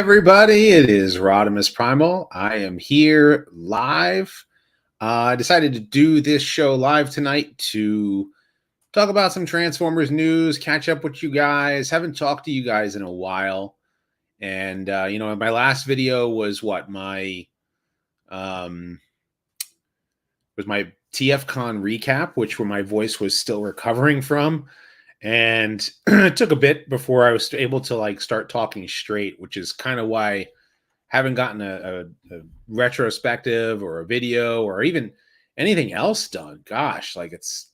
everybody, it is RodimusPrimal. I am here live. I decided to do this show live tonight to talk about some Transformers news, catch up with you guys. Haven't talked to you guys in a while. And, my last video was my TFCon recap, which where my voice was still recovering from. And it took a bit before I was able to start talking straight, which is kind of why I haven't gotten a retrospective or a video or even anything else done. Gosh, it's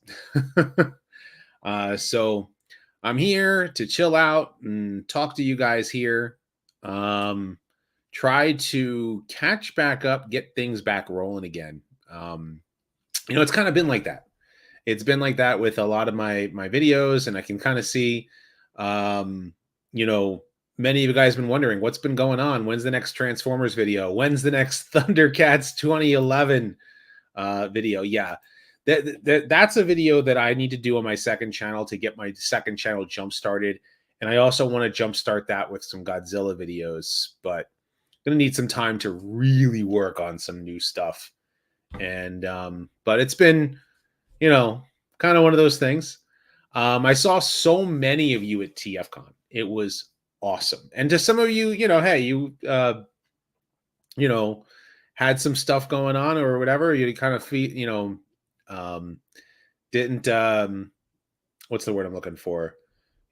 so I'm here to chill out and talk to you guys here. Try to catch back up, get things back rolling again. It's kind of been like that. It's been like that with a lot of my videos, and I can kind of see, many of you guys have been wondering what's been going on. When's the next Transformers video? When's the next Thundercats 2011 video? Yeah, that's a video that I need to do on my second channel to get my second channel jump started. And I also want to jumpstart that with some Godzilla videos, but I'm going to need some time to really work on some new stuff. And, but it's been, kind of one of those things. I saw so many of you at TFCon. It was awesome. And to some of you, hey, you, had some stuff going on or whatever. You kind of feel, didn't, what's the word I'm looking for?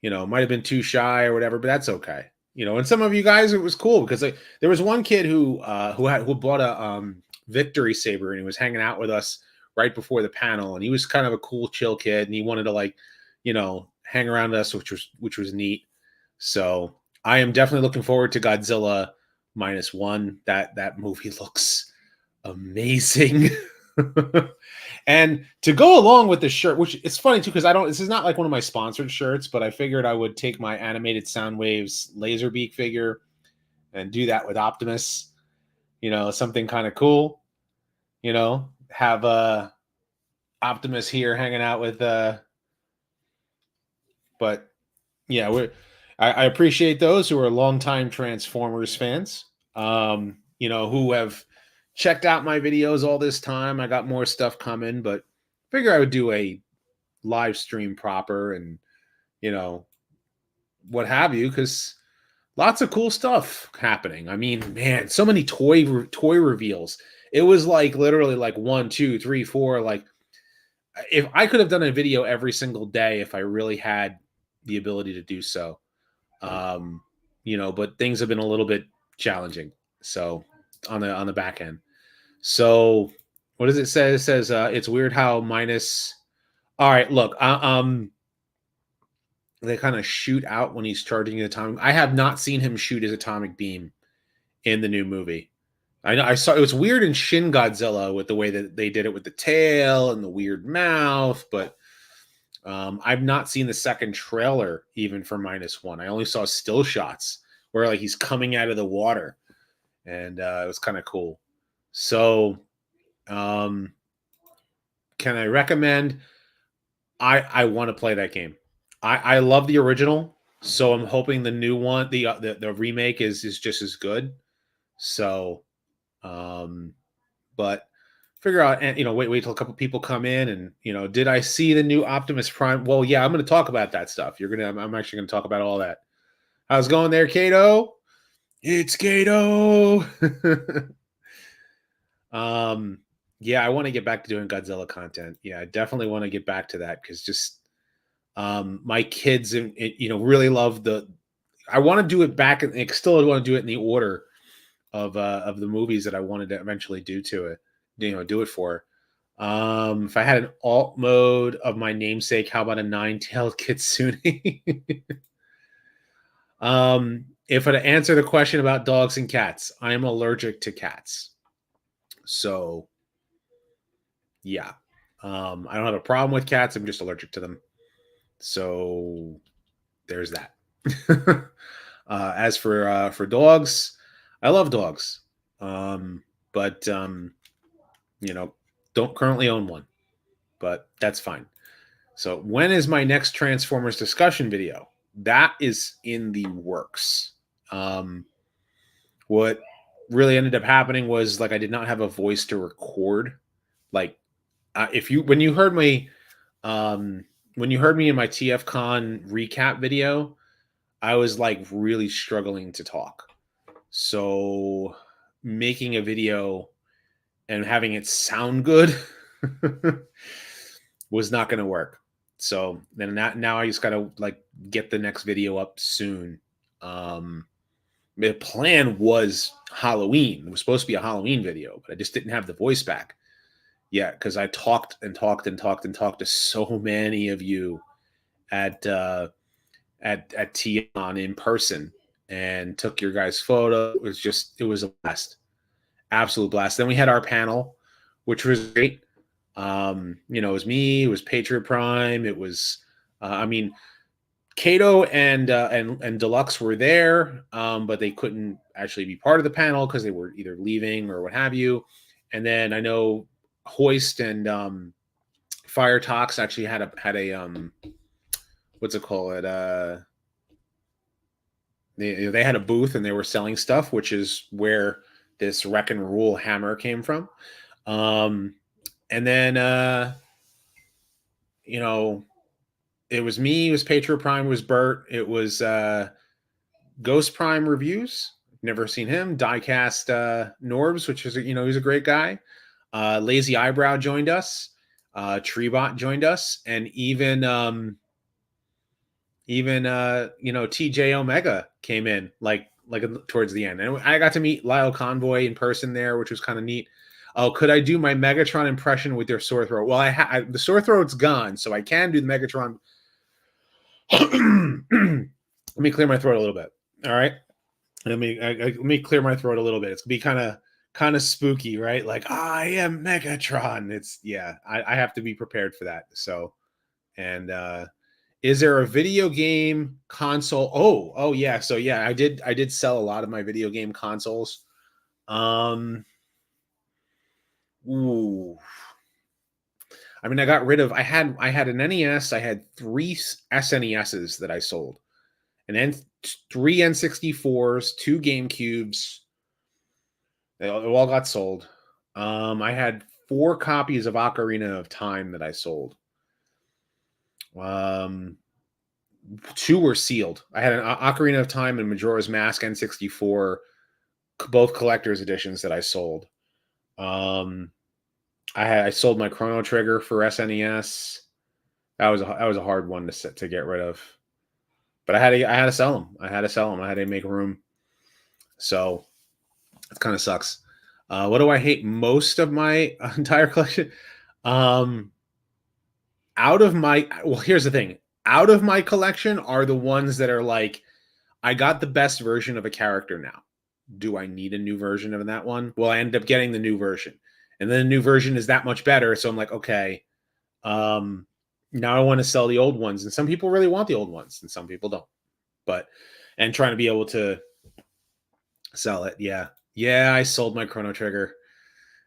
Might have been too shy or whatever, but that's okay. And some of you guys, it was cool because there was one kid who bought a Victory Saber and he was hanging out with us right before the panel, and he was kind of a cool, chill kid, and he wanted to hang around us, which was neat. So I am definitely looking forward to Godzilla -1. That movie looks amazing. And to go along with the shirt, which it's funny too, because this is not like one of my sponsored shirts, but I figured I would take my animated Soundwaves Laserbeak figure and do that with Optimus. Something kind of cool. Have Optimus here hanging out with but yeah, I appreciate those who are longtime Transformers fans, who have checked out my videos all this time. I got more stuff coming, but figure I would do a live stream proper and what have you, because lots of cool stuff happening. I mean, man, so many toy reveals. It was literally 1, 2, 3, 4. If I could have done a video every single day if I really had the ability to do so. But things have been a little bit challenging. So on the back end. So what does it say? It says it's weird how minus. All right, look, they kind of shoot out when he's charging the atomic. I have not seen him shoot his atomic beam in the new movie. I know I saw it was weird in Shin Godzilla with the way that they did it with the tail and the weird mouth, but I've not seen the second trailer even for -1. I only saw still shots where he's coming out of the water, and it was kind of cool. So, can I recommend? I want to play that game. I love the original, so I'm hoping the new one, the remake is just as good. So, but figure out and wait till a couple people come in and did I see the new Optimus Prime? Well, yeah, I'm going to talk about that stuff. I'm actually going to talk about all that. How's it going there, Kato? It's Kato. Yeah, I want to get back to doing Godzilla content. Yeah, I definitely want to get back to that because just my kids really love I want to do it back and still want to do it in the order of the movies that I wanted to eventually do it for. If I had an alt mode of my namesake, how about a 9-tailed kitsune? If I answer the question about dogs and cats, I am allergic to cats. So yeah. I don't have a problem with cats. I'm just allergic to them. So there's that. As for dogs, I love dogs. But don't currently own one, but that's fine. So when is my next Transformers discussion video? That is in the works. what really ended up happening was like I did not have a voice to record. Like when you heard me in my TFCon recap video, I was like really struggling to talk. So making a video and having it sound good was not going to work. So then now I just got to like get the next video up soon. The plan was Halloween. It was supposed to be a Halloween video, but I just didn't have the voice back yet because I talked to so many of you at Tion in person and took your guys' photo. It was a blast, absolute blast. Then we had our panel, which was great. It was me, it was Patriot Prime, it was Kato and Deluxe were there, but they couldn't actually be part of the panel because they were either leaving or what have you. And then I know Hoist and Fire Talks actually had a what's it called? They had a booth and they were selling stuff, which is where this Wreck and Rule hammer came from. And then it was me, it was Patriot Prime, it was Bert, it was Ghost Prime Reviews. Never seen him. Diecast Norbs, which is he's a great guy. Lazy Eyebrow joined us. Treebot joined us, and even TJ Omega came in like towards the end, and I got to meet Lyle Convoy in person there, which was kind of neat. Oh, could I do my Megatron impression with your sore throat? Well, the sore throat's gone, so I can do the Megatron. Let me clear my throat a little bit. All right, let me clear my throat a little bit. It's gonna be kind of spooky, right? Like I am Megatron. I have to be prepared for that. So, and is there a video game console? Oh yeah. So yeah, I did sell a lot of my video game consoles. Ooh. I mean, I got rid of. I had an NES. I had 3 SNESs that I sold, and then 3 N64s, 2 GameCubes. They all got sold. I had 4 copies of Ocarina of Time that I sold. 2 were sealed. I had an Ocarina of Time and Majora's Mask N64, both collector's editions that I sold. I sold my Chrono Trigger for SNES. That was a hard one to get rid of, but I had to sell them. I had to make room. So it kind of sucks. What do I hate most of my entire collection? Here's the thing. Out of my collection are the ones that are like, I got the best version of a character now. Do I need a new version of that one? Well, I ended up getting the new version. And then the new version is that much better. So I'm like, okay, now I want to sell the old ones. And some people really want the old ones and some people don't. And trying to be able to sell it. Yeah. Yeah, I sold my Chrono Trigger.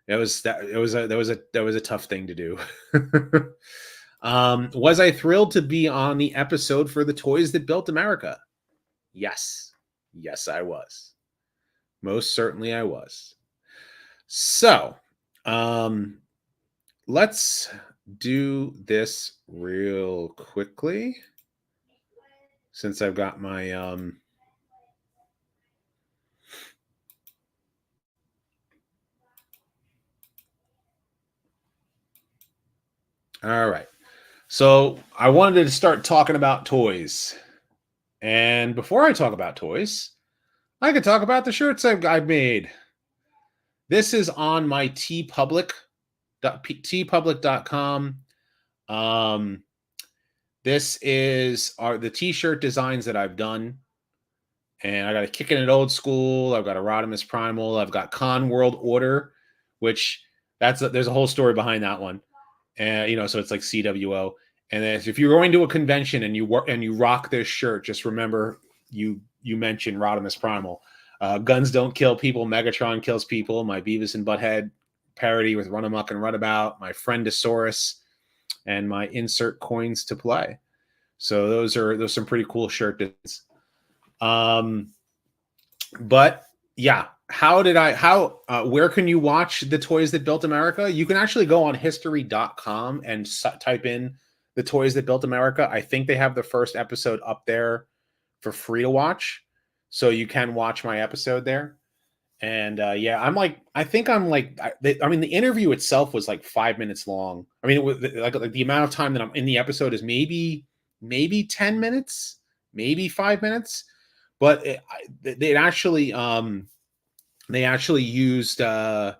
That was a tough thing to do. Was I thrilled to be on the episode for the Toys That Built America? Yes. Yes, I was. Most certainly I was. So, let's do this real quickly since I've got my all right. So I wanted to start talking about toys. And before I talk about toys, I could talk about the shirts I've made. This is on my tpublic.com. This is the t-shirt designs that I've done. And I got a Kicking It Old School. I've got a RodimusPrimal. I've got Con World Order, which there's a whole story behind that one. And so it's like CWO. And then if you're going to a convention and you rock this shirt, just remember you mentioned RodimusPrimal. Guns don't kill people. Megatron kills people. My Beavis and Butthead parody with Run Amok and Runabout. My Friendosaurus, and my Insert Coins to Play. So those some pretty cool shirt designs. But yeah. Where can you watch the Toys That Built America? You can actually go on history.com and type in the Toys That Built America. I think they have the first episode up there for free to watch. So you can watch my episode there. And yeah, I think I'm like, I mean, the interview itself was like 5 minutes long. I mean, it was like the amount of time that I'm in the episode is maybe 10 minutes, maybe 5 minutes, but it actually, they actually used, I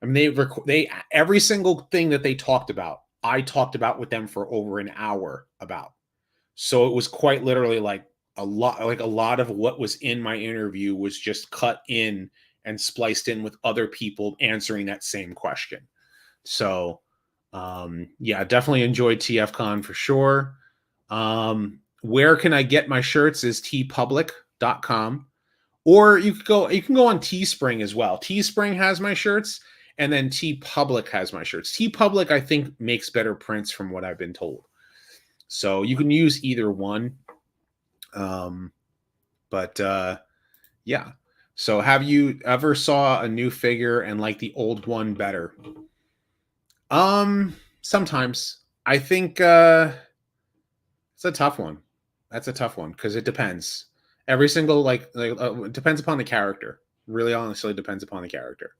mean, they every single thing that they talked about, I talked about with them for over an hour about. So it was quite literally like a lot of what was in my interview was just cut in and spliced in with other people answering that same question. So yeah, definitely enjoyed TFCon for sure. Where can I get my shirts is tpublic.com. Or you can go on Teespring as well. Teespring has my shirts, and then TeePublic has my shirts. TeePublic, I think, makes better prints from what I've been told. So you can use either one. But yeah. So have you ever saw a new figure and like the old one better? Sometimes. I think it's a tough one. That's a tough one because it depends. Every single it depends upon the character. Really, honestly, it depends upon the character.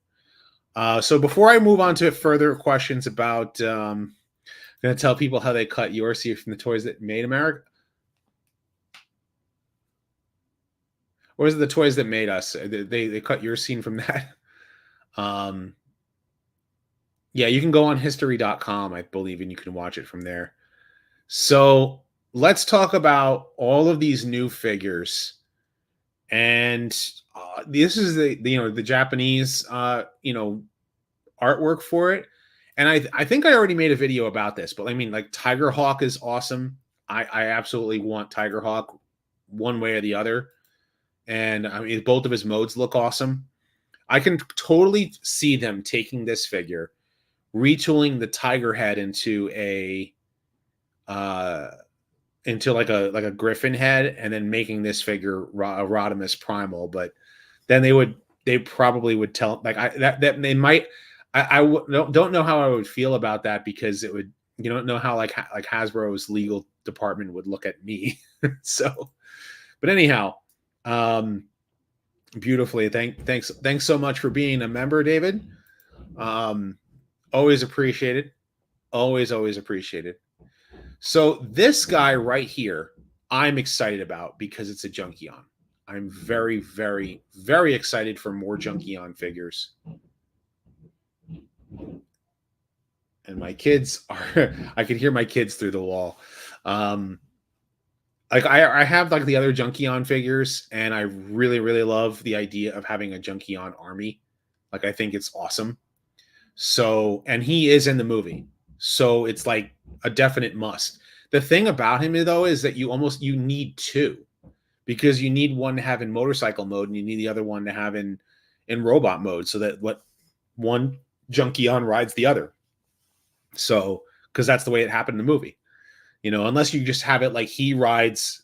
So before I move on to further questions about, going to tell people how they cut your seat from the Toys That Made America, or is it the Toys That Made Us? They cut your scene from that. Yeah, you can go on history.com, I believe, and you can watch it from there. So let's talk about all of these new figures. And this is the Japanese artwork for it. And I think I already made a video about this, but I mean, like, Tiger Hawk is awesome. I absolutely want Tiger Hawk one way or the other. And I mean, both of his modes look awesome. I can totally see them taking this figure, retooling the tiger head into a like a griffin head, and then making this figure a RodimusPrimal. But then they probably would tell, like, that they might. Don't know how I would feel about that, because you don't know how like Hasbro's legal department would look at me. So, but anyhow, beautifully. Thanks so much for being a member, David. Always appreciated. Always appreciated. So this guy right here, I'm excited about because it's a Junkion. I'm very, very, very excited for more Junkion figures. And my kids are, I could hear my kids through the wall. Like I have like the other Junkion figures, and I really, really love the idea of having a Junkion army. Like, I think it's awesome. So, and he is in the movie, so it's like a definite must. The thing about him, though, is that you need two, because you need one to have in motorcycle mode, and you need the other one to have in robot mode, so that one Junkion rides the other. So, because that's the way it happened in the movie, unless you just have it like he rides,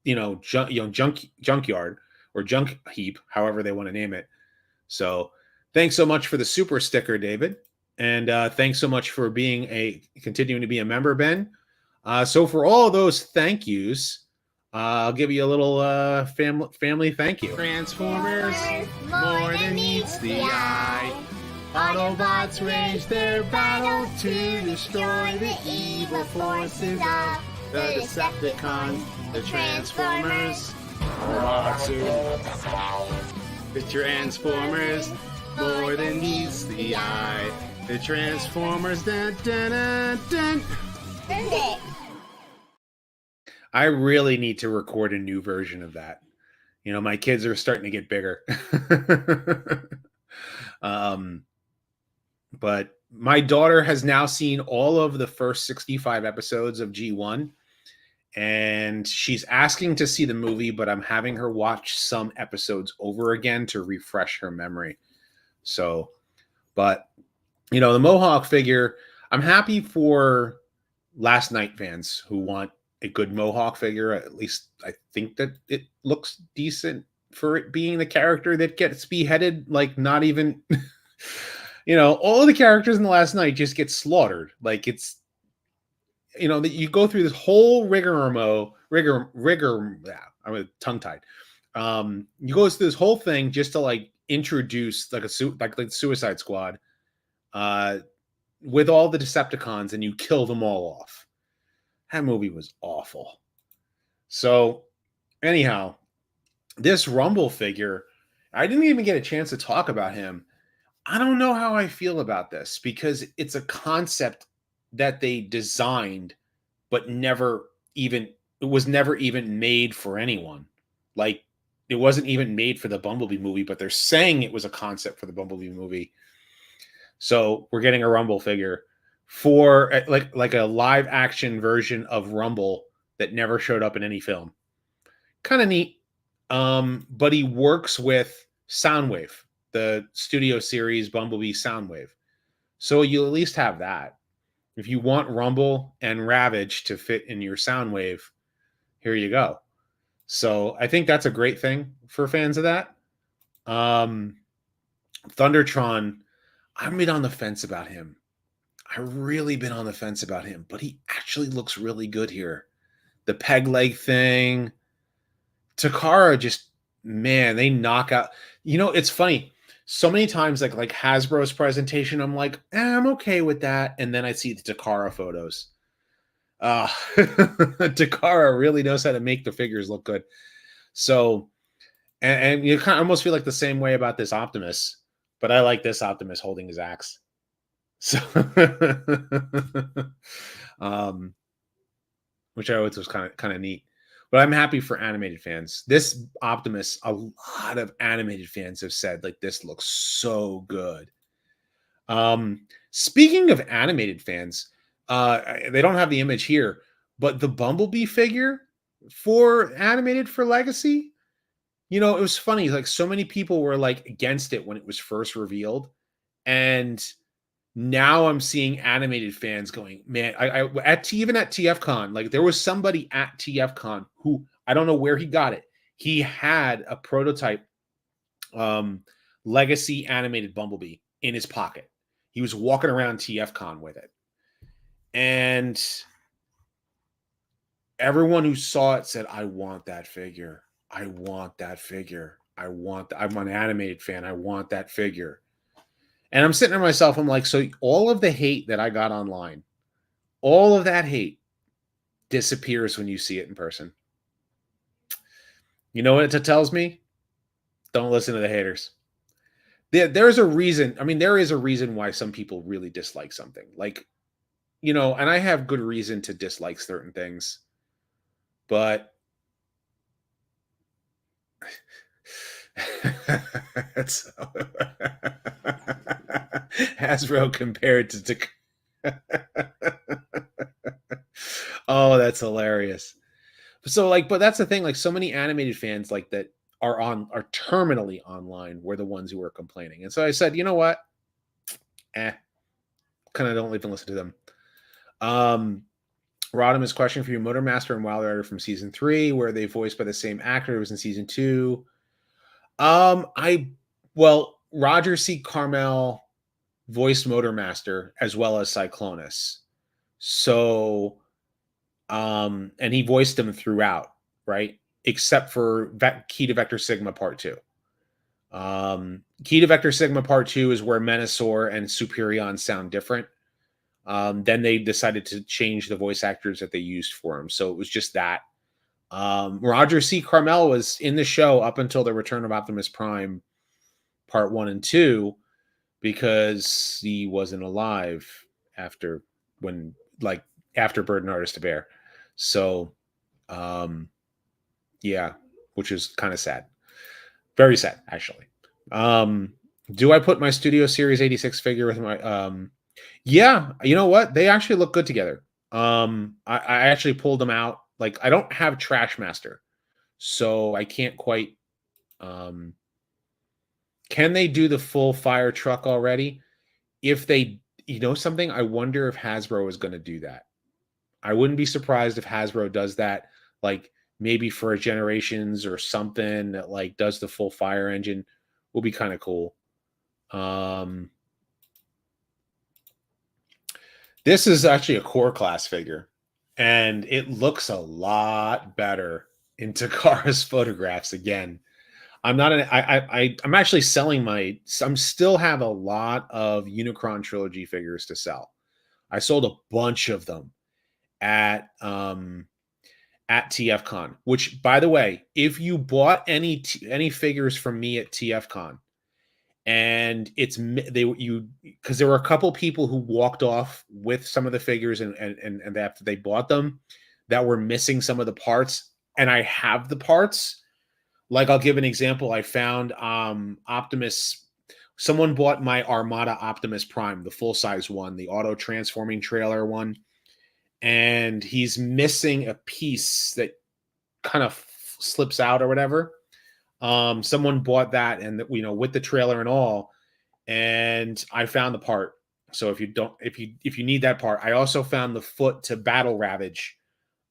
junkyard or junk heap, however they want to name it. So, thanks so much for the super sticker, David, and thanks so much for continuing to be a member, Ben. So for all those thank yous, I'll give you a little family thank you. Transformers, more than meets the eye. Autobots wage their battle to destroy the evil forces of the Decepticons, the Transformers. The Transformers, more than meets the eye. The Transformers, dun, dun, dun, dun. I really need to record a new version of that. My kids are starting to get bigger. But my daughter has now seen all of the first 65 episodes of G1, and she's asking to see the movie, but I'm having her watch some episodes over again to refresh her memory. So, but the Mohawk figure, I'm happy for Last Night fans who want a good Mohawk figure. At least I think that it looks decent. for it being the character that gets beheaded, like not even all of the characters in the last night just get slaughtered. Like it's that you go through this whole rigor. Yeah, I'm tongue tied. You go through this whole thing just to like introduce like the Suicide Squad, with all the Decepticons, and you kill them all off. That movie was awful. So, anyhow, this Rumble figure, I didn't even get a chance to talk about him. I don't know how I feel about this because it's a concept that they designed, but it was never even made for anyone. Like, it wasn't even made for the Bumblebee movie, but they're saying it was a concept for the Bumblebee movie. So we're getting a Rumble figure for like a live action version of Rumble that never showed up in any film. Kind of neat. But he works with Soundwave, the studio series Bumblebee Soundwave. So you'll at least have that. If you want Rumble and Ravage to fit in your Soundwave, here you go. So I think that's a great thing for fans of that. Thundertron, I've been on the fence about him. I've really been on the fence about him, but he actually looks really good here. The peg leg thing. Takara just, man, they knock out. It's funny. So many times, like Hasbro's presentation, I'm like, I'm okay with that. And then I see the Takara photos. Takara really knows how to make the figures look good. So, and you kind of almost feel like the same way about this Optimus, but I like this Optimus holding his axe. So, which I always was kind of neat. But I'm happy for animated fans. This Optimus, a lot of animated fans have said, like, this looks so good. Speaking of animated fans, they don't have the image here, but the Bumblebee figure for animated for Legacy, it was funny. Like, so many people were like against it when it was first revealed, and now I'm seeing animated fans going, man, even at TFCon, like there was somebody at TFCon who, I don't know where he got it. He had a prototype Legacy animated Bumblebee in his pocket. He was walking around TFCon with it. And everyone who saw it said, I want that figure. I want that figure. I'm an animated fan. I want that figure. And I'm sitting there myself, I'm like, so all of the hate that I got online, all of that hate disappears when you see it in person. You know what it tells me? Don't listen to the haters. There's a reason. I mean, there is a reason why some people really dislike something. Like, and I have good reason to dislike certain things. But Hasbro compared to oh, that's hilarious. So but that's the thing, like so many animated fans like that are terminally online were the ones who were complaining. And so I said, you know what? Kind of don't even listen to them. Rodimus, question for you. Motormaster and Wild Rider from season 3, where they voiced by the same actor who was in season 2. Roger C. Carmel voiced Motormaster as well as Cyclonus. So, and he voiced him throughout, right? Except for Key to Vector Sigma Part 2. Key to Vector Sigma Part 2 is where Menasor and Superion sound different. Then they decided to change the voice actors that they used for him. So it was just that. Roger C. Carmel was in the show up until the Return of Optimus Prime Part 1 and 2 because he wasn't alive after Bird and Artist to Bear. So, yeah, which is kind of sad. Very sad, actually. Do I put my Studio Series 86 figure with my... yeah, you know what? They actually look good together. I actually pulled them out. Like, I don't have Trashmaster, so I can't quite... can they do the full fire truck already? If they... something? I wonder if Hasbro is going to do that. I wouldn't be surprised if Hasbro does that, like, maybe for a Generations or something that like does the full fire engine will be kind of cool. This is actually a core class figure, and it looks a lot better in Takara's photographs again. I'm not an I'm actually selling I'm still have a lot of Unicron trilogy figures to sell. I sold a bunch of them at TFCon, which by the way, if you bought any figures from me at TFCon, and because there were a couple people who walked off with some of the figures and after they bought them that were missing some of the parts, and I have the parts. Like, I'll give an example. I found Optimus. Someone bought my Armada Optimus Prime, the full-size one, the auto-transforming trailer one, and he's missing a piece that kind of slips out or whatever. Someone bought that, and with the trailer and all, and I found the part. So if you need that part, I also found the foot to Battle Ravage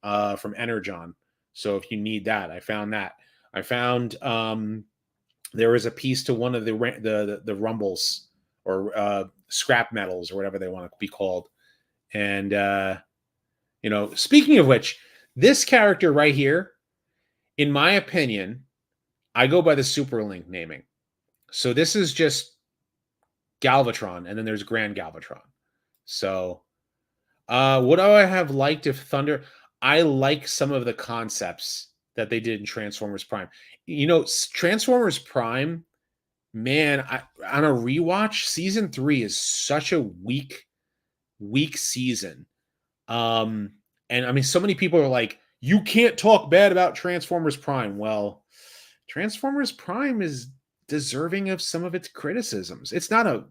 from Energon. So if you need that, I found that. I found there was a piece to one of the rumbles or scrap metals or whatever they want to be called. And speaking of which, this character right here, in my opinion, I go by the Superlink naming. So this is just Galvatron, and then there's Grand Galvatron. So what do I have liked if Thunder? I like some of the concepts that they did in Transformers Prime. Transformers Prime, man, on a rewatch, season 3 is such a weak season. And I mean, so many people are like, you can't talk bad about Transformers Prime. Well, Transformers Prime is deserving of some of its criticisms. It's not a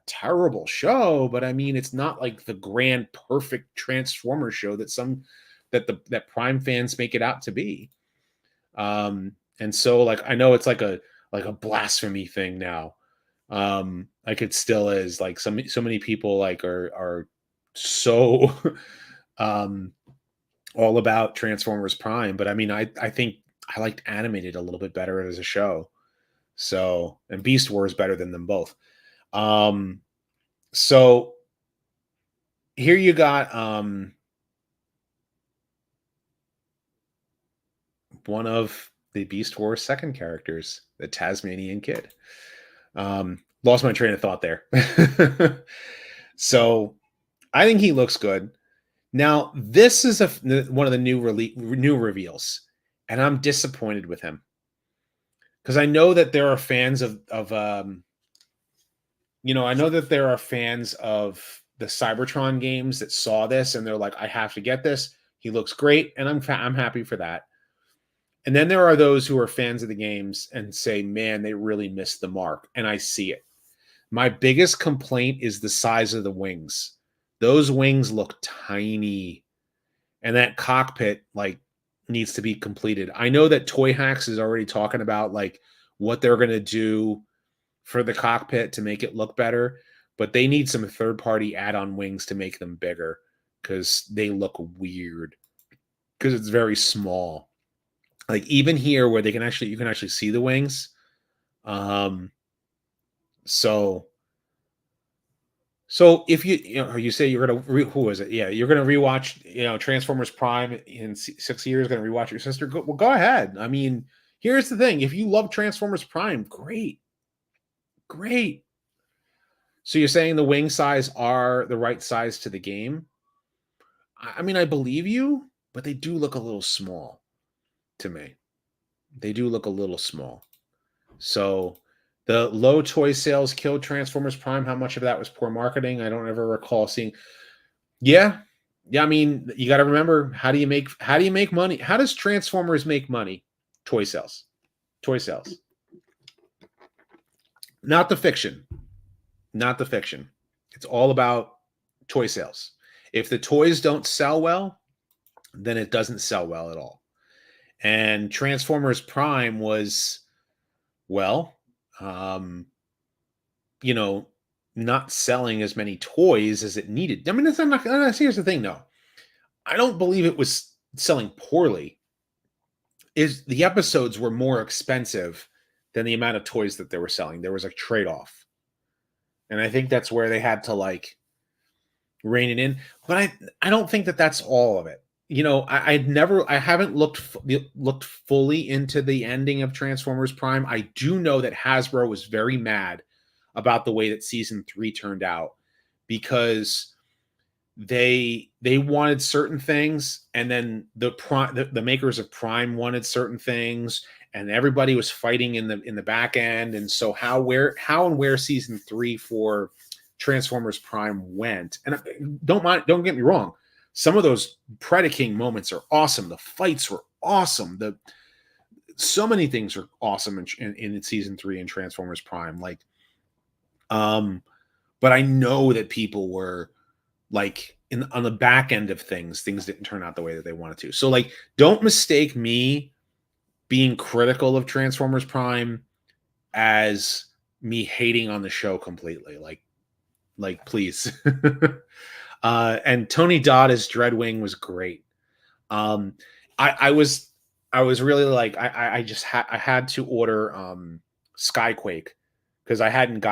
terrible show, but I mean, it's not like the grand perfect Transformers show that Prime fans make it out to be. And so like, I know it's like a blasphemy thing now. Like it still is, like so many people like are so all about Transformers Prime, but I mean, I think I liked Animated a little bit better as a show. So, and Beast Wars better than them both. So here you got one of the Beast Wars second characters, the Tasmanian Kid. Lost my train of thought there. So I think he looks good. Now, this is one of the new reveals, and I'm disappointed with him because I know that there are fans of I know that there are fans of the Cybertron games that saw this and they're like, I have to get this. He looks great, and I'm happy for that. And then there are those who are fans of the games and say, man, they really missed the mark. And I see it. My biggest complaint is the size of the wings. Those wings look tiny. And that cockpit like needs to be completed. I know that Toy Hacks is already talking about like what they're going to do for the cockpit to make it look better, but they need some third-party add-on wings to make them bigger because they look weird because it's very small. Like even here where you can actually see the wings. So if you say you're going to, who is it? Yeah. You're going to rewatch, Transformers Prime in 6 years, going to rewatch your sister. Well, go ahead. I mean, here's the thing. If you love Transformers Prime, great. So you're saying the wing size are the right size to the game? I mean, I believe you, but they do look a little small to me. They do look a little small. So the low toy sales killed Transformers Prime. How much of that was poor marketing? I don't ever recall seeing. Yeah. I mean, you got to remember, how do you make money? How does Transformers make money? Toy sales. Not the fiction. It's all about toy sales. If the toys don't sell well, then it doesn't sell well at all. And Transformers Prime was, well, not selling as many toys as it needed. I mean, here's the thing, though. I don't believe it was selling poorly. is the episodes were more expensive than the amount of toys that they were selling. There was a trade-off. And I think that's where they had to like rein it in. But I don't think that that's all of it. You know, I haven't looked fully into the ending of Transformers Prime. I do know that Hasbro was very mad about the way that season 3 turned out, because they wanted certain things, and then the makers of Prime wanted certain things, and everybody was fighting in the back end. And so how and where season 3 for Transformers Prime went, and don't get me wrong, some of those Predaking moments are awesome. The fights were awesome. So many things are awesome in season 3 in Transformers Prime. Like, but I know that people were like on the back end of things didn't turn out the way that they wanted to. So like, don't mistake me being critical of Transformers Prime as me hating on the show completely. Like please. And Tony Dodd as Dreadwing was great. I was really like, I had to order Skyquake, because I ended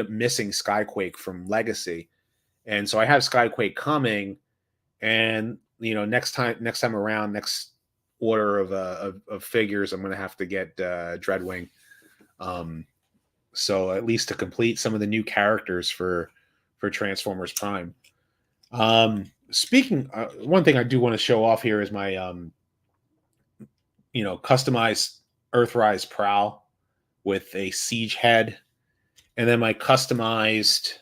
up missing Skyquake from Legacy. And so I have Skyquake coming, and you know, next time around, next order of figures, I'm going to have to get Dreadwing. So at least to complete some of the new characters for Transformers Prime. Speaking, one thing I do want to show off here is my customized Earthrise Prowl with a siege head, and then my customized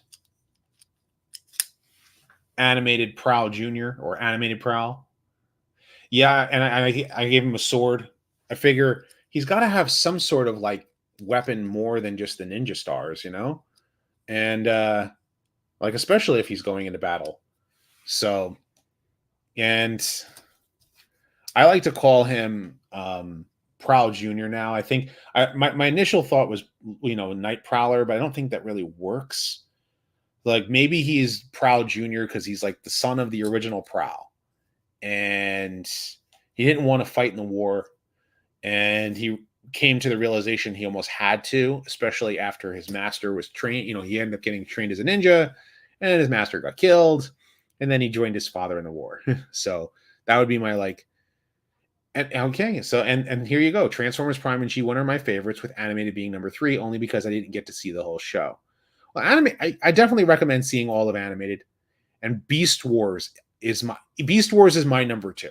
animated Prowl Junior, or animated Prowl. Yeah, and I gave him a sword. I figure he's got to have some sort of like weapon more than just the ninja stars, you know? And like, especially if he's going into battle. So, and I like to call him Prowl Junior now. I think my initial thought was, Night Prowler, but I don't think that really works. Like, maybe he's Prowl Junior because he's like the son of the original Prowl, and he didn't want to fight in the war, and he came to the realization he almost had to, especially after his master was trained. He ended up getting trained as a ninja, and his master got killed, and then he joined his father in the war. So that would be my like. And okay, so and here you go. Transformers Prime and G1 are my favorites, with animated being number 3, only because I didn't get to see the whole show. Well, I definitely recommend seeing all of animated. And Beast Wars is my number 2.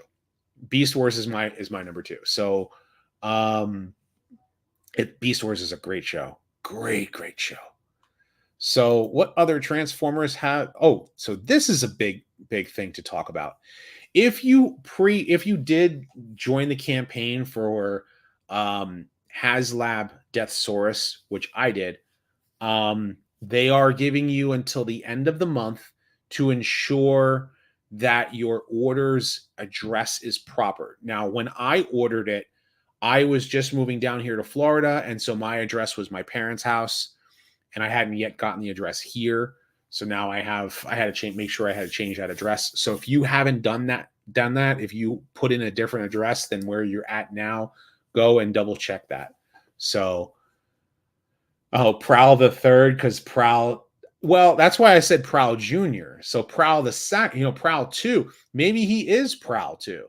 Beast Wars is my number 2. So, Beast Wars is a great show. Great show. So, what other Transformers have? Oh, so this is a big thing to talk about. If you did join the campaign for Haslab Deathrus, which I did, they are giving you until the end of the month to ensure that your order's address is proper. Now, when I ordered it, I was just moving down here to Florida, and so my address was my parents' house, and I hadn't yet gotten the address here. So now I had to make sure I had to change that address. So if you haven't done that, if you put in a different address than where you're at now, go and double check that. So, Prowl the Third, because Prowl, well, that's why I said Prowl Junior. So Prowl the Second, Prowl 2, maybe he is Prowl 2.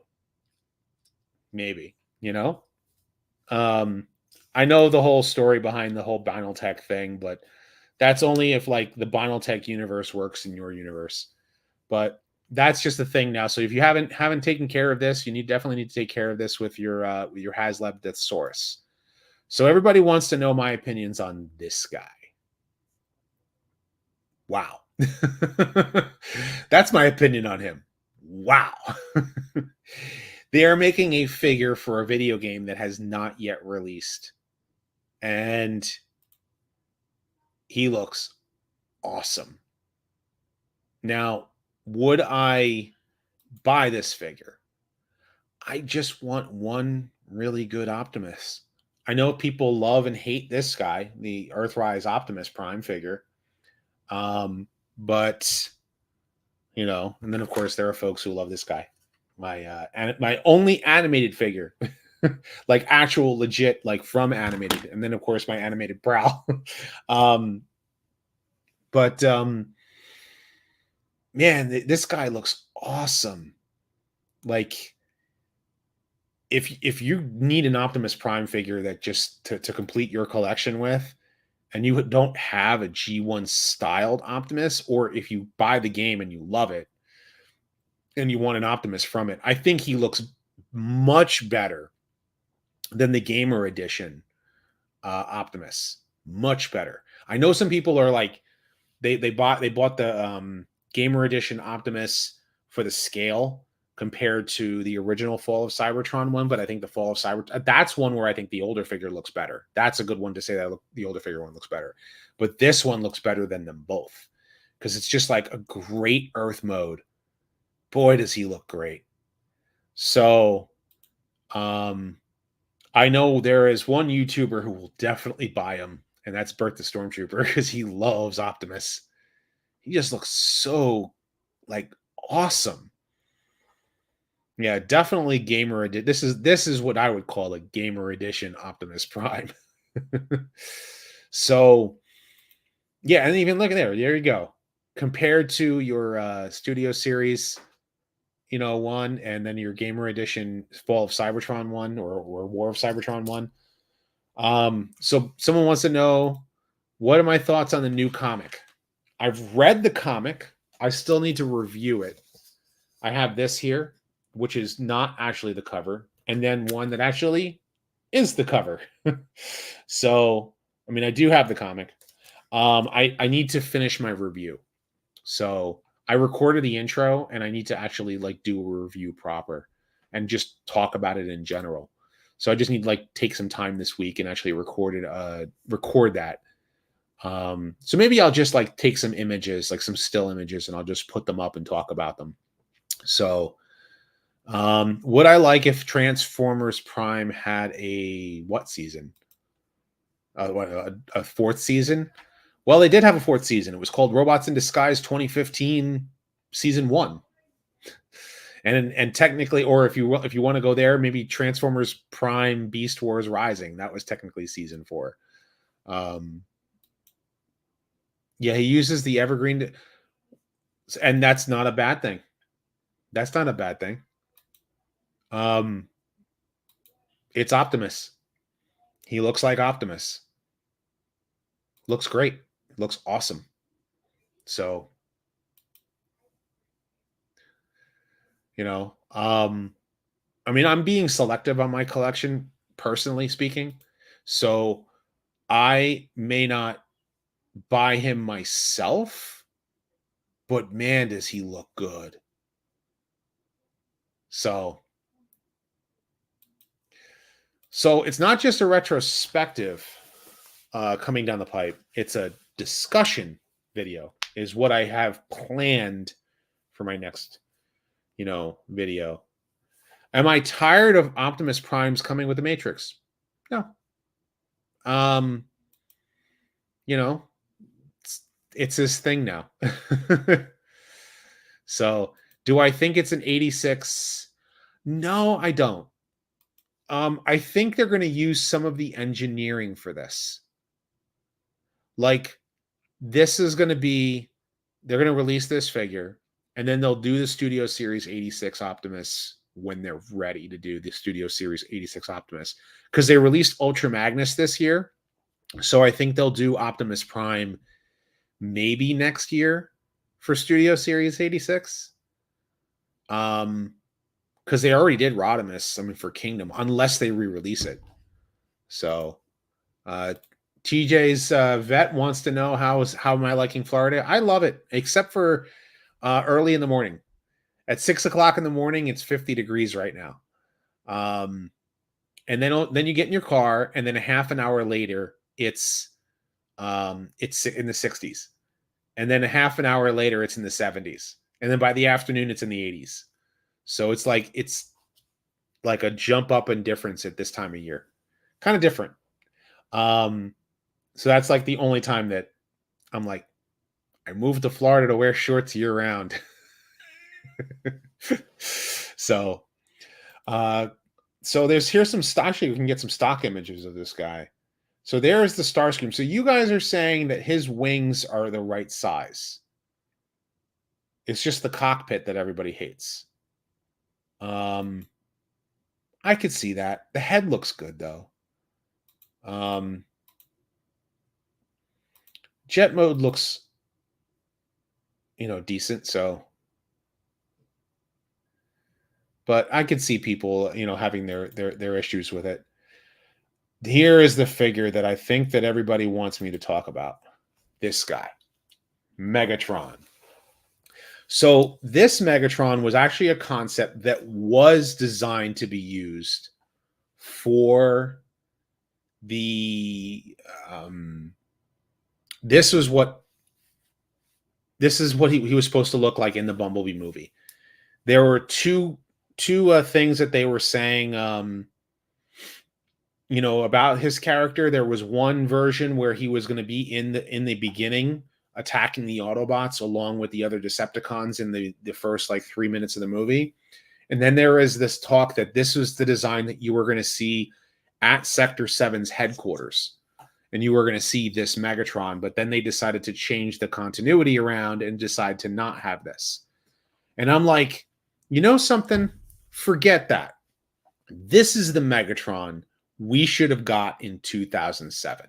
Maybe, I know the whole story behind the whole Binaltech thing, but that's only if like the Binaltech universe works in your universe. But that's just the thing now. So if you haven't taken care of this, you definitely need to take care of this with your Haslab Deathrus. So everybody wants to know my opinions on this guy. Wow. That's my opinion on him. Wow. They are making a figure for a video game that has not yet released. And he looks awesome. Now, would I buy this figure? I just want one really good Optimus. I know people love and hate this guy, the Earthrise Optimus Prime figure. But, and then of course there are folks who love this guy. My only animated figure like actual legit, like from animated, and then of course my animated Prowl. um, but man, this guy looks awesome. Like if you need an Optimus Prime figure that just to complete your collection with, and you don't have a G1 styled Optimus, or if you buy the game and you love it and you want an Optimus from it, I think he looks much better than the Gamer Edition Optimus. Much better. I know some people are like they bought the Gamer Edition Optimus for the scale compared to the original Fall of Cybertron one, but I think the Fall of Cybertron, that's one where I think the older figure looks better. That's a good one to say that the older figure one looks better. But this one looks better than them both because it's just like a great Earth mode. Boy, does he look great. So I know there is one YouTuber who will definitely buy him, and that's Bert the Stormtrooper, because he loves Optimus. He just looks so like awesome. Yeah, definitely Gamer Edition. This is what I would call a Gamer Edition Optimus Prime. So yeah, and even look at there you go. Compared to your Studio Series, one, and then your Gamer Edition Fall of Cybertron one, or War of Cybertron one. So someone wants to know, what are my thoughts on the new comic? I've read the comic. I still need to review it. I have this here, which is not actually the cover, and then one that actually is the cover. So, I mean, I do have the comic. I need to finish my review. So I recorded the intro, and I need to actually like do a review proper and just talk about it in general. So I just need to like take some time this week and actually record that. So maybe I'll just like take some images, like some still images, and I'll just put them up and talk about them. So would I like if Transformers Prime had a what season? A fourth season? Well, they did have a fourth season. It was called Robots in Disguise 2015 Season 1. And technically, or if you want to go there, maybe Transformers Prime Beast Wars Rising. That was technically Season 4. Yeah, he uses the Evergreen, and that's not a bad thing. That's not a bad thing. It's Optimus. He looks like Optimus. Looks great. Looks awesome. So, I mean, I'm being selective on my collection, personally speaking. So I may not buy him myself, but man, does he look good. So it's not just a retrospective coming down the pipe. It's a discussion video is what I have planned for my next, video. Am I tired of Optimus Primes coming with the Matrix? No. It's his thing now. So, do I think it's an 86? No, I don't. I think they're going to use some of the engineering for this. Like, this is going to be, they're going to release this figure, and then they'll do the Studio Series 86 Optimus when they're ready to do the Studio Series 86 Optimus. Because they released Ultra Magnus this year. So I think they'll do Optimus Prime maybe next year for Studio Series 86. Because they already did Rodimus, I mean, for Kingdom, unless they re-release it. So TJ's vet wants to know how am I liking Florida? I love it, except for early in the morning. At 6 o'clock in the morning, it's 50 degrees right now. And then you get in your car, and then a half an hour later, it's in the 60s. And then a half an hour later, it's in the 70s. And then by the afternoon, it's in the 80s. So it's like a jump up in difference at this time of year. Kind of different. So that's like the only time that I'm like, I moved to Florida to wear shorts year round. So So here's some stock. Actually, we can get some stock images of this guy. So there's the Starscream. So you guys are saying that his wings are the right size. It's just the cockpit that everybody hates. I could see that. The head looks good though. Jet mode looks, decent. So, but I could see people, having their issues with it. Here is the figure that I think that everybody wants me to talk about. This guy, Megatron. So this Megatron was actually a concept that was designed to be used for the this is what he was supposed to look like in the Bumblebee movie. There were two things that they were saying about his character. There was one version where he was going to be in the beginning attacking the Autobots along with the other Decepticons in the first like 3 minutes of the movie. And then there is this talk that this was the design that you were going to see at Sector 7's headquarters. And you were going to see this Megatron, but then they decided to change the continuity around and decide to not have this. And I'm like, you know something? Forget that. This is the Megatron we should have got in 2007.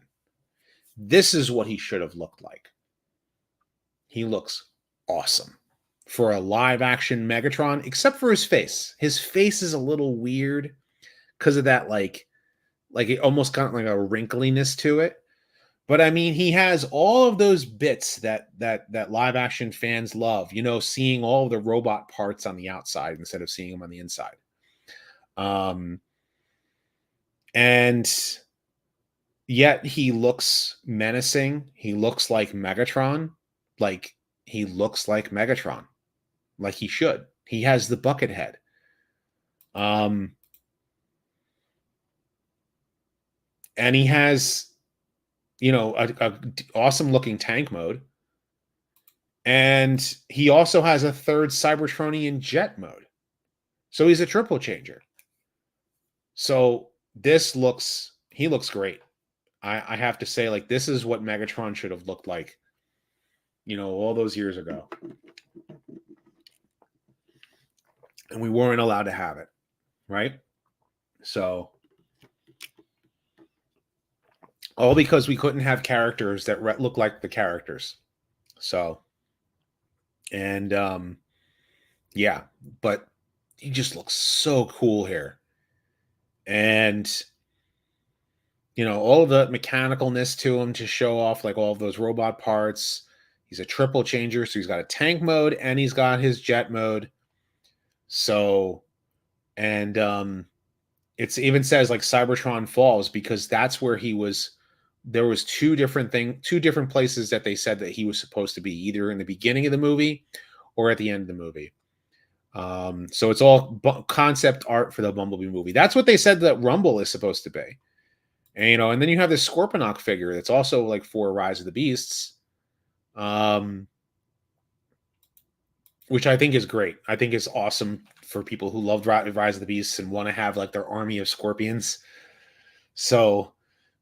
This is what he should have looked like. He looks awesome for a live action Megatron, except for his face. His face is a little weird because of that, like it almost got like a wrinkliness to it. But I mean, he has all of those bits that live action fans love, seeing all of the robot parts on the outside instead of seeing them on the inside. And yet he looks menacing. He looks like Megatron. Like he looks like Megatron. Like he should. He has the bucket head. And he has, a awesome looking tank mode. And he also has a third Cybertronian jet mode. So he's a triple changer. So he looks great. I have to say, like, this is what Megatron should have looked like, all those years ago. And we weren't allowed to have it, right? So, all because we couldn't have characters that look like the characters. So, and yeah, but he just looks so cool here. And all of the mechanicalness to him to show off like all of those robot parts. He's a triple changer, so he's got a tank mode and he's got his jet mode. So, and it even says like Cybertron Falls because that's where he was. There was two different places that they said that he was supposed to be, either in the beginning of the movie or at the end of the movie. So it's all concept art for the Bumblebee movie. That's what they said that Rumble is supposed to be. And, and then you have this Scorponok figure that's also like for Rise of the Beasts, which I think is great. I think is awesome for people who love Rise of the Beasts and want to have like their army of scorpions. So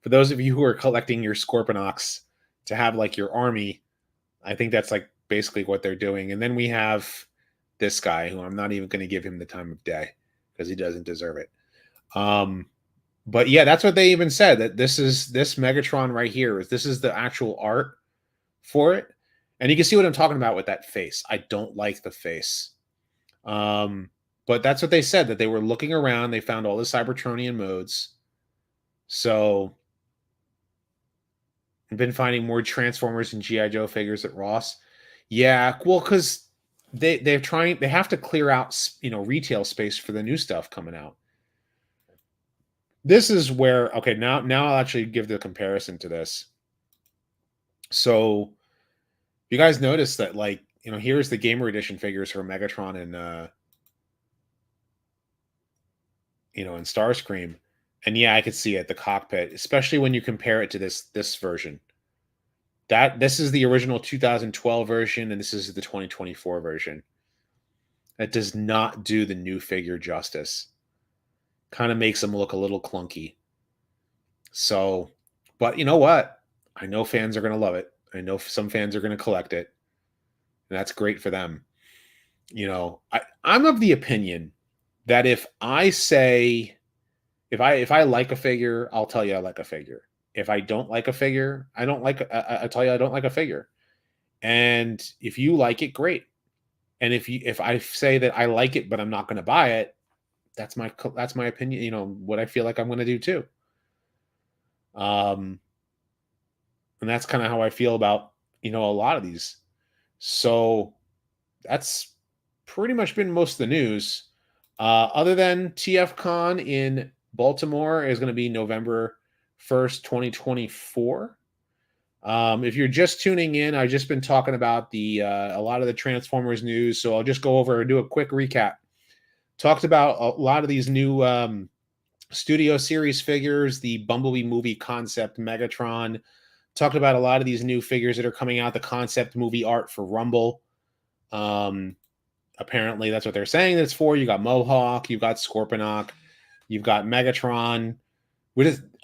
for those of you who are collecting your Scorponoks to have like your army, I think that's like basically what they're doing. And then we have this guy who I'm not even going to give him the time of day because he doesn't deserve it. But yeah, that's what they even said, that this Megatron right here this is the actual art for it. And you can see what I'm talking about with that face. I don't like the face. But that's what they said, that they were looking around. They found all the Cybertronian modes. So I've been finding more Transformers and G.I. Joe figures at Ross. Yeah, well, because they have to clear out, retail space for the new stuff coming out. This is where, okay, now I'll actually give the comparison to this. So you guys notice that, like, here's the Gamer Edition figures for Megatron and, and Starscream. And yeah, I could see it, the cockpit, especially when you compare it to this version. This is the original 2012 version, and this is the 2024 version. That does not do the new figure justice. kind of makes them look a little clunky. So, but you know what? I know fans are going to love it. I know some fans are going to collect it. And that's great for them. You know, I'm of the opinion that if I say, if I like a figure, I'll tell you I like a figure. If I don't like a figure, I tell you I don't like a figure. And if you like it, great. And if I say that I like it but I'm not going to buy it, that's my opinion. You know what I feel like I'm going to do too. And that's kind of how I feel about a lot of these. So that's pretty much been most of the news. Other than TFCon in Baltimore is going to be November 1st, 2024. If you're just tuning in, I've just been talking about a lot of the Transformers news, so I'll just go over and do a quick recap. Talked about a lot of these new Studio Series figures, the Bumblebee movie concept Megatron. Talked about a lot of these new figures that are coming out, the concept movie art for Rumble. Apparently, that's what they're saying it's for. You got Mohawk, you've got Scorponok, you've got Megatron.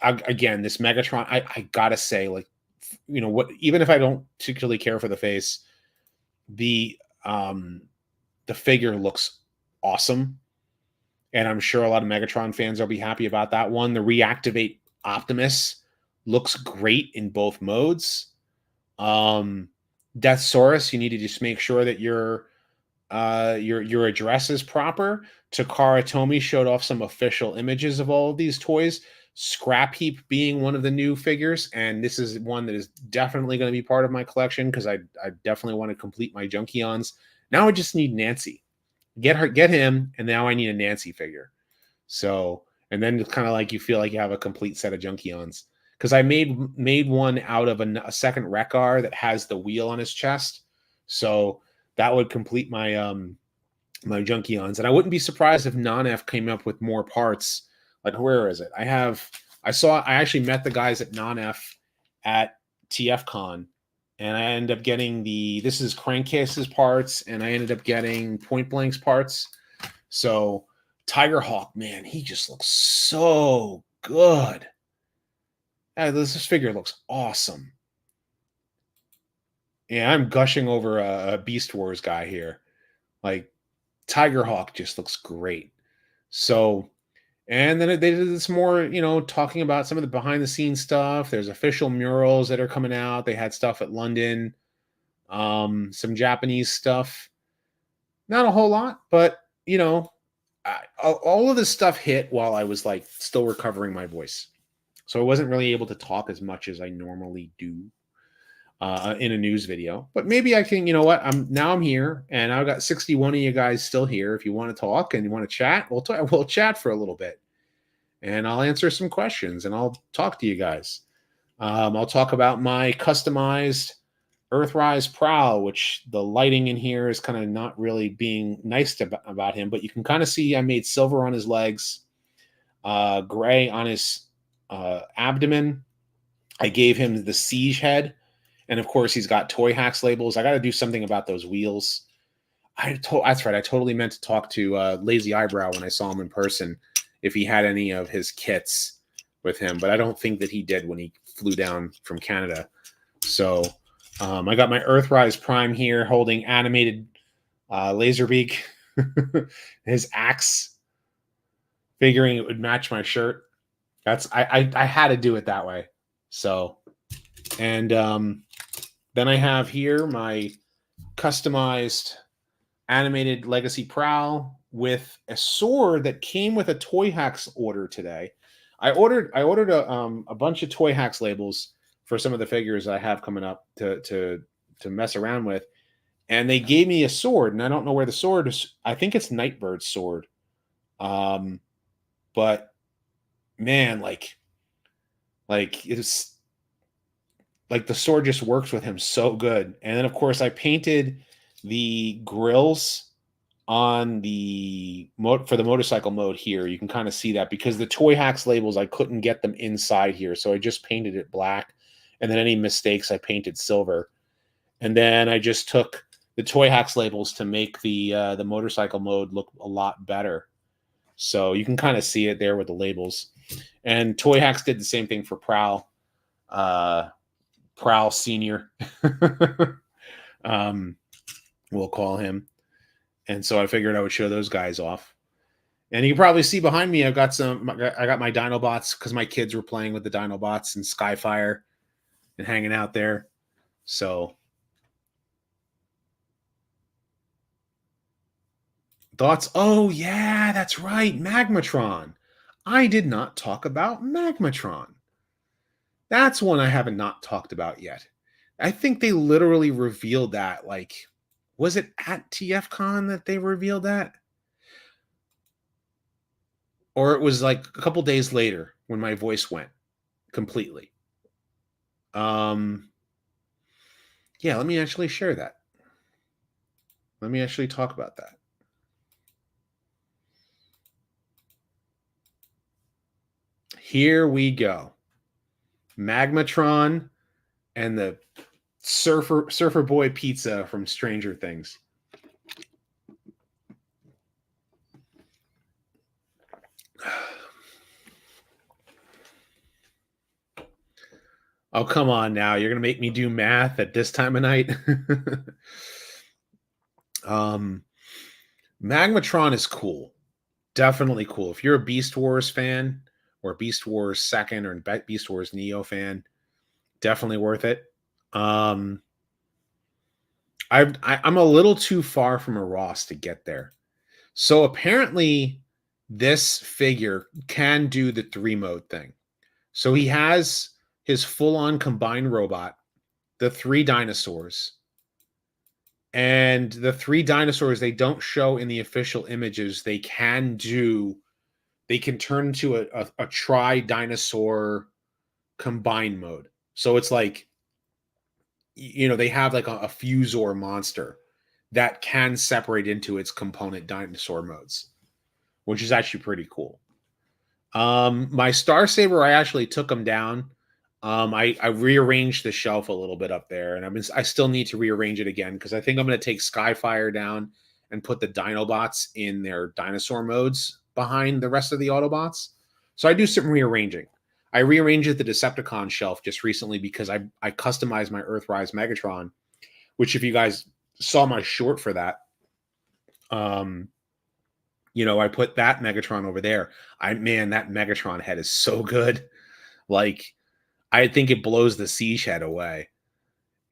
Again, this Megatron, I gotta say, like, what, even if I don't particularly care for the face, the figure looks awesome. And I'm sure a lot of Megatron fans will be happy about that one. The Reactivate Optimus looks great in both modes. Deathsaurus, you need to just make sure that your address is proper. Takara Tomy showed off some official images of all of these toys. Scrap Heap being one of the new figures, and this is one that is definitely going to be part of my collection because I definitely want to complete my Junkions. Now I just need Nancy. Get him, and now I need a Nancy figure. So, and then it's kind of like you feel like you have a complete set of Junkions. Because I made one out of a second Wreck-Ar that has the wheel on his chest. So that would complete my my Junkions. And I wouldn't be surprised if Non-F came up with more parts. Like, where is it? I actually met the guys at Non-F at TFCon, and I ended up getting this is Crankcase's parts, and I ended up getting Point Blank's parts. So Tigerhawk, man, he just looks so good. This figure looks awesome. Yeah, I'm gushing over a Beast Wars guy here. Like, Tigerhawk just looks great. So, and then they did this more, talking about some of the behind the scenes stuff. There's official murals that are coming out. They had stuff at London, some Japanese stuff. Not a whole lot, but all of this stuff hit while I was like still recovering my voice. So I wasn't really able to talk as much as I normally do in a news video. But maybe I can, I'm here, and I've got 61 of you guys still here. If you want to talk and you want to chat, we'll chat for a little bit. And I'll answer some questions, and I'll talk to you guys. I'll talk about my customized Earthrise Prowl, which the lighting in here is kind of not really being nice about him. But you can kind of see I made silver on his legs, gray on his abdomen. I gave him the Siege head, and of course he's got Toy Hacks labels. I got to do something about those wheels. That's right. I totally meant to talk to Lazy Eyebrow when I saw him in person if he had any of his kits with him, but I don't think that he did when he flew down from Canada. So I got my Earthrise Prime here holding animated Laserbeak, his axe, figuring it would match my shirt. I had to do it that way. So, and then I have here my customized animated Legacy Prowl with a sword that came with a Toy Hacks order today. I ordered a bunch of Toy Hacks labels for some of the figures I have coming up to mess around with, and they gave me a sword, and I don't know where the sword is. I think it's Nightbird's sword, but man, like it's like the sword just works with him so good. And then of course I painted the grills on for the motorcycle mode here. You can kind of see that because the Toy Hacks labels, I couldn't get them inside here, so I just painted it black, and then any mistakes I painted silver, and then I just took the Toy Hacks labels to make the motorcycle mode look a lot better. So you can kind of see it there with the labels. And Toy Hacks did the same thing for Prowl. Prowl Senior. We'll call him. And so I figured I would show those guys off. And you can probably see behind me, I got my Dinobots because my kids were playing with the Dinobots and Skyfire and hanging out there. So thoughts? Oh yeah, that's right, Magmatron. I did not talk about Magmatron. That's one I haven't not talked about yet. I think they literally revealed that. Like, was it at TFCon that they revealed that? Or it was like a couple days later when my voice went completely. Yeah, let me actually share that. Let me actually talk about that. Here we go. Magmatron and the Surfer Boy Pizza from Stranger Things. Oh, come on now. You're going to make me do math at this time of night? Magmatron is cool. Definitely cool. If you're a Beast Wars fan or Beast Wars 2nd or Beast Wars Neo fan, definitely worth it. I'm a little too far from a Ross to get there. So apparently this figure can do the 3-mode thing. So he has his full-on combined robot, the 3 dinosaurs. And the 3 dinosaurs they don't show in the official images, they can turn into a tri-dinosaur combined mode. So it's like, they have like a Fusor monster that can separate into its component dinosaur modes, which is actually pretty cool. My Star Saber, I actually took them down. I rearranged the shelf a little bit up there, and I still need to rearrange it again because I think I'm going to take Skyfire down and put the Dinobots in their dinosaur modes behind the rest of the Autobots. So I do some rearranging. I rearranged the Decepticon shelf just recently because I customized my Earthrise Megatron, which if you guys saw my short for that, I put that Megatron over there. That Megatron head is so good. Like, I think it blows the Siege head away.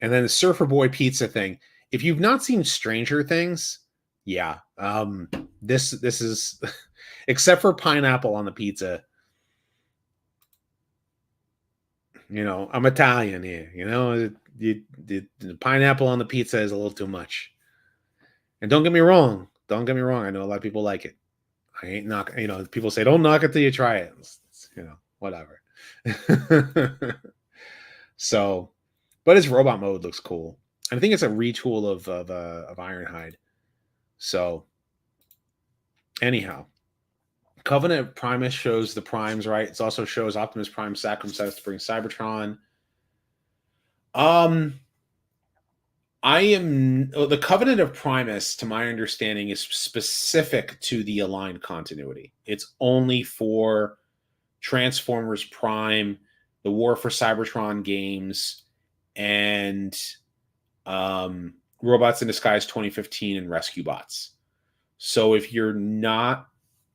And then the Surfer Boy Pizza thing. If you've not seen Stranger Things, yeah, this is except for pineapple on the pizza. I'm Italian here. The pineapple on the pizza is a little too much. And don't get me wrong. I know a lot of people like it. I ain't knock. People say don't knock it till you try it. Whatever. So, but his robot mode looks cool. And I think it's a retool of Ironhide. So, anyhow, Covenant of Primus shows the primes, right? It also shows Optimus Prime Sacrum says to bring Cybertron. The Covenant of Primus, to my understanding, is specific to the Aligned continuity. It's only for Transformers Prime, the War for Cybertron games, and Robots in Disguise 2015 and Rescue Bots. So if you're not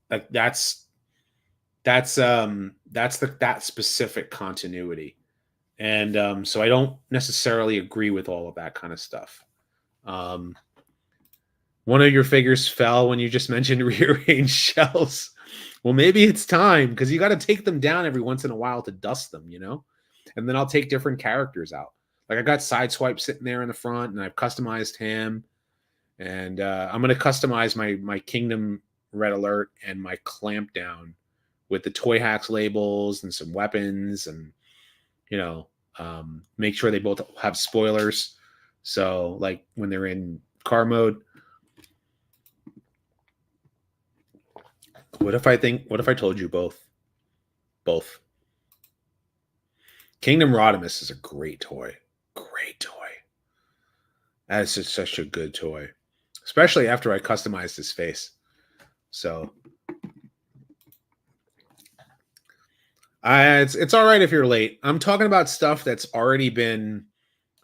like that's that specific continuity. And so I don't necessarily agree with all of that kind of stuff. One of your figures fell when you just mentioned rearranged shells. Well, maybe it's time because you got to take them down every once in a while to dust them, and then I'll take different characters out. Like I got Sideswipe sitting there in the front, and I've customized him, and I'm going to customize my Kingdom Red Alert and my Clampdown with the Toy Hacks labels and some weapons, and make sure they both have spoilers. So like when they're in car mode. What if I told you both? Both. Kingdom Rodimus is a great toy. Great toy. That is just such a good toy. Especially after I customized his face. So It's all right if you're late. I'm talking about stuff that's already been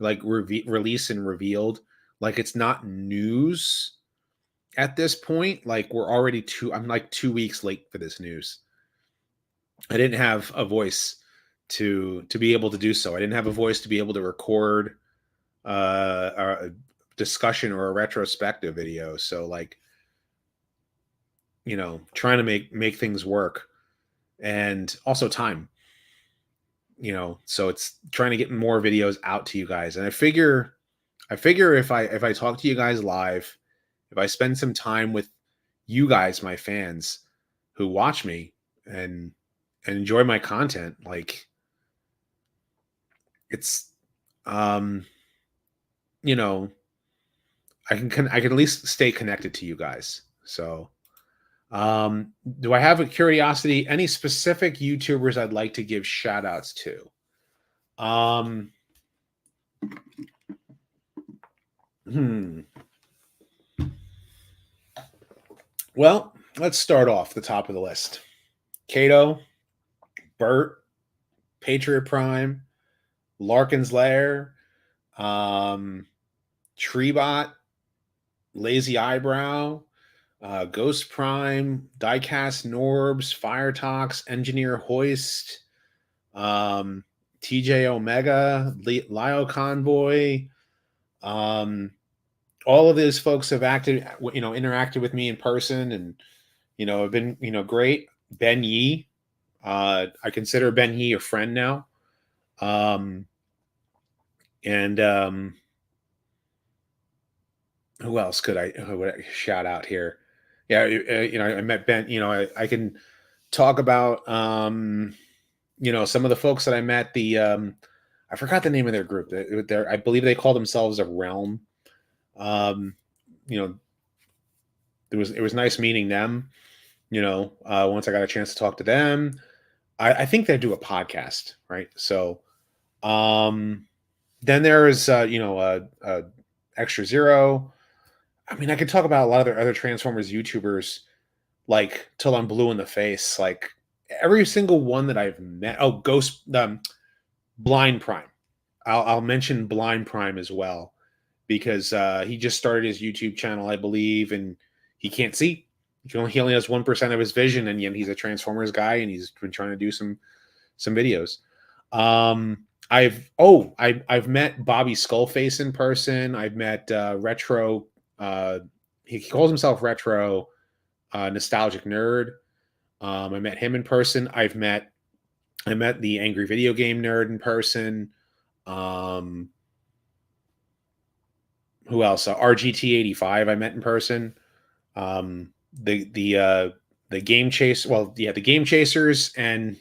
like released and revealed. Like it's not news at this point. Like we're already I'm like 2 weeks late for this news. I didn't have a voice to be able to do so. I didn't have a voice to be able to record a discussion or a retrospective video. So like, trying to make things work, and also time. So it's trying to get more videos out to you guys. And I figure if I talk to you guys live, if I spend some time with you guys, my fans who watch me and enjoy my content, like it's you know, I can at least stay connected to you guys. So do I have a curiosity? Any specific YouTubers I'd like to give shout outs to? Well, let's start off the top of the list. Kato, Bert, Patriot Prime, Larkin's Lair, Treebot, Lazy Eyebrow, Ghost Prime, Diecast Norbs, Firetox, Engineer Hoist, TJ Omega, Lio Convoy. All of these folks have interacted with me in person, and have been great. Ben Yee, I consider Ben Yee a friend now. And who else could I shout out here? Yeah, I met Ben. I can talk about some of the folks that I met. I forgot the name of their group. I believe they call themselves a Realm. It was nice meeting them. Once I got a chance to talk to them, I think they do a podcast, right? So, then there's Extra Zero. I mean, I could talk about a lot of other Transformers YouTubers, like till I'm blue in the face. Like every single one that I've met. Oh, Blind Prime. I'll mention Blind Prime as well, because he just started his YouTube channel, I believe, and he can't see. He only has 1% of his vision, and yet he's a Transformers guy, and he's been trying to do some videos. I've met Bobby Skullface in person. I've met Retro. He calls himself Retro Nostalgic Nerd. I met him in person. I met the Angry Video Game Nerd in person. Who else? RGT85 I met in person. The Game Chase. Well, yeah, the Game Chasers and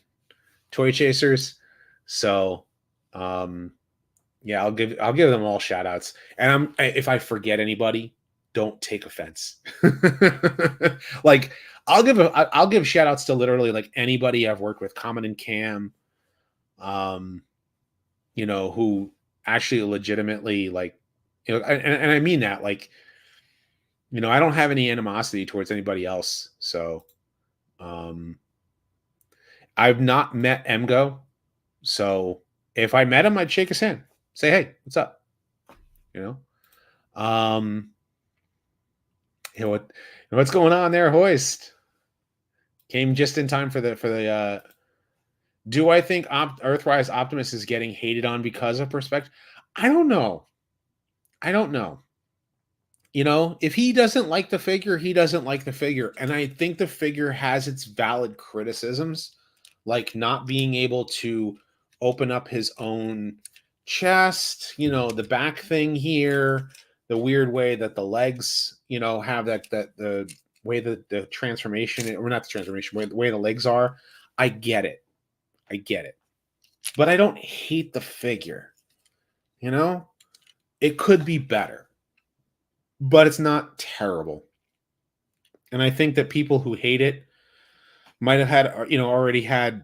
Toy Chasers. So, yeah, I'll give them all shout outs. And if I forget anybody, don't take offense. Like I'll give shout outs to literally like anybody I've worked with, Common and Cam, who actually legitimately like, and I mean that, like, I don't have any animosity towards anybody else. So, I've not met Emgo. So if I met him, I'd shake his hand, say, "Hey, what's up?" What's going on there, Hoist? Came just in time for the. Do I think Earthrise Optimus is getting hated on because of perspective? I don't know. If he doesn't like the figure, he doesn't like the figure, and I think the figure has its valid criticisms, like not being able to open up his own chest, the back thing here, the weird way that the legs, have that the way that the transformation, or not the transformation, the way the legs are. I get it, but I don't hate the figure. It could be better, but it's not terrible. And I think that people who hate it might have had, already had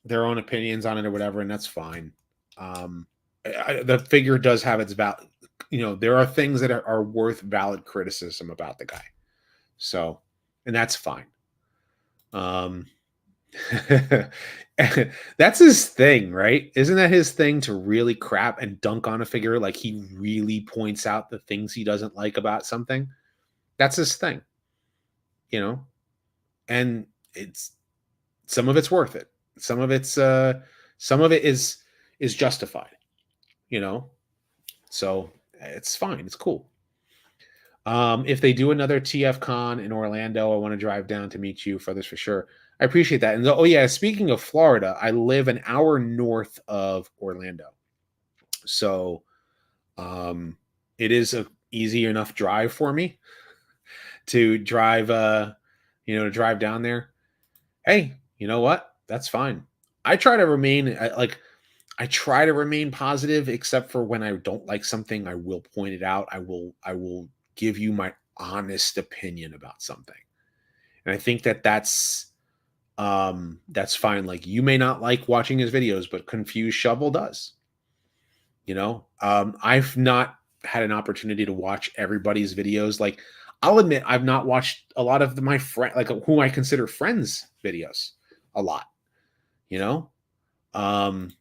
their own opinions on it or whatever, and that's fine. The figure does have its value. There are things that are worth valid criticism about the guy. So, and that's fine. That's his thing, right? Isn't that his thing to really crap and dunk on a figure? Like he really points out the things he doesn't like about something. That's his thing, you know? And it's some of it's worth it. Some of it is justified, you know? So it's fine. It's cool. If they do another TF Con in Orlando, I want to drive down to meet you for this for sure. I appreciate that. And oh yeah, speaking of Florida, I live an hour north of Orlando, so it is a easy enough drive for me to drive. To drive down there. Hey, you know what? That's fine. I try to remain I try to remain positive, except for when I don't like something, I will point it out. I will give you my honest opinion about something. And I think that that's fine. Like you may not like watching his videos, but Confused Shovel does. I've not had an opportunity to watch everybody's videos. Like I'll admit I've not watched a lot of my friend like who I consider friends videos a lot, you know? Um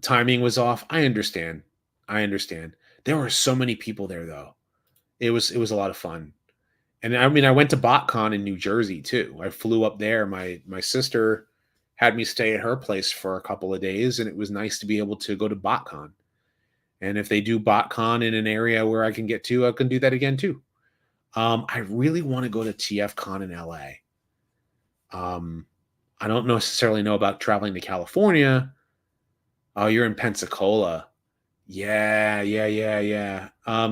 Timing was off. I understand. I understand. There were so many people there though. It was a lot of fun. And I mean I went to BotCon in New Jersey too. I flew up there. My sister had me stay at her place for a couple of days and it was nice to be able to go to BotCon. And if they do BotCon in an area where I can get to, I can do that again too. I really want to go to TFCon in LA. I don't necessarily know about traveling to California. Oh, you're in Pensacola. Yeah, yeah, yeah, yeah.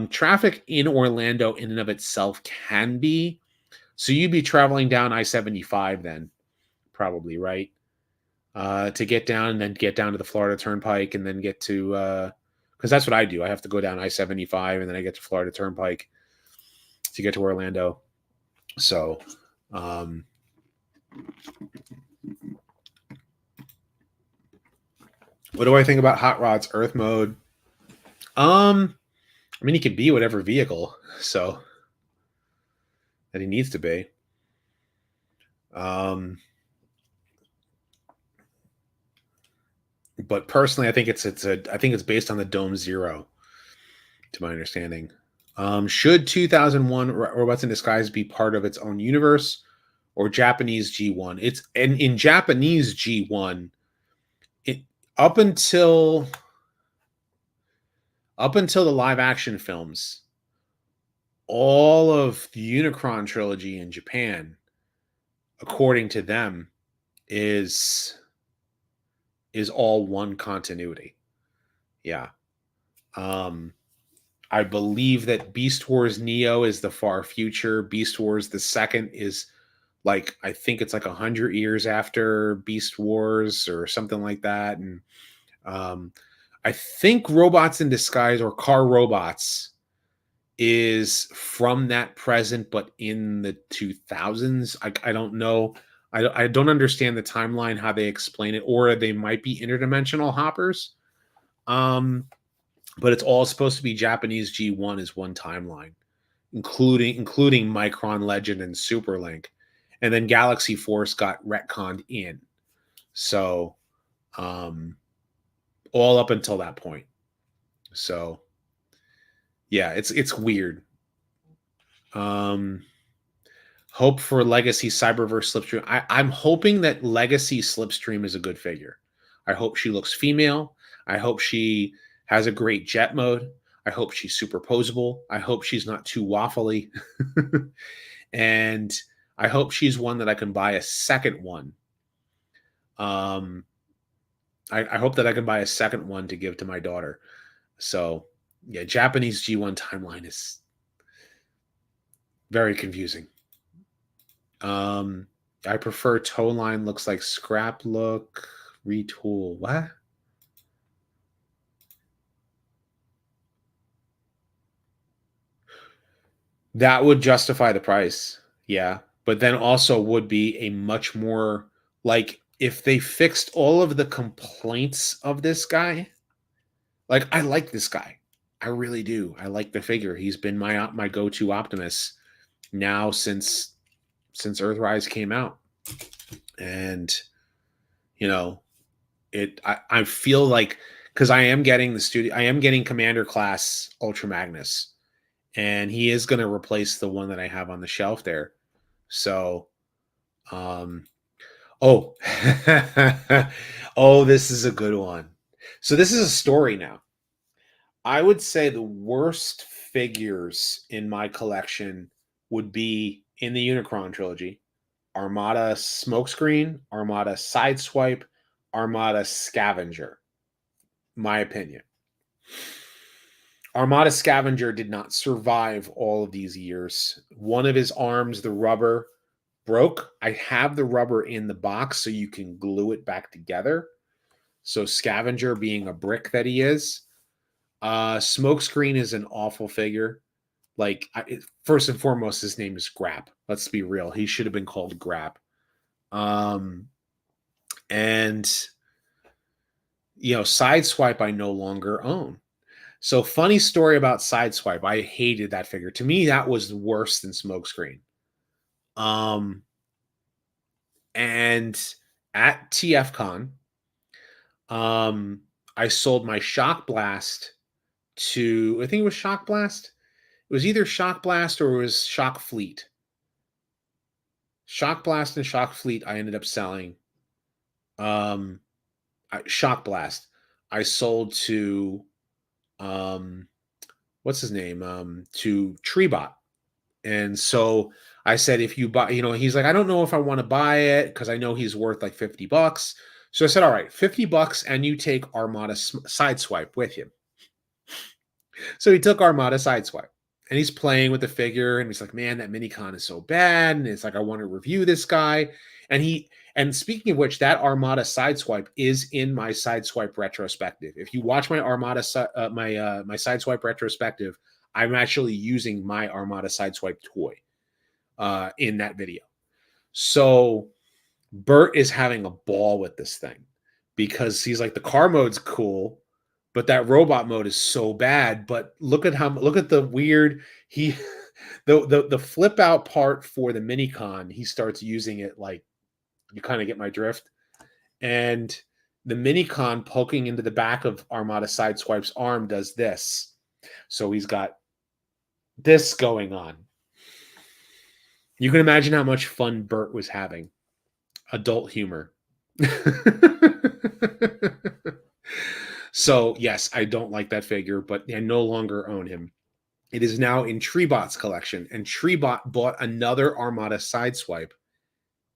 Traffic in Orlando in and of itself can be. So you'd be traveling down I-75 then, probably, right? To get down and then get down to the Florida Turnpike and then get to because that's what I do. I have to go down I-75 and then I get to Florida Turnpike to get to Orlando. So what do I think about Hot Rod's Earth mode? I mean, he can be whatever vehicle, so that he needs to be. But personally, I think it's based on the Dome Zero, to my understanding. Should 2001 Robots in Disguise be part of its own universe or Japanese G1? It's and in Japanese G1, it up until the live action films, all of the Unicron trilogy in Japan, according to them, is all one continuity. Yeah. I believe that Beast Wars Neo is the far future. Beast Wars the second is like I think it's like 100 years after Beast Wars or something like that. And I think Robots in Disguise or Car Robots is from that present, but in the 2000s. I don't know. I don't understand the timeline, how they explain it, or they might be interdimensional hoppers. But it's all supposed to be Japanese G1 is one timeline, including Micron Legend and Superlink. And then Galaxy Force got retconned in. So all up until that point. So yeah, it's weird. Hope for Legacy Cyberverse Slipstream. I'm hoping that Legacy Slipstream is a good figure. I hope she looks female. I hope she has a great jet mode. I hope she's superposable. I hope she's not too waffly. And I hope she's one that I can buy a second one. I hope that I can buy a second one to give to my daughter. So yeah, Japanese G1 timeline is very confusing. I prefer toe line looks like scrap look, retool. What? That would justify the price. Yeah. But then also would be a much more like if they fixed all of the complaints of this guy, like I like this guy. I really do. I like the figure. He's been my go-to Optimus now since Earthrise came out. And You know, I feel like, because I am getting Commander class Ultra Magnus, and he is going to replace the one that I have on the shelf there. So, oh, oh, this is a good one. So this is a story now. I would say the worst figures in my collection would be in the Unicron trilogy: Armada Smokescreen, Armada Sideswipe, Armada Scavenger. My opinion. Armada Scavenger did not survive all of these years. One of his arms, the rubber, broke. I have the rubber in the box so you can glue it back together. So Scavenger, being a brick that he is. Smokescreen is an awful figure. Like, first and foremost, his name is Grap. Let's be real. He should have been called Grap. And Sideswipe I no longer own. So, funny story about Sideswipe. I hated that figure. To me, that was worse than Smokescreen. And at TFCon, I sold my Shock Blast to, I think it was Shock Blast. It was either Shock Blast or it was Shock Fleet. Shock Blast and Shock Fleet I ended up selling. Shock Blast I sold to what's his name? To Treebot. And so I said, if you buy, he's like, I don't know if I want to buy it because I know he's worth like $50. So I said, all right, $50, and you take Armada Sideswipe with you. So he took Armada Sideswipe, and he's playing with the figure, and he's like, man, that Minicon is so bad. And it's like, I want to review this guy. And speaking of which, that Armada Sideswipe is in my Sideswipe retrospective. If you watch my Armada, my Sideswipe retrospective, I'm actually using my Armada Sideswipe toy in that video. So Bert is having a ball with this thing because he's like, the car mode's cool, but that robot mode is so bad. But look at the weird the flip out part for the Minicon. He starts using it, like, you kind of get my drift. And the Minicon poking into the back of Armada Sideswipe's arm does this. So he's got this going on. You can imagine how much fun Bert was having. Adult humor. So, yes, I don't like that figure, but I no longer own him. It is now in Treebot's collection, and Treebot bought another Armada Sideswipe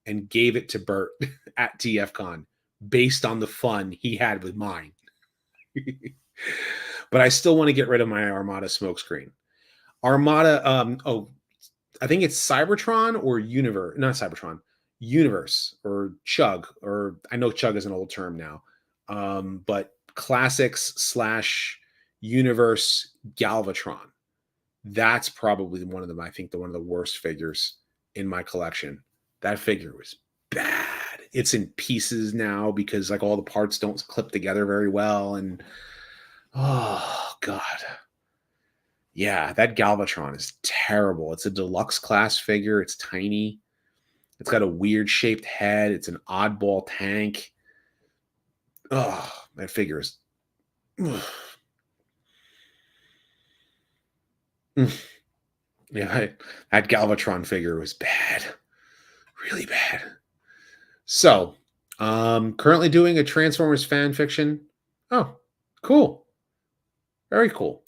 and gave it to Bert at TFCon based on the fun he had with mine. But I still want to get rid of my Armada Smokescreen. Armada, I think it's Cybertron or Universe, not Cybertron, Universe or Chug, or I know Chug is an old term now, but Classics / Universe Galvatron. That's probably one of them. I think one of the worst figures in my collection. That figure was bad. It's in pieces now because like all the parts don't clip together very well. And oh God. Yeah, that Galvatron is terrible. It's a deluxe class figure. It's tiny. It's got a weird shaped head. It's an oddball tank. Oh, that figure is. Yeah, that Galvatron figure was bad. Really bad. So, currently doing a Transformers fan fiction. Oh, cool. Very cool.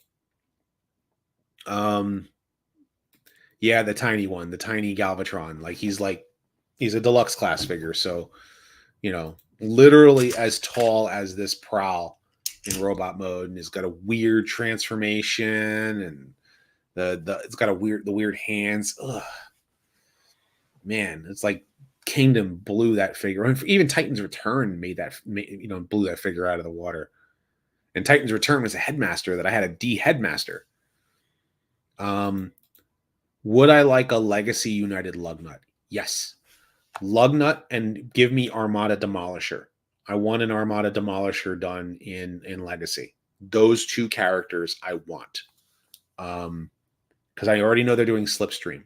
Yeah, the tiny one, the tiny Galvatron. He's a deluxe class figure, so literally as tall as this Prowl in robot mode, and he's got a weird transformation, and it's got the weird hands. Ugh. Man, it's like Kingdom blew that figure. Even Titan's Return blew that figure out of the water. And Titan's Return was a headmaster that I had a D headmaster. Would I like a Legacy United Lugnut? Yes. Lugnut, and give me Armada Demolisher. I want an Armada Demolisher done in Legacy. Those two characters I want. Because I already know they're doing Slipstream.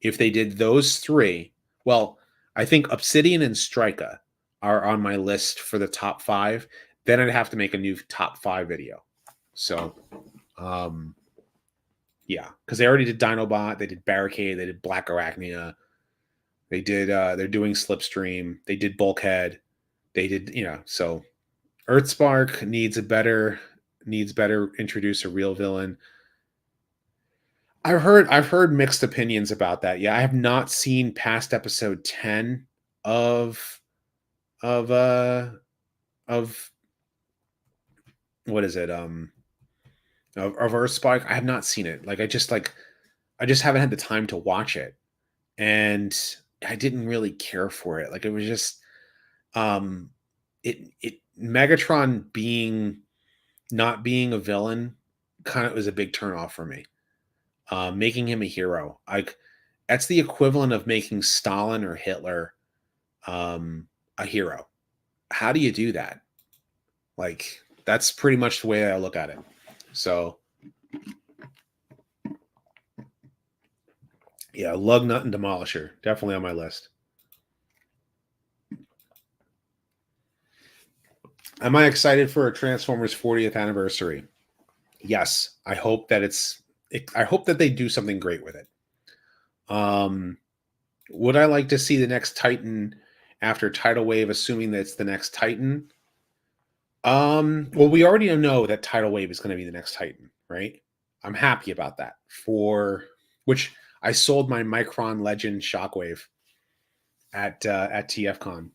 If they did those three, well, I think Obsidian and Strika are on my list for the top 5, then I'd have to make a new top 5 video. So, yeah, because they already did Dinobot, they did Barricade, they did Black Arachnia, they did. They're doing Slipstream, they did Bulkhead, they did. So Earthspark needs better introduce a real villain. I've heard mixed opinions about that. Yeah, I have not seen past episode 10 of of uh of what is it? Of Earthspark. I have not seen it. Like I just haven't had the time to watch it. And I didn't really care for it. Like it was just um it Megatron being not being a villain kind of was a big turnoff for me. Making him a hero. Like that's the equivalent of making Stalin or Hitler a hero. How do you do that? Like that's pretty much the way I look at it. So yeah, Lugnut and Demolisher definitely on my list. Am I excited for a Transformers 40th anniversary? Yes, I hope that I hope that they do something great with it. Would I like to see the next Titan after Tidal Wave, assuming that it's the next Titan? Well, we already know that Tidal Wave is going to be the next Titan, right? I'm happy about that. For which I sold my Micron Legend Shockwave at TFCon.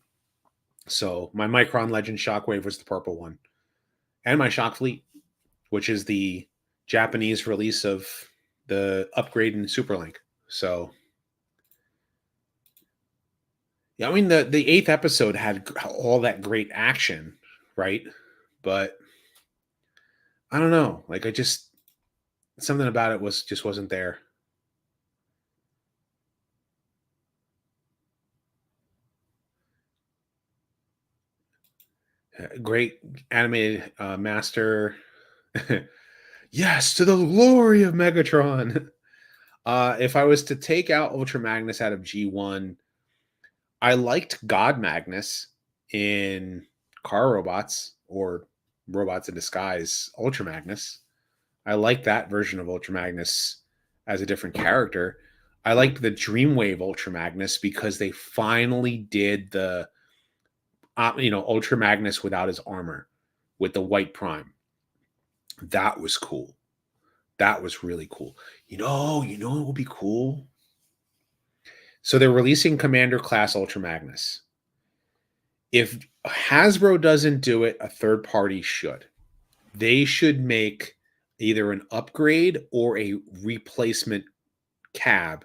So my Micron Legend Shockwave was the purple one, and my Shock Fleet, which is the Japanese release of the upgrade in Superlink. So yeah, I mean the eighth episode had all that great action, right? But I don't know. Like I just something about it wasn't there. Great animated master. Yes, to the glory of Megatron. If I was to take out Ultra Magnus out of G1, I liked God Magnus in Car Robots or Robots in Disguise Ultra Magnus. I liked that version of Ultra Magnus as a different character. I liked the Dreamwave Ultra Magnus because they finally did the Ultra Magnus without his armor with the white prime. That was cool. That was really cool. It would be cool. So they're releasing Commander Class Ultra Magnus. If Hasbro doesn't do it, a third party should. They should make either an upgrade or a replacement cab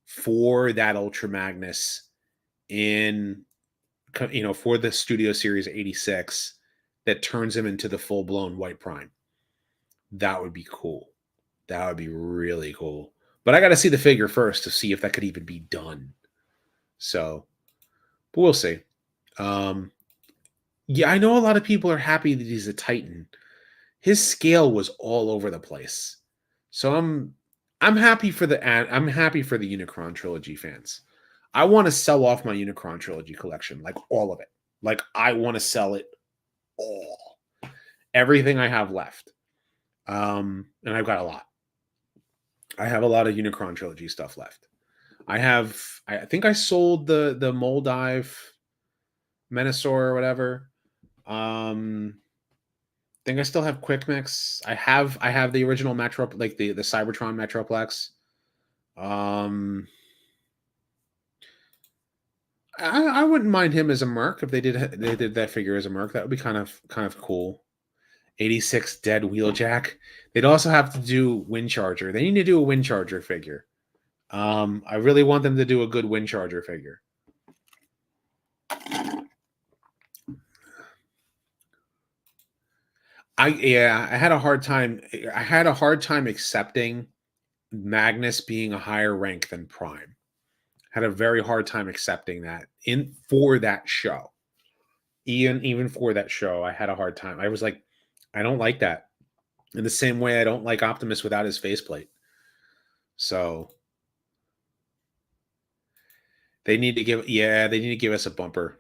for that Ultra Magnus for the Studio Series 86 that turns him into the full-blown white prime. That would be cool. That would be really cool. But I got to see the figure first to see if that could even be done. So, but we'll see. Yeah, I know a lot of people are happy that he's a Titan. His scale was all over the place. So I'm happy for the Unicron trilogy fans. I want to sell off my Unicron trilogy collection, like all of it. Like I want to sell it all. Everything I have left. And I've got a lot. I have a lot of Unicron trilogy stuff left. I think I sold the Moldive Menasor or whatever. I think I still have Quick Mix. I have the original Metro, like the Cybertron Metroplex. I wouldn't mind him as a Merc if they did that figure as a Merc. That would be kind of cool. 86 dead Wheeljack. They'd also have to do Windcharger. They need to do a Windcharger figure. I really want them to do a good Windcharger figure. I had a hard time. I had a hard time accepting Magnus being a higher rank than Prime. Had a very hard time accepting that for that show. Even for that show, I had a hard time. I was like, I don't like that. In the same way, I don't like Optimus without his faceplate. So they need to give us a bumper.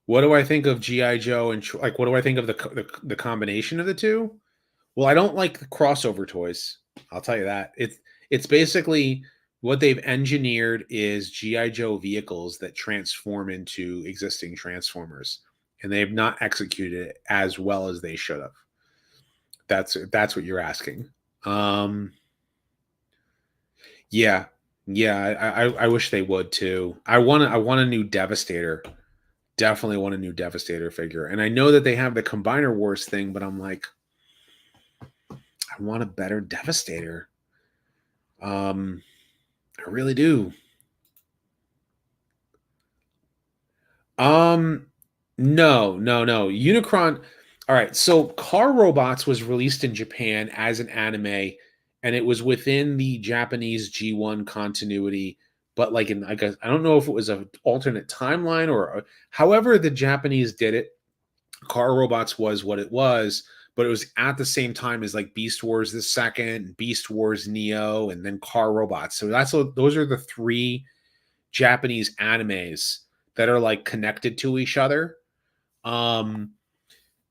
What do I think of GI Joe and like what do I think of the combination of the two? Well, I don't like the crossover toys. I'll tell you that. It's basically what they've engineered is GI Joe vehicles that transform into existing Transformers, and they've not executed it as well as they should have. That's what you're asking. Um, yeah, yeah. I wish they would too. I want a new Devastator. Definitely want a new Devastator figure, and I know that they have the Combiner Wars thing, but I'm like, I want a better Devastator. I really do. Um, no, no, no. Unicron. All right. So Car Robots was released in Japan as an anime, and it was within the Japanese G1 continuity. But like in, I guess I don't know if it was an alternate timeline or however the Japanese did it. Car Robots was what it was, but it was at the same time as like Beast Wars the second, Beast Wars Neo, and then Car Robots. So those are the three Japanese animes that are like connected to each other. Um,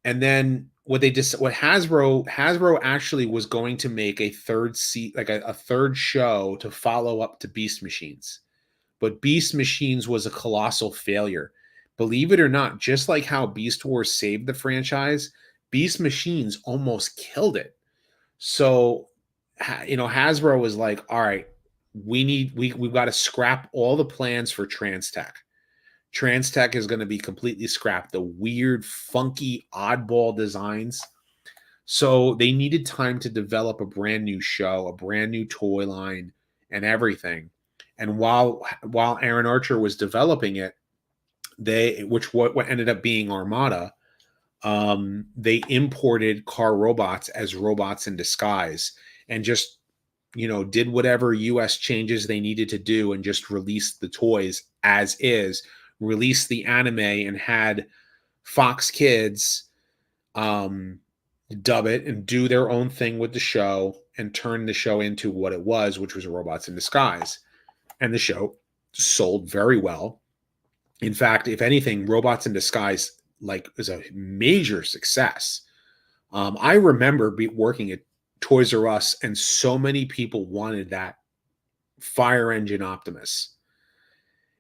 and then what Hasbro actually was going to make a third like a third show to follow up to Beast Machines. But Beast Machines was a colossal failure. Believe it or not, just like how Beast Wars saved the franchise, Beast Machines almost killed it. So, Hasbro was like, all right, we've got to scrap all the plans for Transtech. Transtech is going to be completely scrapped. The weird, funky, oddball designs. So they needed time to develop a brand new show, a brand new toy line, and everything. And while Aaron Archer was developing it, what ended up being Armada, they imported Car Robots as robots in disguise and just did whatever US changes they needed to do and just released the toys as is, released the anime and had Fox Kids dub it and do their own thing with the show and turn the show into what it was, which was robots in disguise. And the show sold very well. In fact, if anything, Robots in Disguise like is a major success. I remember working at Toys R Us, and so many people wanted that fire engine Optimus,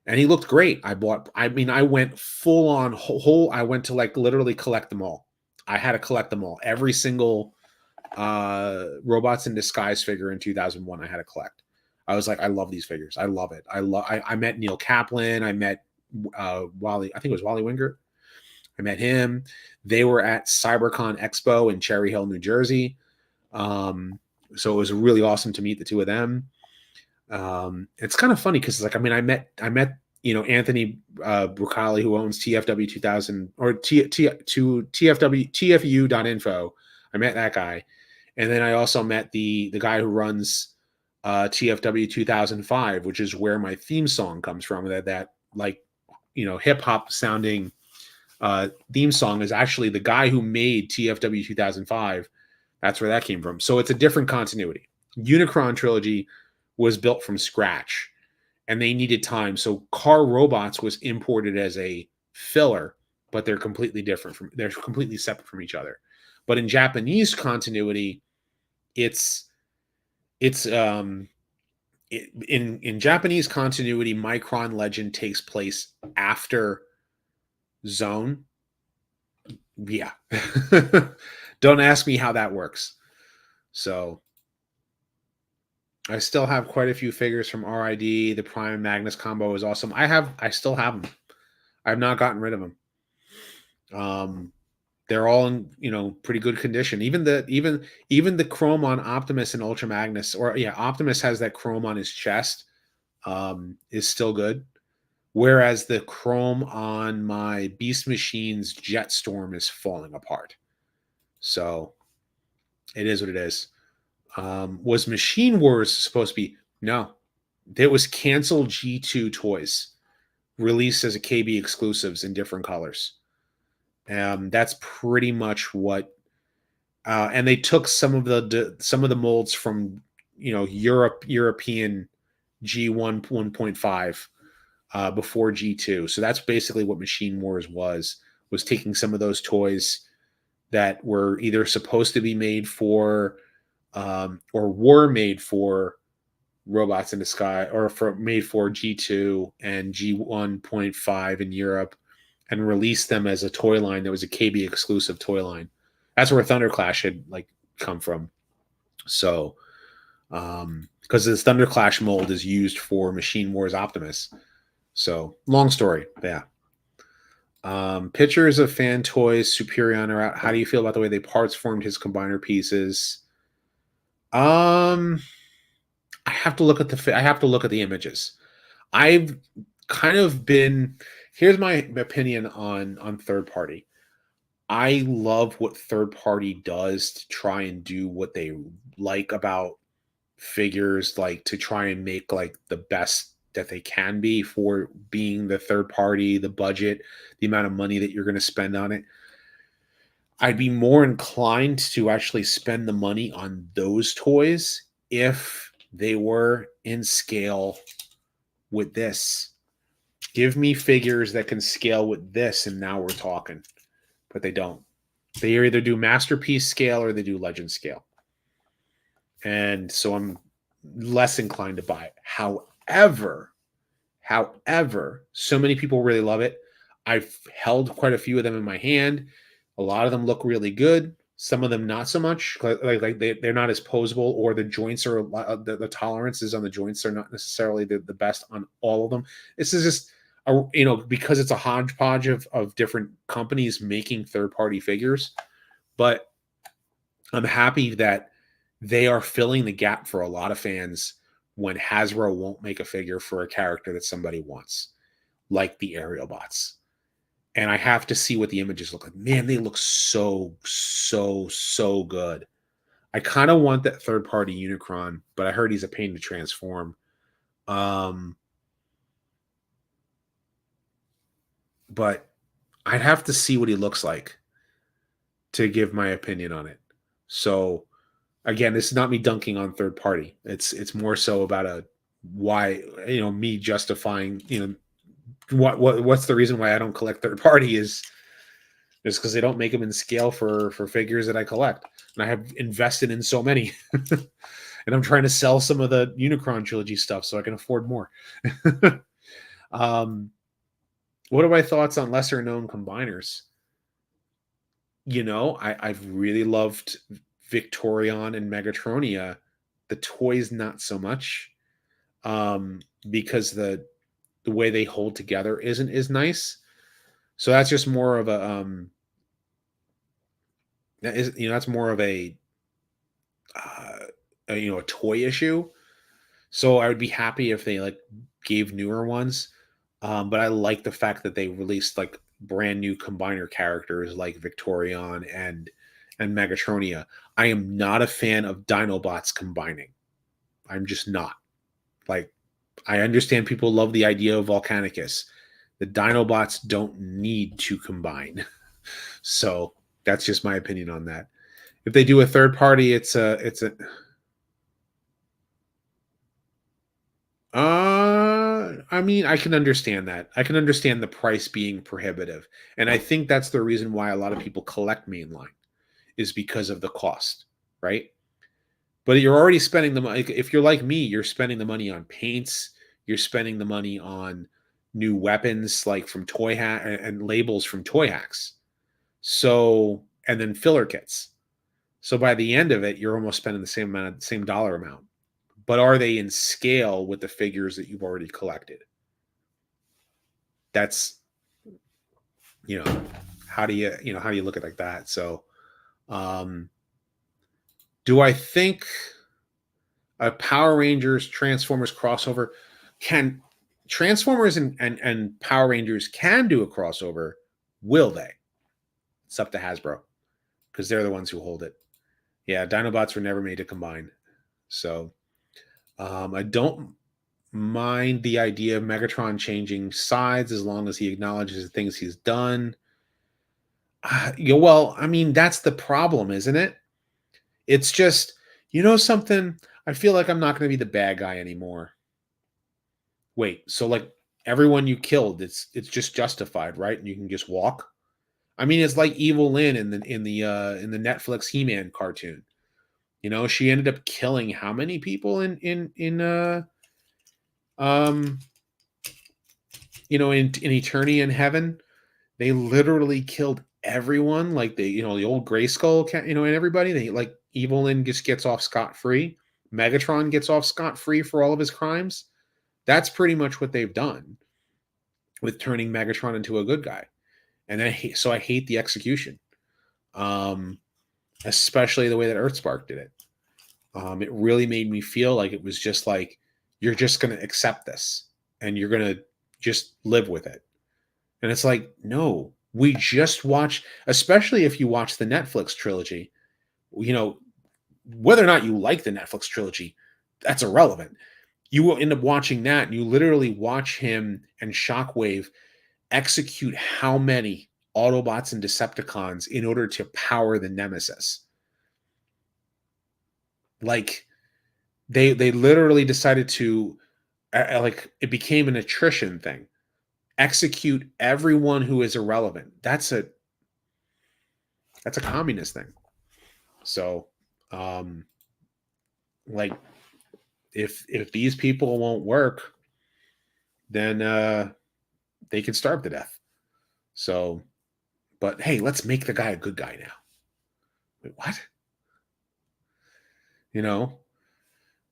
and he looked great. I went full on whole. I went to like literally collect them all. I had to collect them all. Every single Robots in Disguise figure in 2001, I had to collect. I was like, I love these figures. I love it. I met Neil Kaplan. I met Wally. I think it was Wally Wingert. I met him. They were at CyberCon Expo in Cherry Hill, New Jersey. So it was really awesome to meet the two of them. It's kind of funny because I met Anthony Brucali, who owns TFW 2000 or TFU.info. I met that guy. And then I also met the guy who runs TFW 2005, which is where my theme song comes from. That hip hop sounding theme song is actually the guy who made TFW 2005. That's where that came from. So it's a different continuity. Unicron trilogy was built from scratch, and they needed time. So Car Robots was imported as a filler, but they're completely different they're completely separate from each other. But in Japanese continuity, in Japanese continuity, Micron Legend takes place after Zone. Yeah. Don't ask me how that works. So I still have quite a few figures from RID. The Prime Magnus combo is awesome. I still have them. I've not gotten rid of them. They're all in pretty good condition. Even the chrome on Optimus and Ultra Magnus, Optimus has that chrome on his chest, is still good. Whereas the chrome on my Beast Machines Jetstorm is falling apart. So it is what it is. Was Machine Wars supposed to be? No. It was canceled G2 toys released as a KB exclusives in different colors. That's pretty much what. And they took some of the molds from European G1 1.5 before G2. So that's basically what Machine Wars was taking some of those toys that were either supposed to be made for or were made for Robots in the Sky, or made for G2 and G1.5 in Europe, and released them as a toy line that was a KB exclusive toy line. That's where Thunderclash had like come from. So because this Thunderclash mold is used for Machine Wars Optimus. So long story. Yeah. Pictures of fan toys, Superion are out. How do you feel about the way they parts formed his combiner pieces? I have to look at the images. I've kind of been, here's my opinion on third party. I love what third party does to try and do what they like about figures, like to try and make like the best that they can be for being the third party, the budget, the amount of money that you're going to spend on it. I'd be more inclined to actually spend the money on those toys if they were in scale with this. Give me figures that can scale with this, and now we're talking. But they don't. They either do masterpiece scale or they do legend scale. And so I'm less inclined to buy it. However, so many people really love it. I've held quite a few of them in my hand. A lot of them look really good. Some of them not so much. Like they're not as posable, or the joints are the tolerances on the joints are not necessarily the best on all of them. This is just because it's a hodgepodge of different companies making third-party figures. But I'm happy that they are filling the gap for a lot of fans when Hasbro won't make a figure for a character that somebody wants, like the Aerial Bots. And I have to see what the images look like. Man, they look so good. I kind of want that third-party Unicron, but I heard he's a pain to transform. But I'd have to see what he looks like to give my opinion on it. So again, this is not me dunking on third party. It's more so about why, me justifying, what's the reason why I don't collect third party is because they don't make them in scale for figures that I collect. And I have invested in so many. And I'm trying to sell some of the Unicron trilogy stuff so I can afford more. What are my thoughts on lesser known combiners? I've really loved Victorion and Megatronia. The toys not so much, because the way they hold together isn't as nice. So that's just more of that's more of a toy issue. So I would be happy if they like gave newer ones. But I like the fact that they released like brand new combiner characters like Victorion and Megatronia. I am not a fan of Dinobots combining. I'm just not. Like, I understand people love the idea of Volcanicus. The Dinobots don't need to combine. So that's just my opinion on that. If they do a third party, it's a I mean, I can understand that. I can understand the price being prohibitive. And I think that's the reason why a lot of people collect mainline, is because of the cost, right? But you're already spending the money. If you're like me, you're spending the money on paints, you're spending the money on new weapons like from Toy Hack and labels from Toy Hacks. So, and then filler kits. So by the end of it, you're almost spending the same dollar amount. But are they in scale with the figures that you've already collected? That's, how do you look at it like that? So, do I think a Power Rangers Transformers crossover can Transformers and Power Rangers can do a crossover? Will they? It's up to Hasbro, because they're the ones who hold it. Yeah, Dinobots were never made to combine. So I don't mind the idea of Megatron changing sides as long as he acknowledges the things he's done. Well, I mean, that's the problem, isn't it? It's just, something, I feel like I'm not going to be the bad guy anymore. Wait, so like everyone you killed, it's just justified, right? And you can just walk. I mean, it's like Evil Lynn in the Netflix He-Man cartoon. You know, she ended up killing how many people in um in Eternity in Heaven? They literally killed everyone, like the old Gray Skull, and everybody. They like Evil Lynn just gets off scot free. Megatron gets off scot free for all of his crimes. That's pretty much what they've done with turning Megatron into a good guy, and I hate the execution, um, especially the way that Earthspark did it. It really made me feel like it was just like you're just going to accept this and you're going to just live with it. And it's like, no, we just watched, especially if you watch the Netflix trilogy, whether or not you like the Netflix trilogy, that's irrelevant. You will end up watching that and you literally watch him and Shockwave execute how many Autobots and Decepticons in order to power the Nemesis. Like they literally decided to like it became an attrition thing. Execute everyone who is irrelevant. That's a communist thing. So like if these people won't work, then they can starve to death. So, but hey, let's make the guy a good guy now. Wait, what?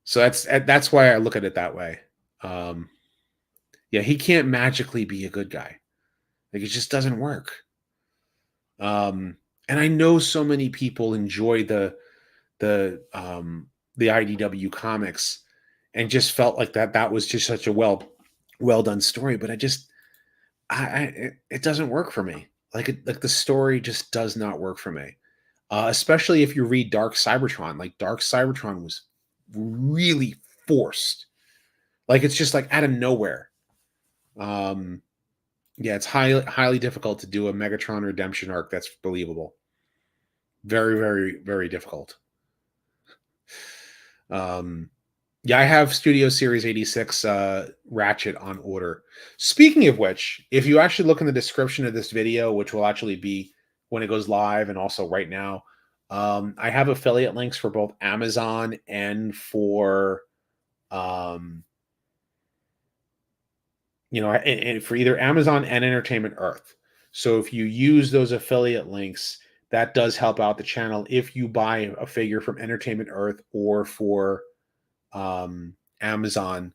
So that's why I look at it that way. Yeah, he can't magically be a good guy. Like it just doesn't work. And I know so many people enjoy the IDW comics and just felt like that was just such a well done story, but it doesn't work for me. Like the story just does not work for me. Especially if you read Dark Cybertron. Like Dark Cybertron was really forced. Like it's just like out of nowhere. Yeah, it's highly difficult to do a Megatron redemption arc that's believable. Very, very, very difficult. Yeah, I have Studio Series 86 Ratchet on order. Speaking of which, if you actually look in the description of this video, which will actually be when it goes live and also right now, I have affiliate links for both Amazon and for for either Amazon and Entertainment Earth. So if you use those affiliate links, that does help out the channel if you buy a figure from Entertainment Earth or for Amazon,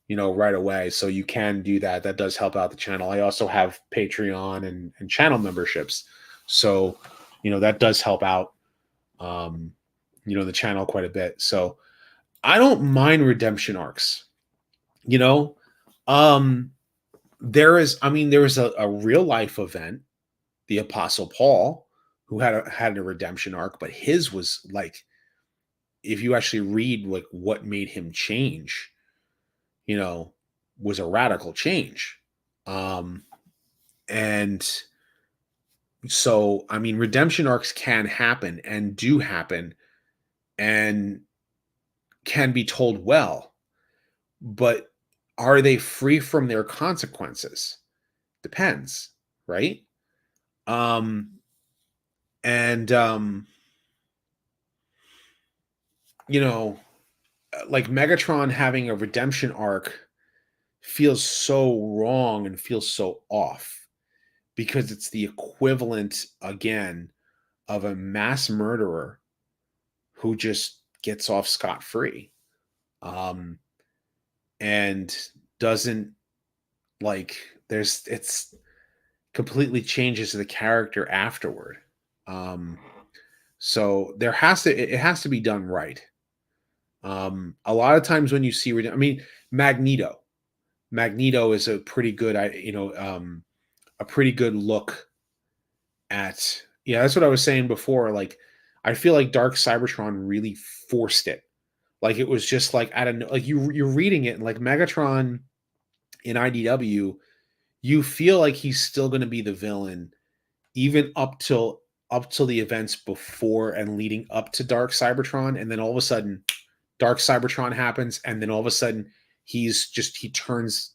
right away. So you can do that. That does help out the channel. I also have Patreon and channel memberships. So, that does help out, the channel quite a bit. So I don't mind redemption arcs, there was a real life event, the Apostle Paul, who had a redemption arc, but his was like, if you actually read like what made him change, was a radical change. And so, redemption arcs can happen and do happen and can be told well, but are they free from their consequences? Depends, right? And like Megatron having a redemption arc feels so wrong and feels so off because it's the equivalent again of a mass murderer who just gets off scot-free, and doesn't like it's completely changes the character afterward. So it has to be done right. A lot of times when you see Magneto is a pretty good a pretty good look at, yeah, that's what I was saying before. Like I feel like Dark Cybertron really forced it. Like it was just like, I don't know, like you're reading it and like Megatron in IDW, you feel like he's still going to be the villain even up till the events before and leading up to Dark Cybertron, and then all of a sudden Dark Cybertron happens, and then all of a sudden he turns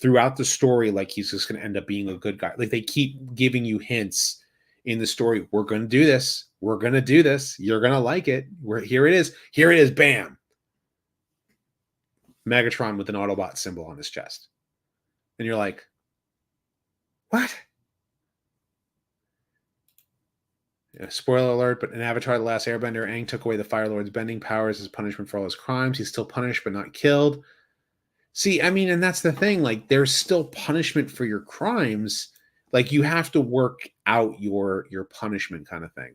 throughout the story like he's just going to end up being a good guy. Like they keep giving you hints in the story. We're going to do this. We're going to do this. You're going to like it. Here it is. Here it is. Bam. Megatron with an Autobot symbol on his chest. And you're like, what? Yeah, spoiler alert, but in Avatar The Last Airbender, Aang took away the Fire Lord's bending powers as punishment for all his crimes. He's still punished but not killed. See, I mean, and that's the thing. Like, there's still punishment for your crimes. Like, you have to work out your punishment kind of thing.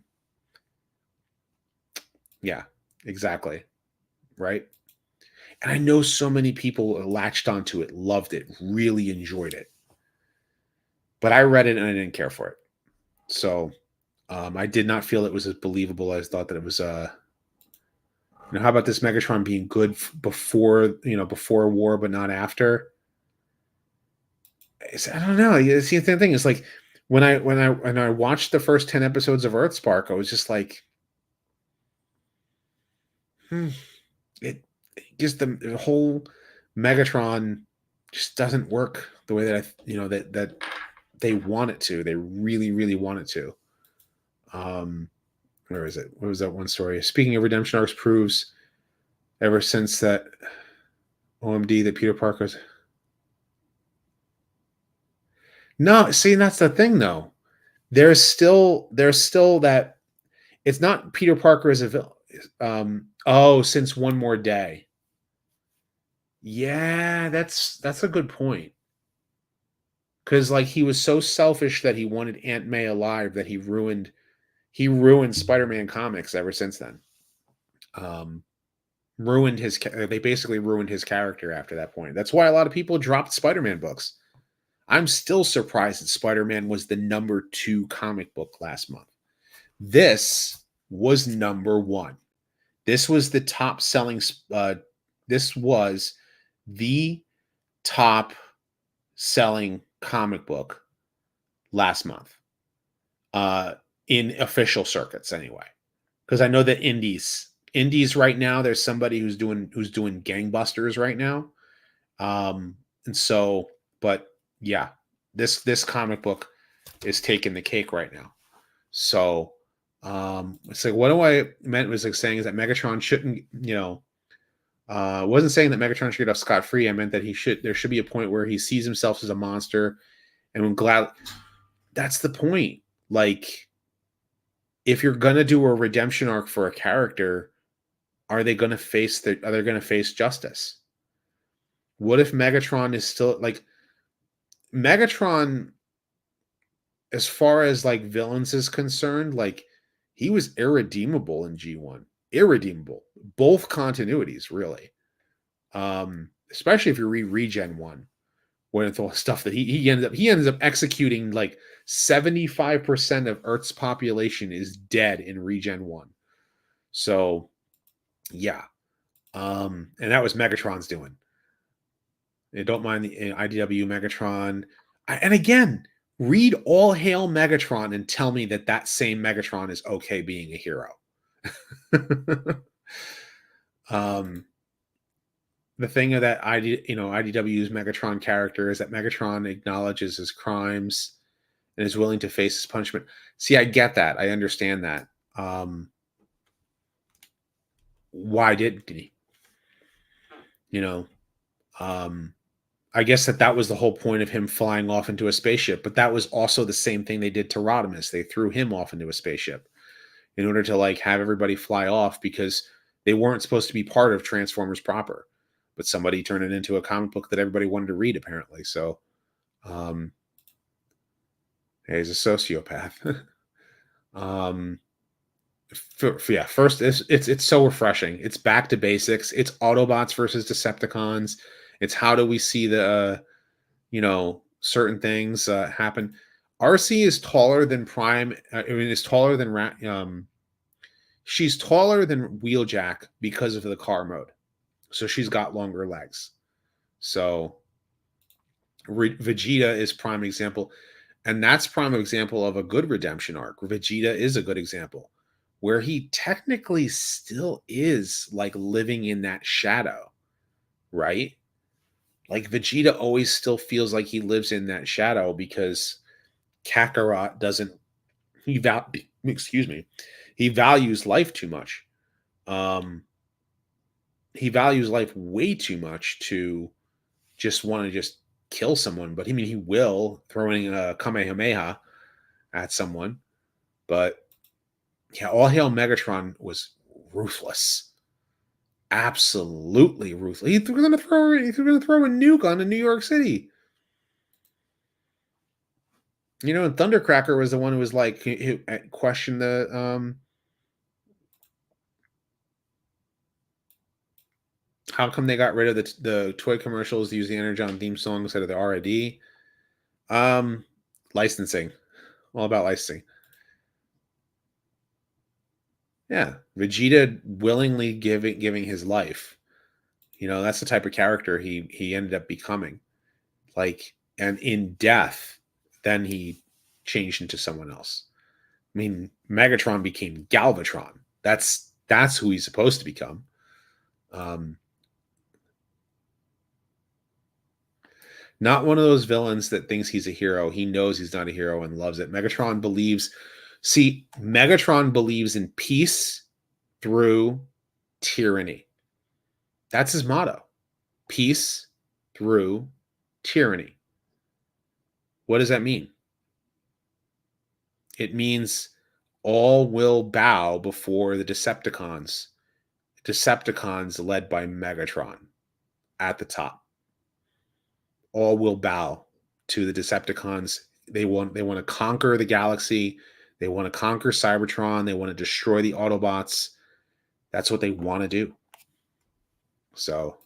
Yeah, exactly. Right? And I know so many people latched onto it, loved it, really enjoyed it. But I read it and I didn't care for it. So I did not feel it was as believable as I thought that it was. How about this Megatron being good before war, but not after? I don't know. See, the thing is, like, when I watched the first 10 episodes of Earthspark, I was just like, it just the whole Megatron just doesn't work the way that that they want it to. They really, really want it to. Where is it? What was that one story? Speaking of redemption arcs, proves ever since that OMD that Peter Parker's. No, see, that's the thing though. There's still that it's not Peter Parker as a villain. Since One More Day. Yeah, that's a good point. Because like he was so selfish that he wanted Aunt May alive that he ruined Spider-Man comics ever since then. They basically ruined his character after that point. That's why a lot of people dropped Spider-Man books. I'm still surprised that Spider-Man was the number 2 comic book last month. This was number 1. This was the top selling. This was the top selling comic book last month, in official circuits anyway. Because I know that indies right now, there's somebody who's doing gangbusters right now, and so, but yeah, this comic book is taking the cake right now. So it's like, what do I meant was like saying is that Megatron shouldn't, wasn't saying that Megatron should get off scot-free. I meant that there should be a point where he sees himself as a monster, and when glad that's the point. Like, if you're gonna do a redemption arc for a character, are they gonna face justice? What if Megatron is still like Megatron, as far as like villains is concerned, like he was irredeemable in G1. Irredeemable. Both continuities, really. Especially if you read Regen 1, when it's all stuff that he ends up executing. Like 75% of Earth's population is dead in Regen 1. So yeah. And that was Megatron's doing. I don't mind the IDW Megatron. And again, read All Hail Megatron and tell me that same Megatron is okay being a hero. The thing of that IDW's Megatron character is that Megatron acknowledges his crimes and is willing to face his punishment. See, I get that. I understand that. Why didn't he? I guess that was the whole point of him flying off into a spaceship, but that was also the same thing they did to Rodimus. They threw him off into a spaceship in order to like have everybody fly off, because they weren't supposed to be part of Transformers proper, but somebody turned it into a comic book that everybody wanted to read, apparently. So he's a sociopath. First, it's so refreshing. It's back to basics. It's Autobots versus Decepticons. It's how do we see the certain things happen. RC is taller than Prime. Is taller than she's taller than Wheeljack because of the car mode. So she's got longer legs. So Vegeta is prime example, and that's prime example of a good redemption arc. Vegeta is a good example where he technically still is like living in that shadow, right? like Vegeta always still feels like he lives in that shadow because Kakarot doesn't excuse me, he values life too much. Um, he values life way too much to just want to just kill someone. But I mean, he will throwing a Kamehameha at someone. But yeah, all hail Megatron was ruthless, absolutely ruthless. He was going to throw a nuke on New York City. You know, and Thundercracker was the one who was like, who questioned the how come they got rid of the toy commercials to use the Energon theme song instead of the RID? Licensing, all about licensing. Yeah, Vegeta willingly giving his life. You know, that's the type of character he ended up becoming. Like, and in death, then he changed into someone else. I mean, Megatron became Galvatron. That's who he's supposed to become. Not one of those villains that thinks he's a hero. He knows he's not a hero and loves it. Megatron believes in peace through tyranny. That's his motto. Peace through tyranny. What does that mean? It means all will bow before the Decepticons. Decepticons led by Megatron at the top. All will bow to the Decepticons. They want to conquer the galaxy. They want to conquer Cybertron. They want to destroy the Autobots. That's what they want to do. So,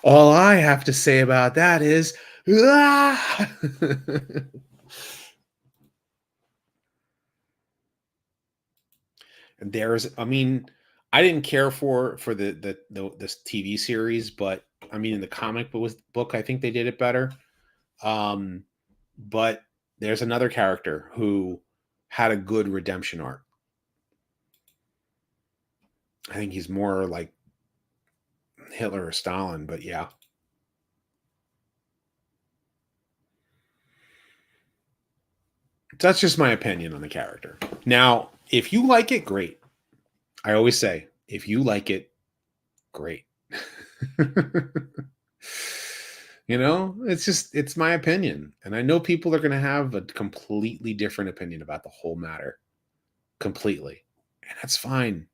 all I have to say about that is, I mean, I didn't care for the this TV series, but I mean, in the comic book, I think they did it better. But there's another character who had a good redemption arc. I think he's more like Hitler or Stalin, but yeah. That's just my opinion on the character. Now, if you like it, great. I always say, if you like it, great. You know, it's my opinion. And I know people are going to have a completely different opinion about the whole matter. Completely. And that's fine.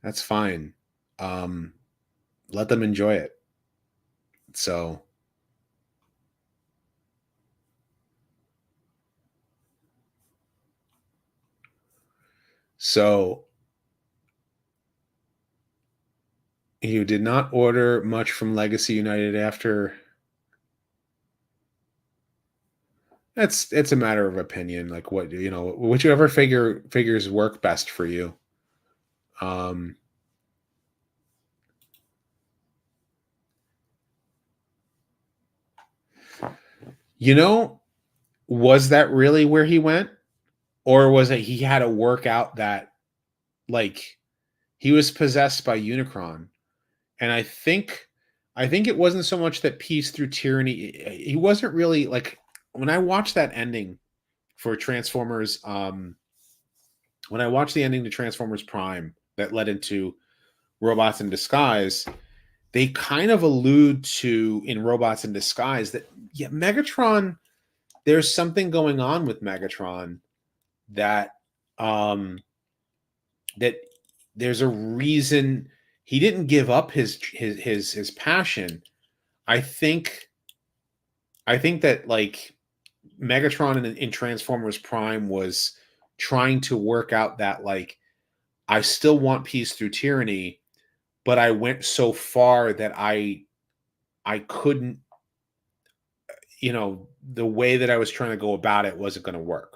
That's fine. Let them enjoy it. So, you did not order much from Legacy United after. It's a matter of opinion, like what, you know, whichever figures work best for you. You know, was that really where he went? Or was it he had to work out that, like, he was possessed by Unicron? And I think it wasn't so much that peace through tyranny. He wasn't really like, when I watched that ending for Transformers, when I watched the ending to Transformers Prime that led into Robots in Disguise, they kind of allude to in Robots in Disguise that, yeah, Megatron, there's something going on with Megatron that that there's a reason he didn't give up his passion. I think that, like, Megatron in Transformers Prime was trying to work out that, like, I still want peace through tyranny, but I went so far that I couldn't, you know, the way that I was trying to go about it wasn't going to work.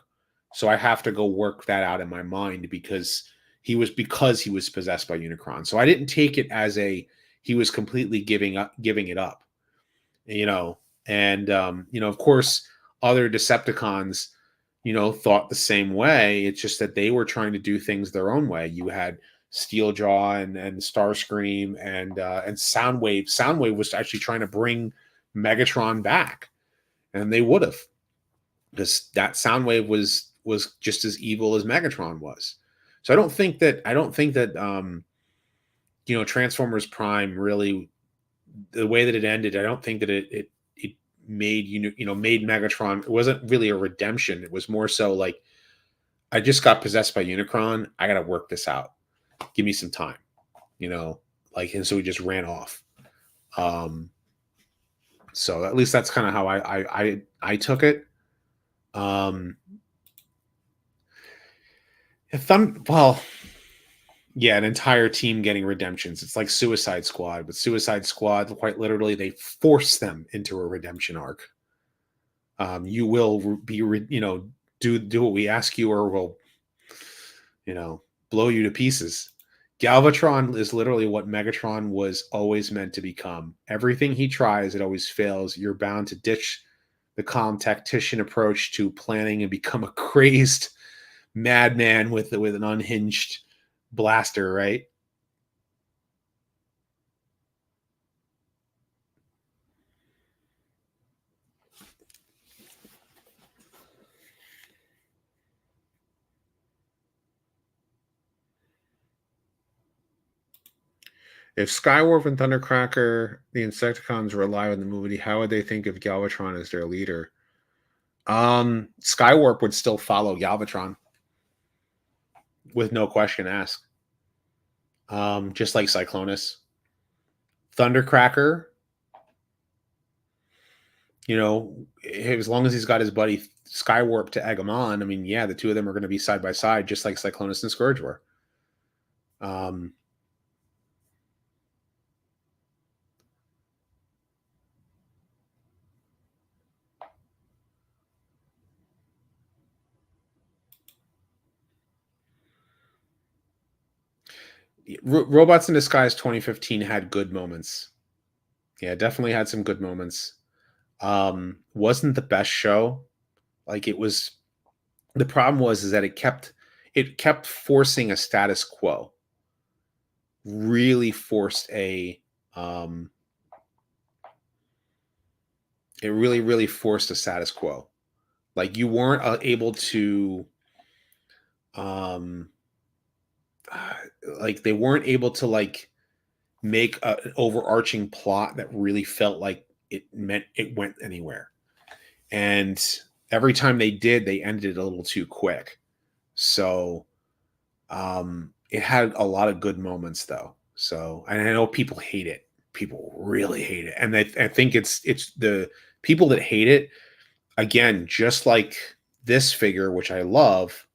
So I have to go work that out in my mind because he was possessed by Unicron. So I didn't take it as he was completely giving it up, you know. And you know, of course, other Decepticons, you know, thought the same way. It's just that they were trying to do things their own way. You had Steeljaw and Starscream and Soundwave. Soundwave was actually trying to bring Megatron back, and they would have, because that Soundwave was just as evil as Megatron was. So I don't think that Transformers Prime really, the way that it ended, I don't think that it made made Megatron. It wasn't really a redemption. It was more so like, I just got possessed by Unicron. I got to work this out. Give me some time, and so he just ran off. So at least that's kind of how I took it. Yeah, an entire team getting redemptions. It's like Suicide Squad. With Suicide Squad, quite literally, they force them into a redemption arc. You will be, do what we ask you, or we'll, blow you to pieces. Galvatron is literally what Megatron was always meant to become. Everything he tries, it always fails. You're bound to ditch the calm tactician approach to planning and become a crazed madman with an unhinged blaster, right? If Skywarp and Thundercracker, the Insecticons, were alive in the movie, how would they think of Galvatron as their leader? Skywarp would still follow Galvatron with no question asked. Just like Cyclonus. Thundercracker, as long as he's got his buddy Skywarp to egg him on, I mean, yeah, the two of them are going to be side by side, just like Cyclonus and Scourge were. Robots in Disguise 2015 had good moments. Yeah, definitely had some good moments. Wasn't the best show. Like, it was, the problem was is that it kept forcing a status quo. Really forced it really forced a status quo. Like, you weren't able to like, they weren't able to like make an overarching plot that really felt like it meant it went anywhere. And every time they did, they ended it a little too quick. So it had a lot of good moments though. So, and I know people hate it. People really hate it. And I think it's the people that hate it, again, just like this figure, which I love,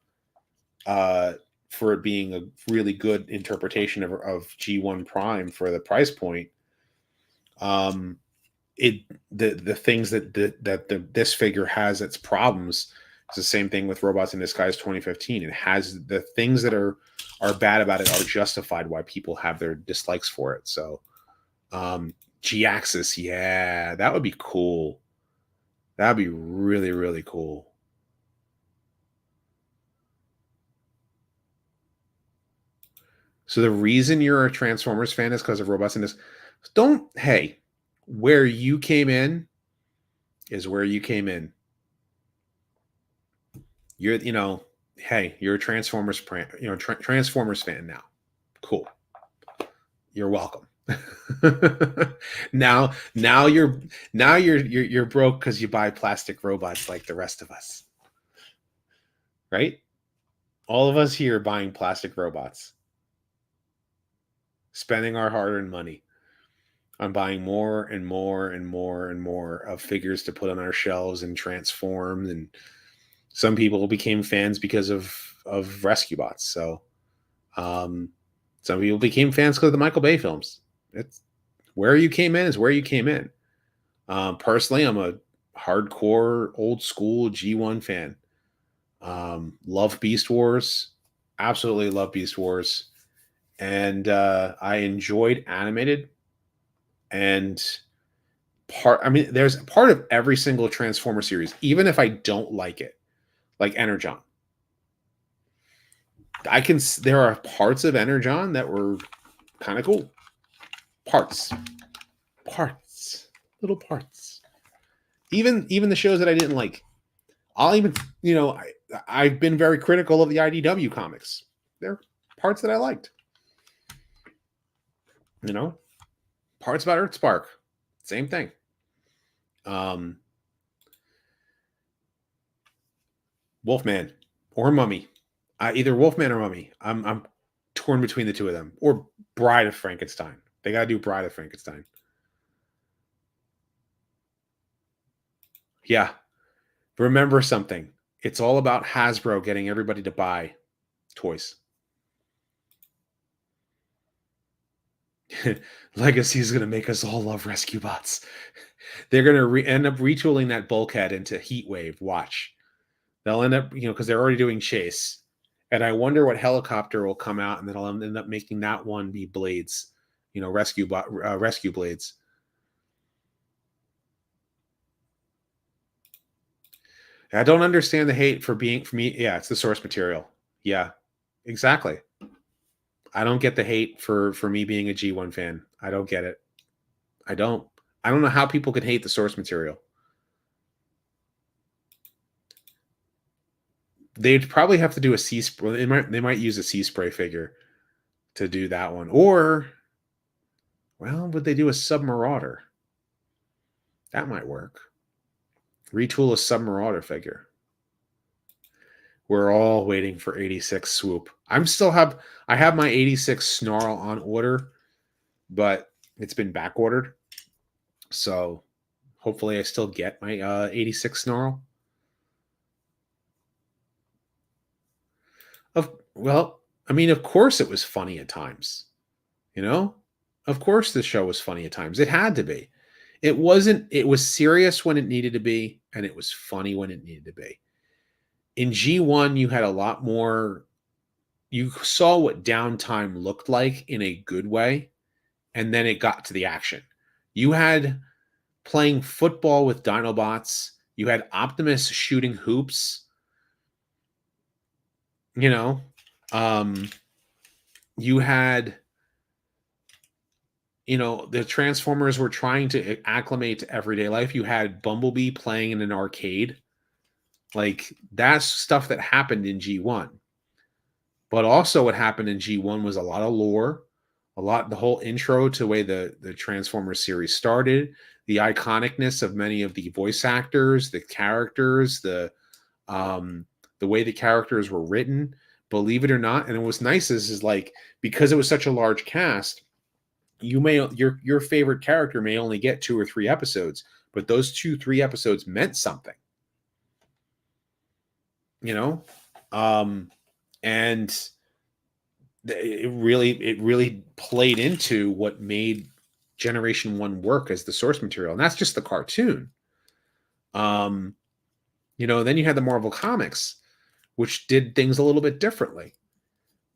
for it being a really good interpretation of G1 Prime for the price point. The things that this figure has its problems. It's the same thing with Robots in Disguise 2015. It has the things that are bad about it are justified why people have their dislikes for it. So, G-Axis, yeah, that would be cool. That'd be really, really cool. So the reason you're a Transformers fan is because of Robots in Disguise. Hey, where you came in is where you came in. You're, hey, you're a Transformers, Transformers fan now. Cool. You're welcome. now you're broke because you buy plastic robots like the rest of us, right? All of us here buying plastic robots, spending our hard-earned money on buying more and more and more and more of figures to put on our shelves and transform. And some people became fans because of Rescue Bots. So some people became fans because of the Michael Bay films. It's where you came in is where you came in. Personally, I'm a hardcore old school G1 fan. Love Beast Wars. Absolutely love Beast Wars. And I enjoyed animated. And there's a part of every single Transformer series, even if I don't like it, like Energon. there are parts of Energon that were kind of cool. Parts, little parts. Even the shows that I didn't like. I'll even, I've been very critical of the IDW comics. There are parts that I liked. Parts about Earthspark, same thing. Wolfman or Mummy, either Wolfman or Mummy. I'm torn between the two of them. Or Bride of Frankenstein. They got to do Bride of Frankenstein. Yeah. Remember something. It's all about Hasbro getting everybody to buy toys. Legacy is going to make us all love Rescue Bots. They're going to end up retooling that bulkhead into Heatwave. Watch. They'll end up, because they're already doing Chase. And I wonder what helicopter will come out, and then I'll end up making that one be Blades. Rescue Blades. I don't understand the hate for me. Yeah, it's the source material. Yeah, exactly. I don't get the hate for me being a G1 fan. I don't get it. I don't know how people could hate the source material. They'd probably have to do a sea spray. They might use a sea spray figure to do that one. Or, well, would they do a Submarauder? That might work. Retool a Submarauder figure. We're all waiting for 86 Swoop. I have my 86 Snarl on order, but it's been back ordered. So hopefully I still get my 86 Snarl. Of course it was funny at times. Of course the show was funny at times. It had to be. It was serious when it needed to be, and it was funny when it needed to be. In G1, you had a lot more. You saw what downtime looked like in a good way, and then it got to the action. You had playing football with Dinobots. You had Optimus shooting hoops. You had, the Transformers were trying to acclimate to everyday life. You had Bumblebee playing in an arcade. Like, that's stuff that happened in G1. But also what happened in G1 was a lot of lore, the whole intro to the way the Transformers series started, the iconicness of many of the voice actors, the characters, the way the characters were written, believe it or not. And it was nice is like, because it was such a large cast, your favorite character may only get 2 or 3 episodes, but those 2-3 episodes meant something. And it really played into what made Generation 1 work as the source material. And that's just the cartoon. Then you had the Marvel Comics, which did things a little bit differently.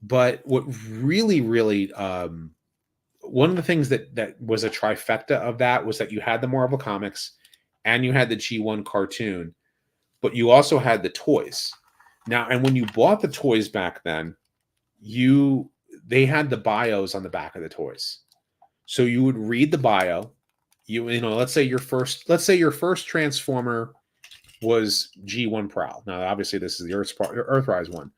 But what really, really, one of the things that was a trifecta of that was that you had the Marvel Comics and you had the G1 cartoon, but you also had the toys. Now, and when you bought the toys back then, they had the bios on the back of the toys. So you would read the bio. Let's say your first Transformer was G1 Prowl. Now, obviously, this is the Earthrise one.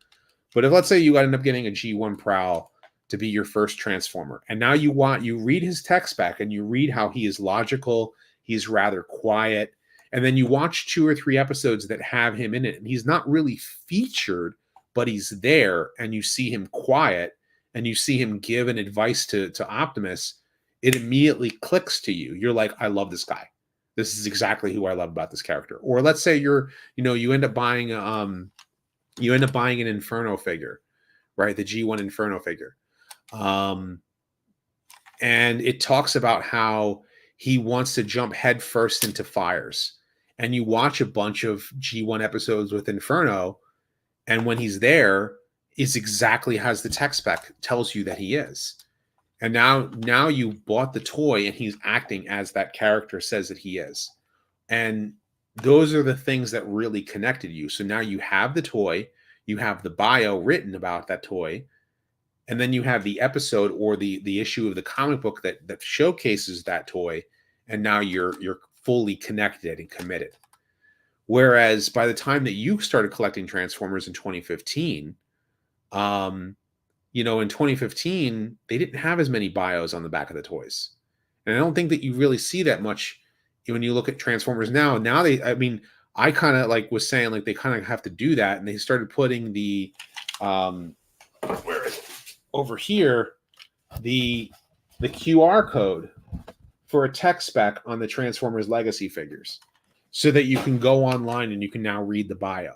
But let's say you end up getting a G1 Prowl to be your first Transformer. And now you read his text back and you read how he is logical. He's rather quiet. And then you watch 2 or 3 episodes that have him in it. And he's not really featured, but he's there. And you see him quiet and you see him give an advice to Optimus. It immediately clicks to you. You're like, I love this guy. This is exactly who I love about this character. Or let's say you end up buying an Inferno figure, right? The G1 Inferno figure. And it talks about how he wants to jump headfirst into fires. And you watch a bunch of G1 episodes with Inferno, and when he's there, is exactly as the tech spec tells you that he is. And now you bought the toy and he's acting as that character says that he is. And those are the things that really connected you. So now you have the toy, you have the bio written about that toy, and then you have the episode or the issue of the comic book that showcases that toy, and now you're fully connected and committed. Whereas by the time that you started collecting Transformers in 2015, you know, in 2015 they didn't have as many bios on the back of the toys, and I don't think that you really see that much when you look at Transformers now. Now they, I mean, I kind of like was saying like they kind of have to do that, and they started putting the where is it? Over here, the QR code for a tech spec on the Transformers Legacy figures, so that you can go online and you can now read the bio.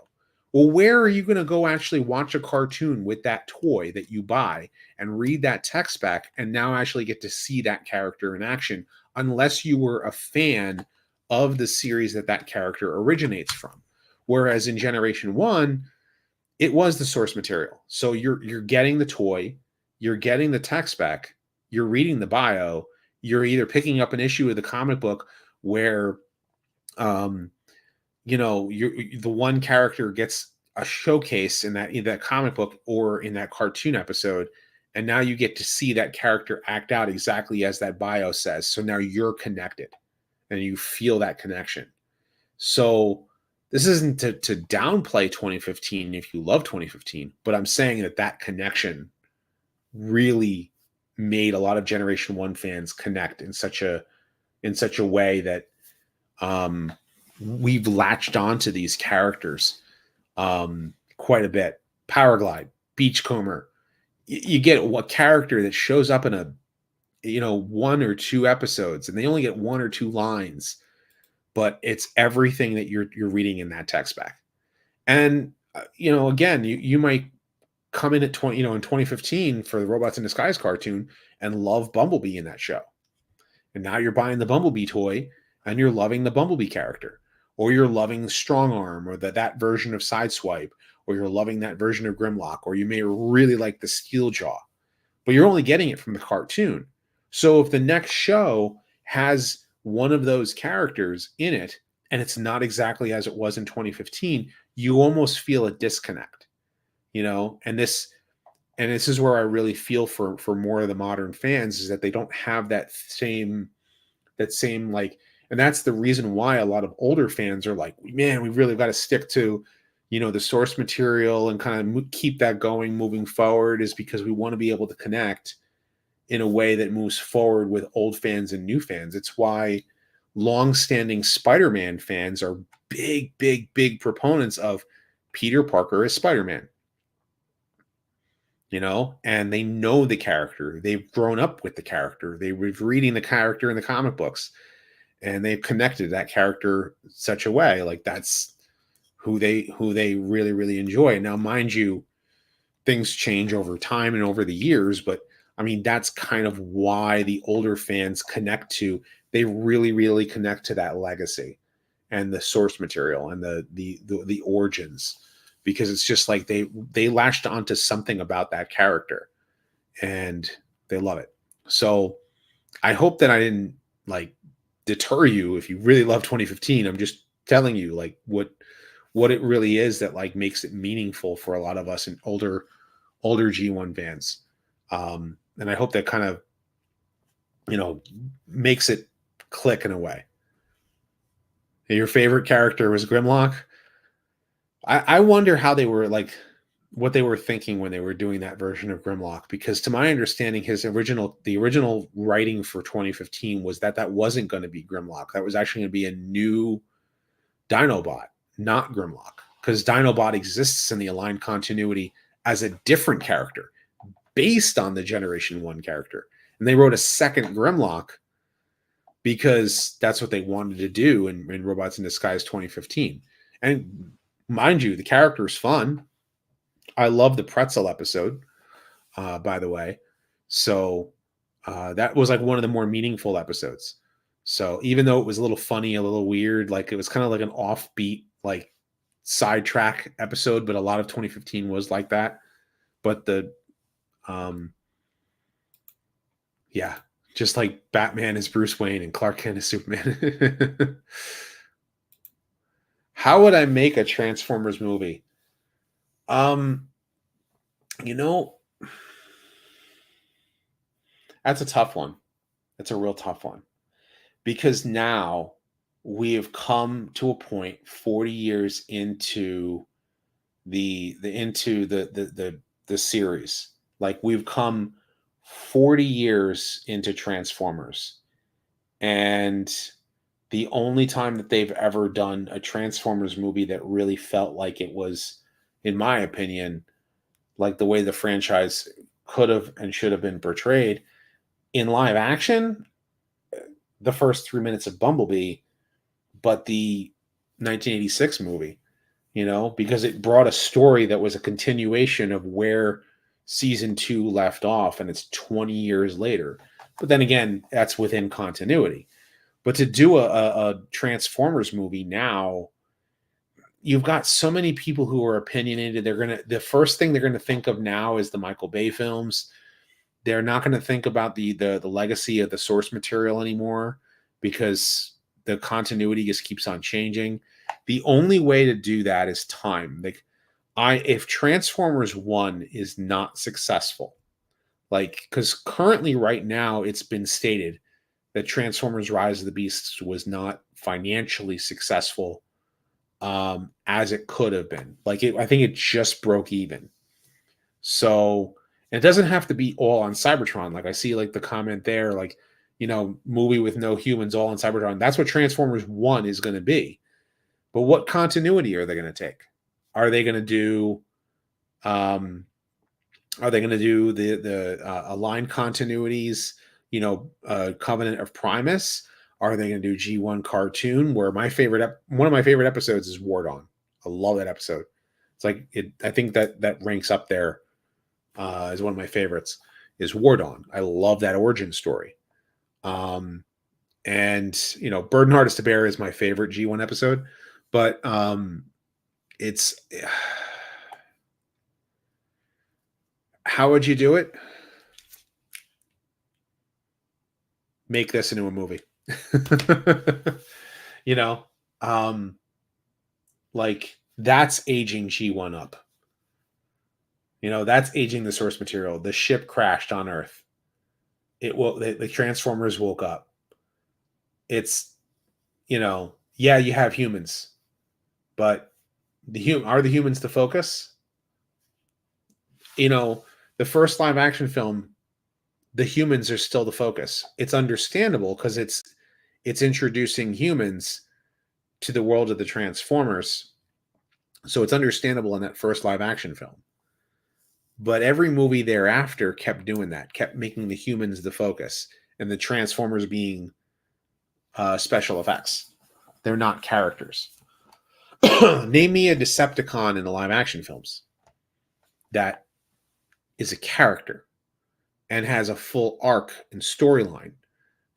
Well, where are you going to go actually watch a cartoon with that toy that you buy and read that tech spec and now actually get to see that character in action, unless you were a fan of the series that character originates from? Whereas in Generation 1, it was the source material. So you're getting the toy, you're getting the tech spec, you're reading the bio, you're either picking up an issue of the comic book where you know, the one character gets a showcase in that comic book or in that cartoon episode, and now you get to see that character act out exactly as that bio says. So now you're connected and you feel that connection. So this isn't to downplay 2015 if you love 2015, but I'm saying that connection really made a lot of Generation 1 fans connect in such a way that we've latched onto these characters quite a bit. Powerglide, Beachcomber, you get a character that shows up in a, you know, 1 or 2 episodes, and they only get 1 or 2 lines, but it's everything that you're reading in that text back. And you know, again, you might come in at 20, you know, in 2015 for the Robots in Disguise cartoon and love Bumblebee in that show, and now you're buying the Bumblebee toy and you're loving the Bumblebee character, or you're loving Strong Arm, or that version of Sideswipe, or you're loving that version of Grimlock, or you may really like the Steeljaw, but you're only getting it from the cartoon. So if the next show has one of those characters in it and it's not exactly as it was in 2015, you almost feel a disconnect, you know. And this is where I really feel for more of the modern fans, is that they don't have that same like, and that's the reason why a lot of older fans are like, man, we really got to stick to, you know, the source material and kind of keep that going moving forward, is because we want to be able to connect in a way that moves forward with old fans and new fans. It's why long-standing Spider-Man fans are big proponents of Peter Parker as Spider-Man, you know, and they know the character. They've grown up with the character. They were reading the character in the comic books, and they've connected that character such a way, like that's who they really enjoy. Now, mind you, things change over time and over the years, but I mean, that's kind of why the older fans connect to, they really connect to that legacy and the source material and the origins, because it's just like they latched onto something about that character and they love it. So I hope that I didn't like deter you if you really love 2015. I'm just telling you like what it really is that like makes it meaningful for a lot of us and older G1 fans. And I hope that kind of, you know, makes it click in a way. Your favorite character was Grimlock. I wonder how they were like, what they were thinking when they were doing that version of Grimlock, because to my understanding, the original writing for 2015 was that wasn't going to be Grimlock. That was actually going to be a new Dinobot, not Grimlock, because Dinobot exists in the aligned continuity as a different character based on the Generation 1 character. And they wrote a second Grimlock because that's what they wanted to do in Robots in Disguise 2015. And mind you, the character is fun. I love the pretzel episode, by the way. So that was like one of the more meaningful episodes. So even though it was a little funny, a little weird, like it was kind of like an offbeat, like sidetrack episode, but a lot of 2015 was like that. But yeah, just like Batman is Bruce Wayne and Clark Kent is Superman. How would I make a Transformers movie? Um, you know, that's a tough one. That's a real tough one because now we have come to a point 40 years into the series. Like we've come 40 years into Transformers, and the only time that they've ever done a Transformers movie that really felt like it was, in my opinion, like the way the franchise could have and should have been portrayed in live action, the first 3 minutes of Bumblebee, but the 1986 movie, because it brought a story that was a continuation of where season 2 left off, and it's 20 years later. But then again, that's within continuity. But to do a Transformers movie now, you've got so many people who are opinionated. The first thing they're gonna think of now is the Michael Bay films. They're not gonna think about the legacy of the source material anymore because the continuity just keeps on changing. The only way to do that is time. Like if Transformers 1 is not successful, like because currently right now it's been stated that Transformers Rise of the Beasts was not financially successful as it could have been. I think it just broke even. So it doesn't have to be all on Cybertron. Like I see like the comment there, like, movie with no humans all on Cybertron. That's what Transformers 1 is going to be. But what continuity are they going to take? Are they going to do the aligned continuities, Covenant of Primus? Are they going to do G1 cartoon? Where one of my favorite episodes is War Dawn. I love that episode. It's like I think that ranks up there as one of my favorites. Is War Dawn. I love that origin story. And Burden Hardest to Bear is my favorite G1 episode, but it's how would you do it? Make this into a movie. Like that's aging G1 up. That's aging the source material. The ship crashed on Earth. The Transformers woke up. It's, yeah, you have humans, but are the humans the focus? The first live action film, the humans are still the focus. It's understandable because it's introducing humans to the world of the Transformers. So it's understandable in that first live action film. But every movie thereafter kept doing that, kept making the humans the focus and the Transformers being special effects. They're not characters. Name me a Decepticon in the live action films that is a character and has a full arc and storyline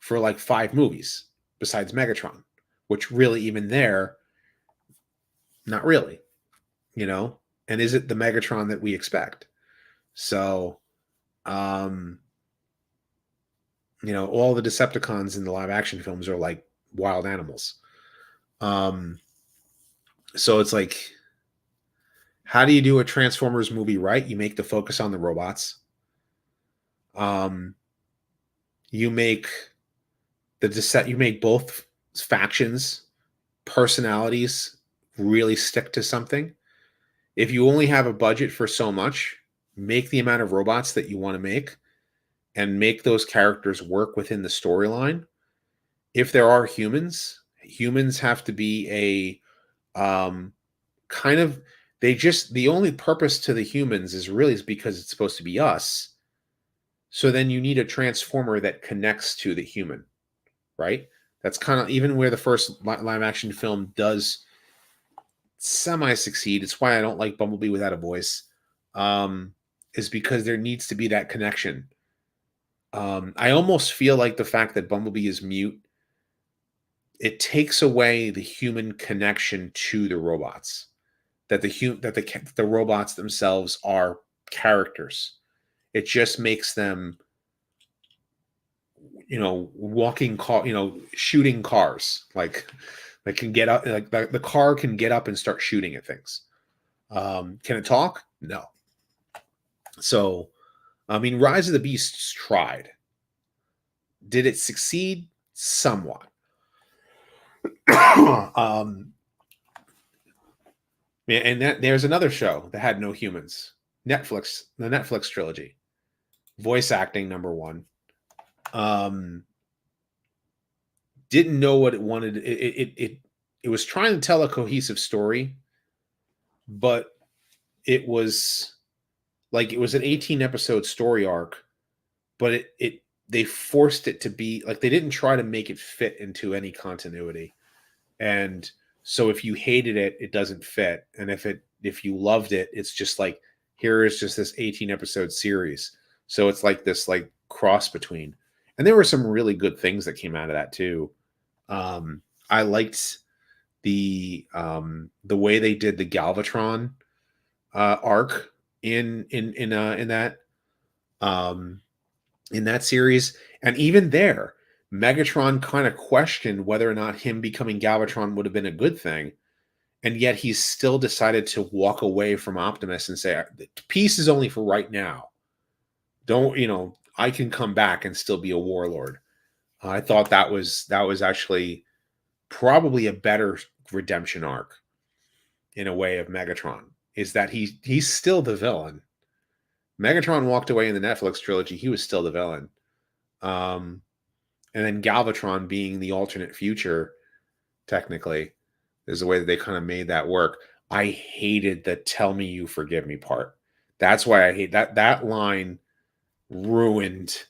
for like 5 movies besides Megatron, which really even there, not really, and is it the Megatron that we expect? So, all the Decepticons in the live action films are like wild animals. So it's like, how do you do a Transformers movie right? You make the focus on the robots. You make you make both factions, personalities really stick to something. If you only have a budget for so much, make the amount of robots that you want to make and make those characters work within the storyline. If there are humans have to be the only purpose to the humans is because it's supposed to be us. So then you need a transformer that connects to the human, right? That's kind of even where the first live action film does semi-succeed. It's why I don't like Bumblebee without a voice, is because there needs to be that connection. I almost feel like the fact that Bumblebee is mute, it takes away the human connection to the robots. That the robots themselves are characters. It just makes them, walking car, shooting cars. Like can get up, like the car can get up and start shooting at things. Can it talk? No. So, I mean, Rise of the Beasts tried. Did it succeed? Somewhat. And there's another show that had no humans. The Netflix trilogy. Voice acting, number one. Didn't know what it wanted. It was trying to tell a cohesive story, but it was like it was an 18 episode story arc, but they forced it to be like they didn't try to make it fit into any continuity. And so if you hated it, it doesn't fit. And if you loved it, it's just like here is just this 18 episode series. So it's like this like cross between. And there were some really good things that came out of that too. I liked the way they did the Galvatron arc in that series, and even there, Megatron kind of questioned whether or not him becoming Galvatron would have been a good thing, and yet he's still decided to walk away from Optimus and say, "Peace is only for right now. Don't I can come back and still be a warlord." I thought that was actually probably a better redemption arc in a way of Megatron, is that he's still the villain. Megatron walked away in the Netflix trilogy. He was still the villain. And then Galvatron being the alternate future, technically, is the way that they kind of made that work. I hated the "tell me you forgive me" part. That's why I hate that. That line ruined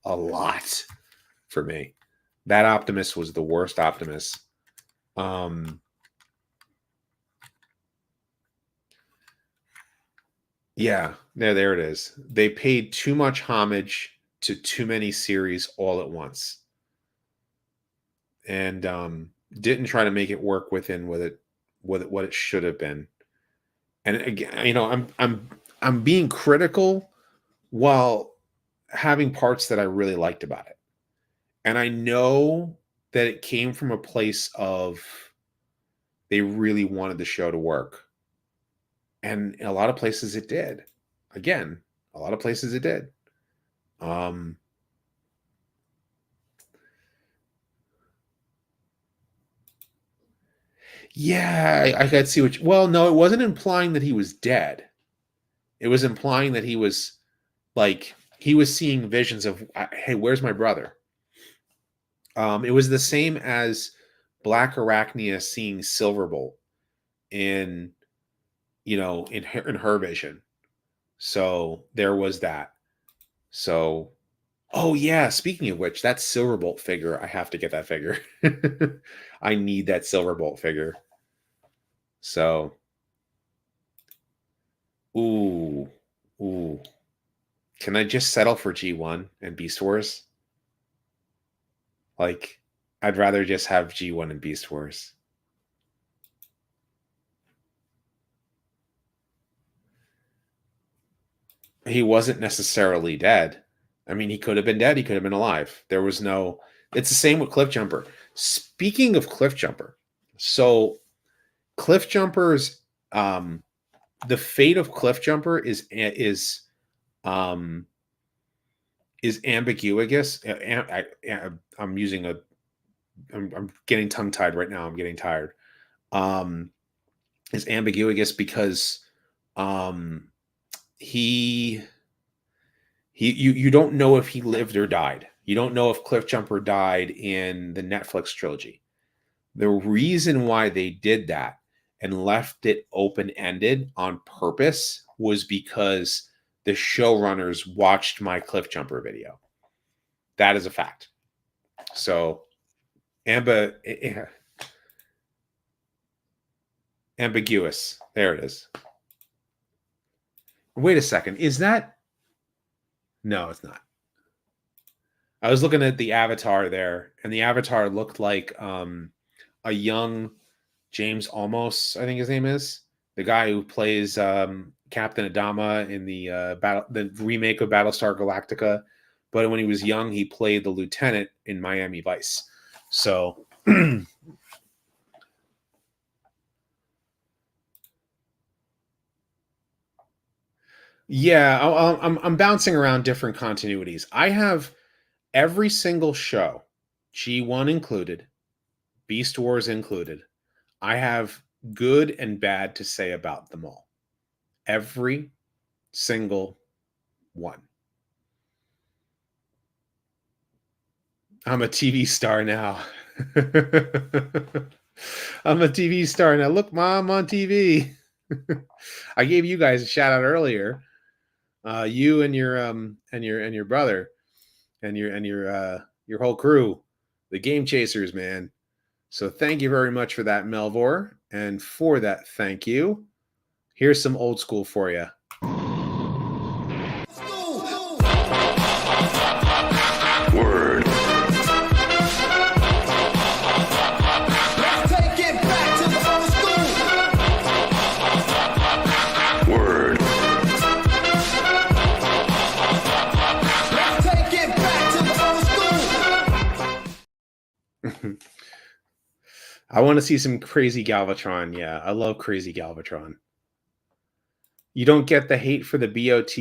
a lot for me. That Optimus was the worst Optimus. Yeah, there it is. They paid too much homage to too many series all at once, and didn't try to make it work within what it should have been. And again, I'm being critical while having parts that I really liked about it, and I know that it came from a place of they really wanted the show to work. And in a lot of places it did. Again, a lot of places it did. Yeah, I could see well, no, it wasn't implying that he was dead. It was implying that he was like he was seeing visions of, hey, where's my brother? It was the same as Black Arachnia seeing Silverbolt in in her vision. So there was that. So, oh yeah, speaking of which, that Silverbolt figure, I have to get that figure. I need that Silverbolt figure. So, ooh, ooh. Can I just settle for G1 and Beast Wars? Like, I'd rather just have G1 and Beast Wars. He wasn't necessarily dead. I mean, he could have been dead. He could have been alive. There was no. It's the same with Cliff Jumper. Speaking of Cliff Jumper, so Cliff Jumper's the fate of Cliff Jumper is ambiguous. I'm using a. I'm getting tongue tied right now. I'm getting tired. Is ambiguous because you don't know if he lived or died. You don't know if Cliff Jumper died in the Netflix trilogy. The reason why they did that and left it open-ended on purpose was because the showrunners watched my Cliff Jumper video. That is a fact. So, ambiguous. There it is. Wait a second. Is that? No, it's not. I was looking at the avatar there, and the avatar looked like a young James Olmos, I think his name is, the guy who plays Captain Adama in the remake of Battlestar Galactica. But when he was young, he played the lieutenant in Miami Vice. So Yeah, I'm bouncing around different continuities. I have every single show, G1 included, Beast Wars included. I have good and bad to say about them all. Every single one. I'm a TV star now. I'm a TV star now. Look, Mom, on TV. I gave you guys a shout out earlier. You and your brother and your whole crew, the Game Chasers, man. So thank you very much for that, Melvor. And for that, thank you. Here's some old school for you. Word. Let's take it back to the old school. Word. Let's take it back to the old school. I want to see some crazy Galvatron. Yeah, I love crazy Galvatron. You don't get the hate for the BOT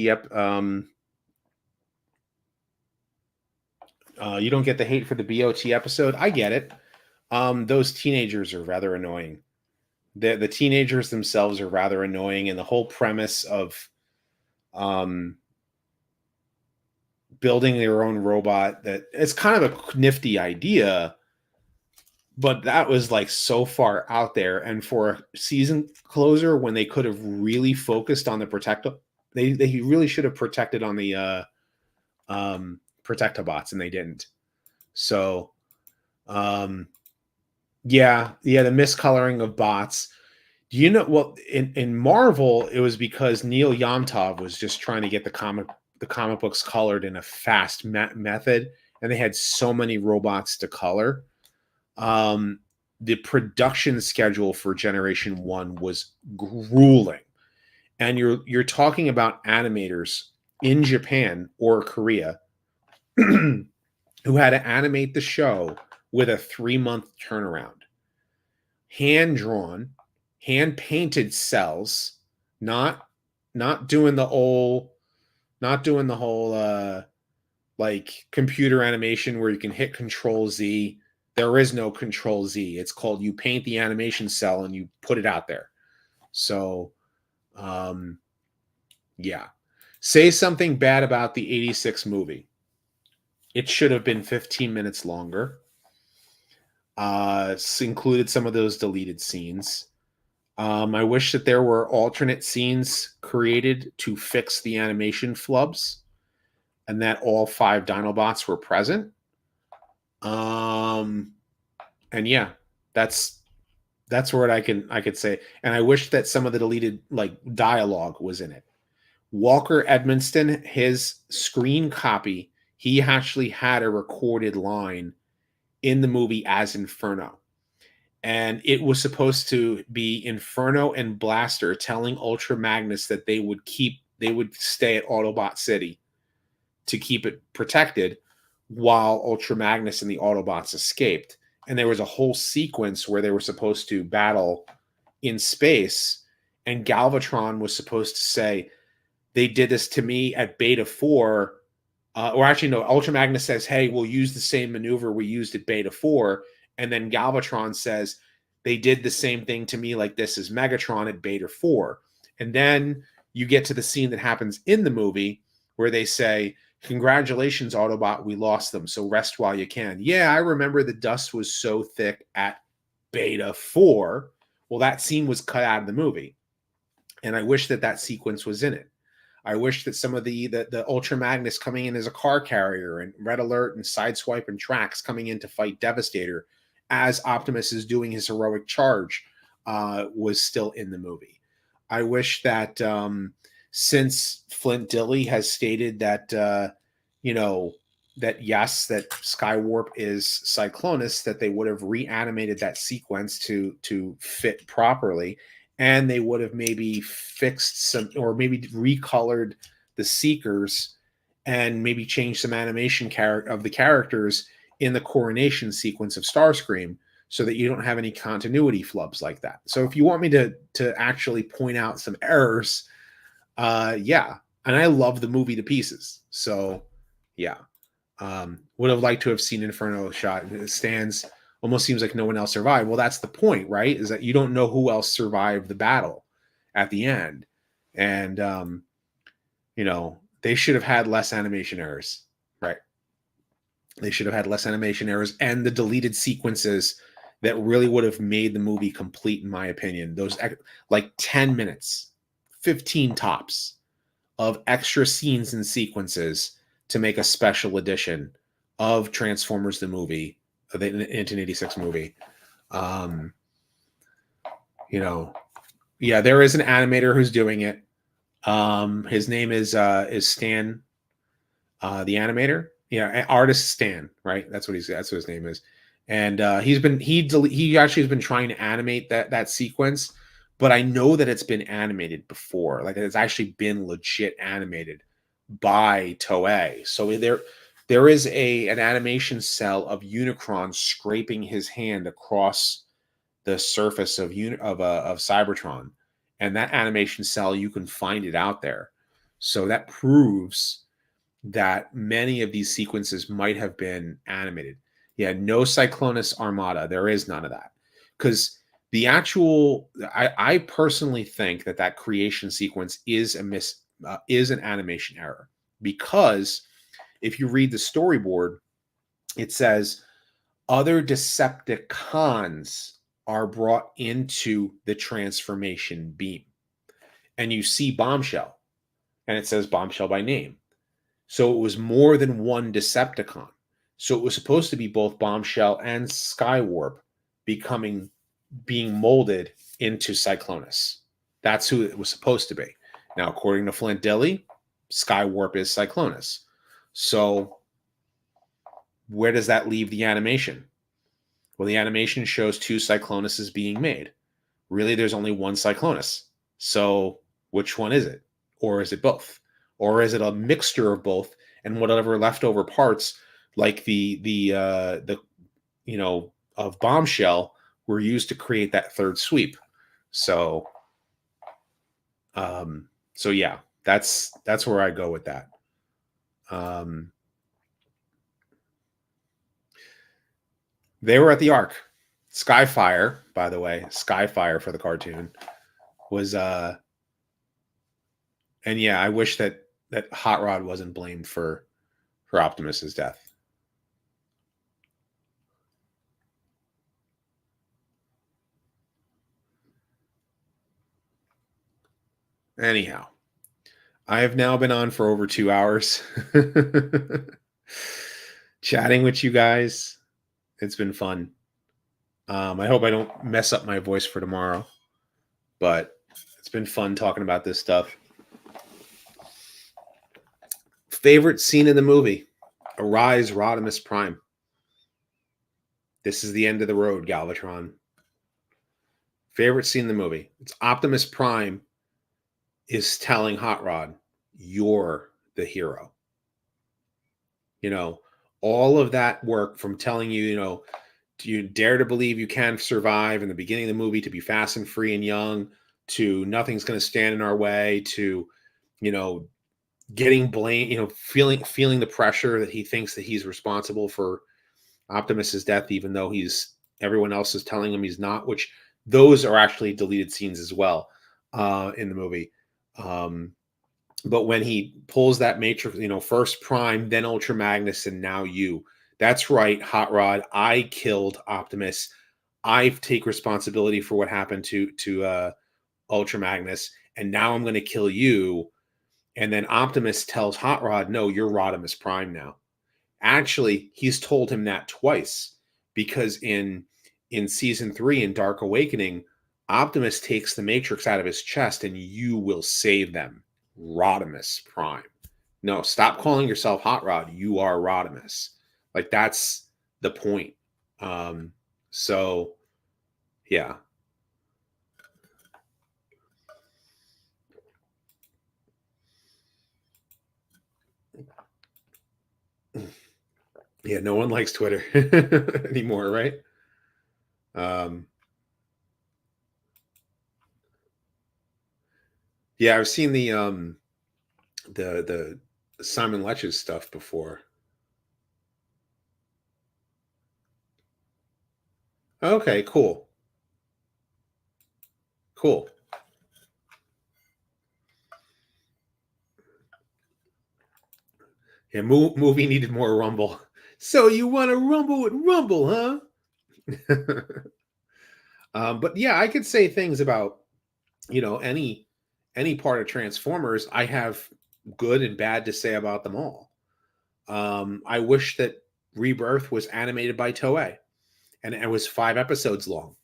you don't get the hate for the BOT episode. I get it. Those teenagers are rather annoying. The teenagers themselves are rather annoying, and the whole premise of building their own robot, that it's kind of a nifty idea, but that was like so far out there. And for a season closer, when they could have really focused on the they really should have protected on the Protectobots, and they didn't. So yeah, the miscoloring of bots. Do you know, well, in Marvel, it was because Neil Yomtov was just trying to get the comic books colored in a fast method, and they had so many robots to color. The production schedule for Generation 1 was grueling. And you're talking about animators in Japan or Korea who had to animate the show with a 3-month turnaround. Hand drawn, hand painted cells, not doing the whole like computer animation where you can hit Control Z. There is no Control Z. It's called, you paint the animation cell and you put it out there. So yeah. Say something bad about the 86 movie. It should have been 15 minutes longer. Included some of those deleted scenes. I wish that there were alternate scenes created to fix the animation flubs, and that all 5 Dinobots were present. And yeah, that's what I could say. And I wish that some of the deleted like dialogue was in it. Walker Edmonston, his screen copy, he actually had a recorded line in the movie as Inferno. And it was supposed to be Inferno and Blaster telling Ultra Magnus that they would stay at Autobot City to keep it protected while Ultra Magnus and the Autobots escaped. And there was a whole sequence where they were supposed to battle in space, and Galvatron was supposed to say, they did this to me at Beta 4. Or actually, no, Ultra Magnus says, hey, we'll use the same maneuver we used at Beta 4. And then Galvatron says, they did the same thing to me like this as Megatron at Beta 4. And then you get to the scene that happens in the movie where they say, congratulations, Autobot, we lost them, so rest while you can. Yeah, I remember the dust was so thick at Beta 4. Well, that scene was cut out of the movie. And I wish that sequence was in it. I wish that some of the Ultra Magnus coming in as a car carrier, and Red Alert and Sideswipe and Trax coming in to fight Devastator as Optimus is doing his heroic charge was still in the movie. I wish that since Flint Dille has stated that, that yes, that Skywarp is Cyclonus, that they would have reanimated that sequence to fit properly. And they would have maybe fixed some, or maybe recolored the Seekers, and maybe changed some animation of the characters in the coronation sequence of Starscream, so that you don't have any continuity flubs like that. So if you want me to actually point out some errors, yeah, and I love the movie to pieces. So yeah, would have liked to have seen Inferno shot. It stands almost seems like no one else survived. Well, that's the point, right? Is that you don't know who else survived the battle at the end, and you know, they should have had less animation errors, right? They should have had less animation errors and the deleted sequences that really would have made the movie complete, in my opinion. Those like 10 minutes, 15 tops of extra scenes and sequences to make a special edition of Transformers the movie, the 1986 movie. Um, you know, yeah, there is an animator who's doing it. His name is Stan, the animator. Yeah, artist Stan, right? That's what his name is. And he actually has been trying to animate that sequence, but I know that it's been animated before. Like it's actually been legit animated by Toei. So there is an animation cell of Unicron scraping his hand across the surface of Cybertron, and that animation cell, you can find it out there. So that proves that many of these sequences might have been animated. Yeah, no Cyclonus Armada. There is none of that. Because the actual, I personally think that creation sequence is is an animation error. Because if you read the storyboard, it says other Decepticons are brought into the transformation beam. And you see Bombshell, and it says Bombshell by name. So it was more than one Decepticon. So it was supposed to be both Bombshell and Skywarp being molded into Cyclonus. That's who it was supposed to be. Now, according to Flint Dille, Skywarp is Cyclonus. So where does that leave the animation? Well, the animation shows two Cyclonuses being made. Really, there's only one Cyclonus. So which one is it? Or is it both? Or is it a mixture of both and whatever leftover parts, like the of Bombshell, were used to create that third sweep? So so yeah, that's where I go with that. They were at the Ark. Skyfire, by the way, Skyfire for the cartoon was and yeah, I wish that Hot Rod wasn't blamed for Optimus's death. Anyhow, I have now been on for over 2 hours chatting with you guys. It's been fun. I hope I don't mess up my voice for tomorrow, but it's been fun talking about this stuff. Favorite scene in the movie: Arise, Rodimus Prime. This is the end of the road, Galvatron. Favorite scene in the movie: it's Optimus Prime is telling Hot Rod, "You're the hero." You know, all of that work from telling you, do you dare to believe you can survive in the beginning of the movie, to be fast and free and young, to nothing's going to stand in our way, to, getting blamed, feeling the pressure that he thinks that he's responsible for Optimus's death, even though everyone else is telling him he's not, which those are actually deleted scenes as well in the movie. But when he pulls that matrix, first Prime, then Ultra Magnus, and now you. That's right, Hot Rod. I killed Optimus. I take responsibility for what happened to Ultra Magnus, and now I'm going to kill you. And then Optimus tells Hot Rod, "No, you're Rodimus Prime now." Actually, he's told him that twice, because in season 3 in Dark Awakening, Optimus takes the Matrix out of his chest, and you will save them, Rodimus Prime. No, stop calling yourself Hot Rod. You are Rodimus. Like, that's the point. So yeah. Yeah, no one likes Twitter anymore, right? Yeah, I've seen the the Simon Lech's stuff before. Okay, cool. Cool. Yeah, movie needed more Rumble. So you want to rumble with Rumble, huh? But yeah, I could say things about, any part of Transformers. I have good and bad to say about them all. I wish that Rebirth was animated by Toei and it was 5 episodes long.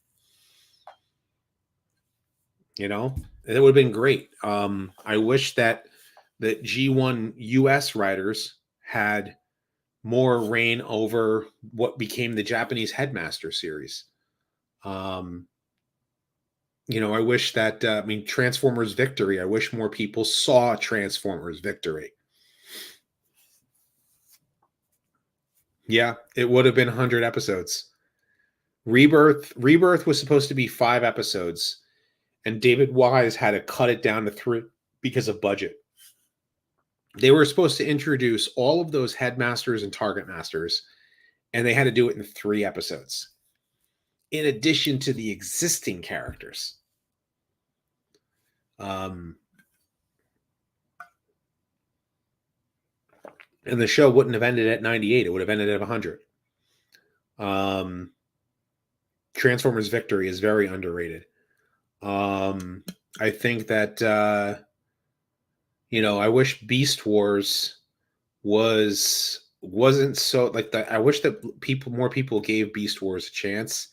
It would have been great. I wish that G1 US writers had more reign over what became the Japanese Headmaster series. I wish that, Transformers Victory, I wish more people saw Transformers Victory. Yeah, it would have been 100 episodes. Rebirth was supposed to be 5 episodes, and David Wise had to cut it down to 3 because of budget. They were supposed to introduce all of those headmasters and target masters, and they had to do it in 3 episodes, in addition to the existing characters. And the show wouldn't have ended at 98. It would have ended at 100. Transformers Victory is very underrated. I think that, I wish Beast Wars wasn't so like that. I wish that more people gave Beast Wars a chance,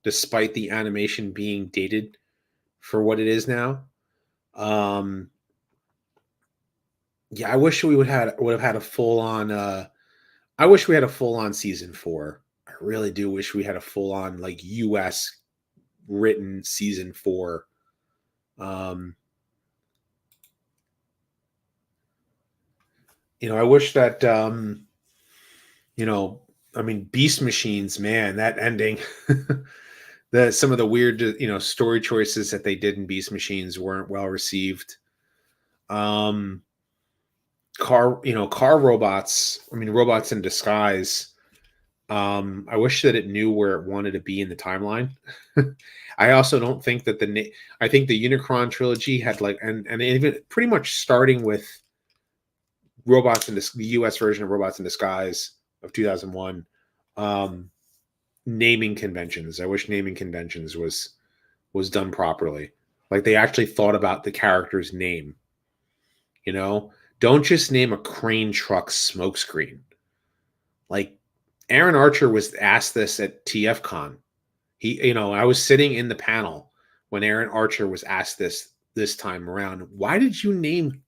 despite the animation being dated for what it is now. Yeah, I wish we would have had a full on. I wish we had a full on season 4. I really do wish we had a full on like U.S. written season 4. I wish that, Beast Machines, man, that ending, some of the weird, story choices that they did in Beast Machines weren't well received. Car robots, robots in disguise. I wish that it knew where it wanted to be in the timeline. I also don't think that I think the Unicron trilogy had and even pretty much starting with the US version of Robots in Disguise of 2001, naming conventions. I wish naming conventions was done properly. Like they actually thought about the character's name. Don't just name a crane truck smokescreen. Like Aaron Archer was asked this at TFCon. I was sitting in the panel when Aaron Archer was asked this time around. Why did you name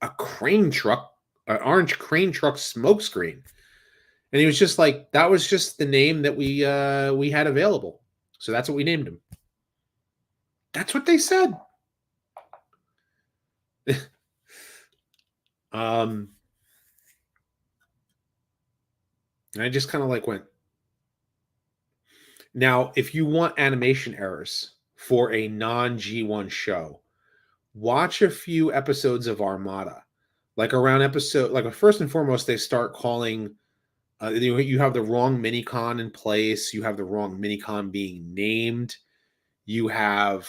a crane truck, an orange crane truck smokescreen? And he was just like, that was just the name that we had available. So that's what we named him. That's what they said. And I just kind of went. Now, if you want animation errors for a non-G1 show, watch a few episodes of Armada. First and foremost, they start calling, you have the wrong minicon in place. You have the wrong minicon being named. You have,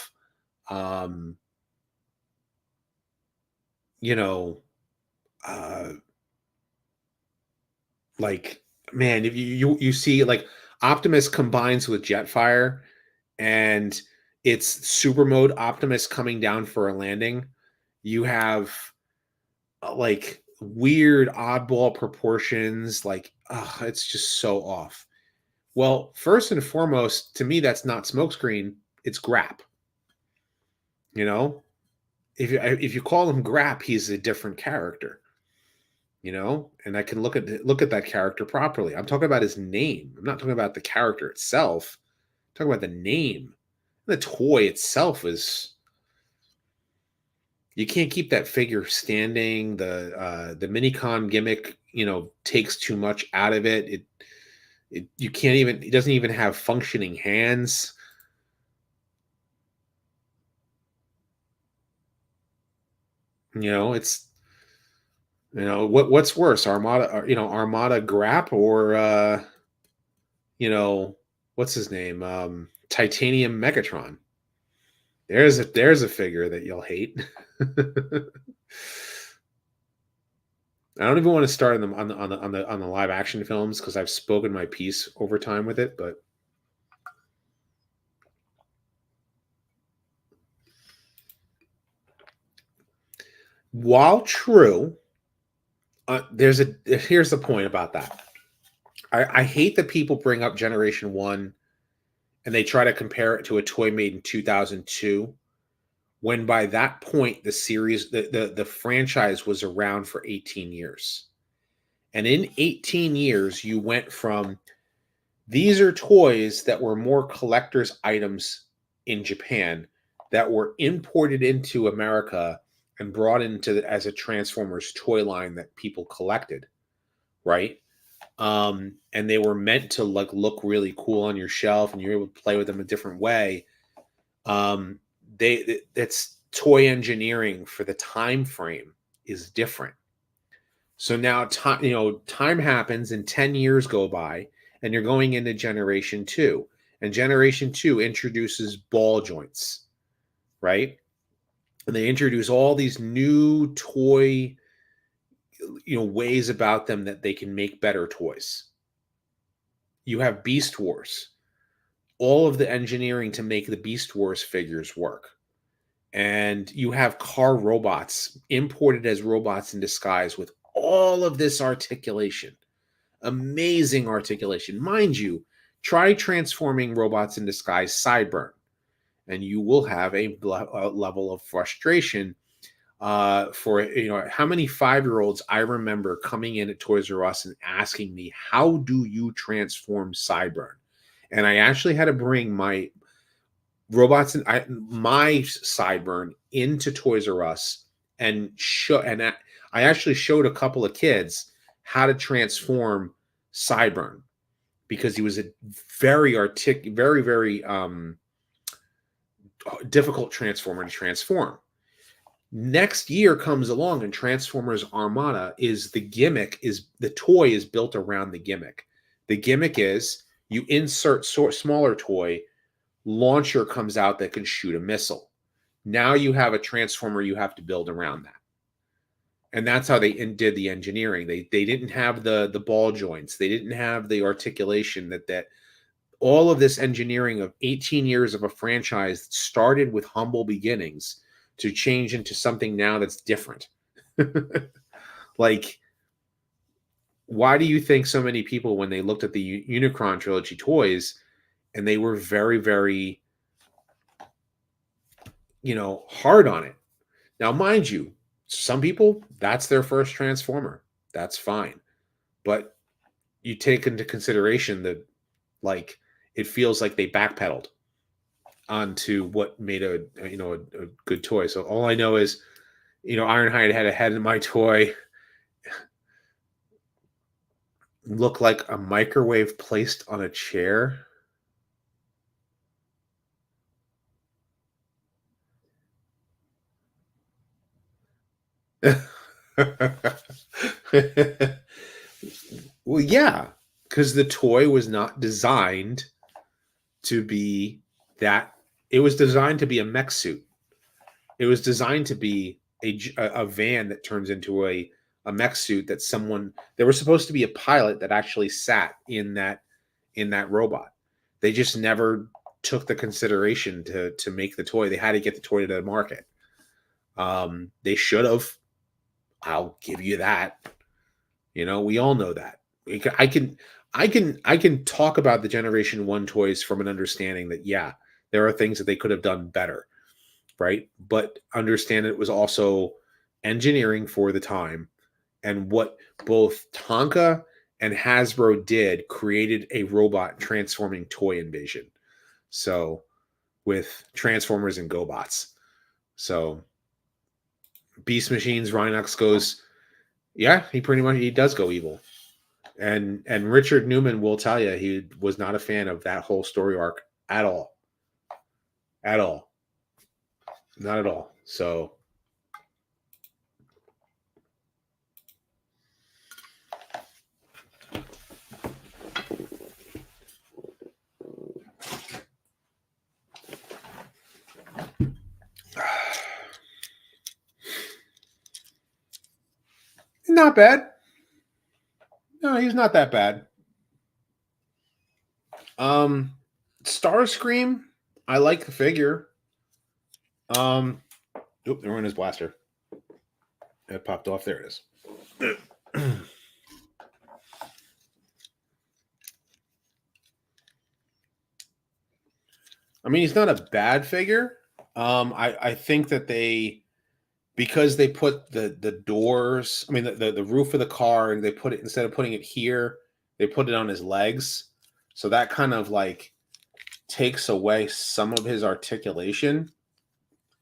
man, if you see Optimus combines with Jetfire, and it's super mode Optimus coming down for a landing. You have weird oddball proportions. It's just so off. Well, first and foremost, to me, that's not smokescreen. It's Grap. If you call him Grap, he's a different character. And I can look at that character properly. I'm talking about his name. I'm not talking about the character itself. I'm talking about the name. The toy itself is. You can't keep that figure standing. The minicon gimmick, takes too much out of it. You can't even. It doesn't even have functioning hands. It's You know, what's worse, Armada, Armada Grap, or what's his name? Titanium Megatron. There's a figure that you'll hate. I don't even want to start on the live action films because I've spoken my piece over time with it, but while true, here's the point about that. I hate that people bring up Generation 1 and they try to compare it to a toy made in 2002, when by that point the series, the franchise was around for 18 years. And in 18 years, you went from, these are toys that were more collector's items in Japan that were imported into America and brought into as a Transformers toy line that people collected, right? And they were meant to look really cool on your shelf, and you're able to play with them a different way. That's toy engineering for the time frame is different. So now time happens and 10 years go by and you're going into Generation 2. And Generation 2 introduces ball joints, right? And they introduce all these new toy, ways about them that they can make better toys. You have Beast Wars. All of the engineering to make the Beast Wars figures work. And you have car robots imported as robots in disguise with all of this articulation. Amazing articulation. Mind you, try transforming robots in disguise Sideburn, and you will have a level of frustration for, how many 5-year-olds I remember coming in at Toys R Us and asking me, how do you transform Sideburn? And I actually had to bring my robots and my Sideburn into Toys R Us and I actually showed a couple of kids how to transform Sideburn, because he was a very very difficult transformer to transform. Next year comes along and Transformers Armada the toy is built around the gimmick. The gimmick is you insert smaller toy, launcher comes out that can shoot a missile. Now you have a transformer you have to build around that. And that's how they did the engineering. They didn't have the ball joints. They didn't have the articulation that all of this engineering of 18 years of a franchise that started with humble beginnings to change into something now that's different. Like, why do you think so many people, when they looked at the Unicron trilogy toys, and they were very, very, hard on it? Now, mind you, some people, that's their first Transformer. That's fine. But you take into consideration that, it feels like they backpedaled onto what made a good toy. So all I know is, Ironhide had a head in my toy look like a microwave placed on a chair. Well, yeah, because the toy was not designed to be that. It was designed to be a mech suit. It was designed to be a van that turns into a mech suit that there was supposed to be a pilot that actually sat in that robot. They just never took the consideration to make the toy. They had to get the toy to the market. They should have. I'll give you that. We all know that. I can talk about the Generation 1 toys from an understanding that, yeah, there are things that they could have done better, right? But understand it was also engineering for the time, and what both Tonka and Hasbro did created a robot transforming toy invasion. So with Transformers and GoBots. So Beast Machines, Rhinox goes, yeah, he does go evil. And Richard Newman will tell you he was not a fan of that whole story arc at all. At all. Not at all. So not bad. No, he's not that bad. Starscream, I like the figure. Oop, there went his blaster. It popped off. There it is. I mean, he's not a bad figure. I think that because they put the doors, I mean the roof of the car, and they put it, instead of putting it here, they put it on his legs. So that kind of like takes away some of his articulation.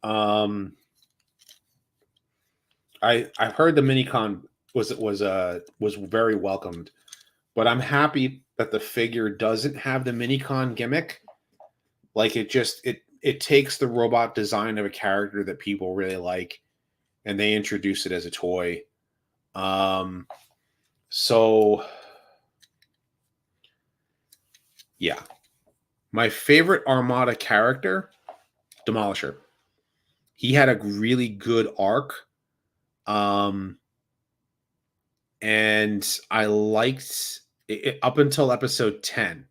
I heard the Minicon was very welcomed, but I'm happy that the figure doesn't have the Minicon gimmick. Like it takes the robot design of a character that people really like, and they introduce it as a toy. So yeah, my favorite Armada character, Demolisher. He had a really good arc. And I liked it up until episode 10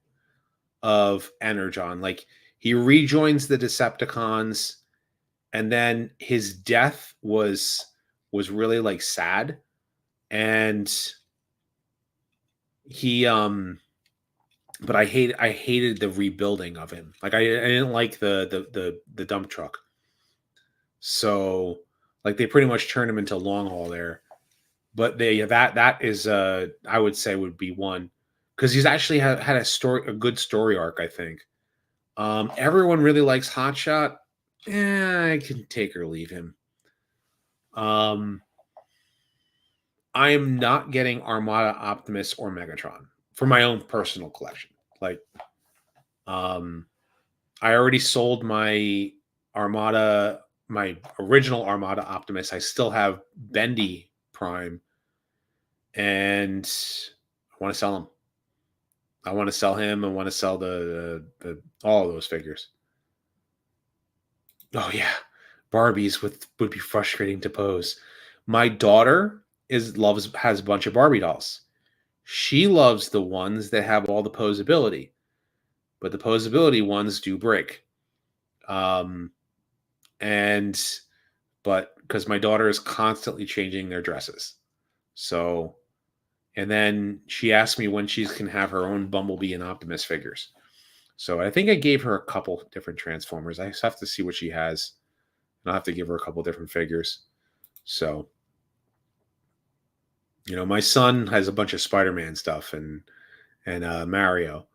of Energon. Like, he rejoins the Decepticons, and then his death was really like sad. And he but I hated the rebuilding of him. Like, I didn't like the dump truck. So like they pretty much turned him into long haul there. But that is I would say would be one, because he's actually had a good story arc, I think. Everyone really likes Hotshot. I can take or leave him. I am not getting Armada, Optimus, or Megatron for my own personal collection. Like, I already sold my Armada, my original Armada Optimus. I still have Bendy Prime, and I want to sell him. I want to sell him. I want to sell the all of those figures. Oh yeah, Barbies would be frustrating to pose. My daughter has a bunch of Barbie dolls. She loves the ones that have all the posability, but the posability ones do break. But because my daughter is constantly changing their dresses, so. And then she asked me when she can have her own Bumblebee and Optimus figures. So I think I gave her a couple different Transformers. I just have to see what she has. And I'll have to give her a couple different figures. So, my son has a bunch of Spider-Man stuff and Mario.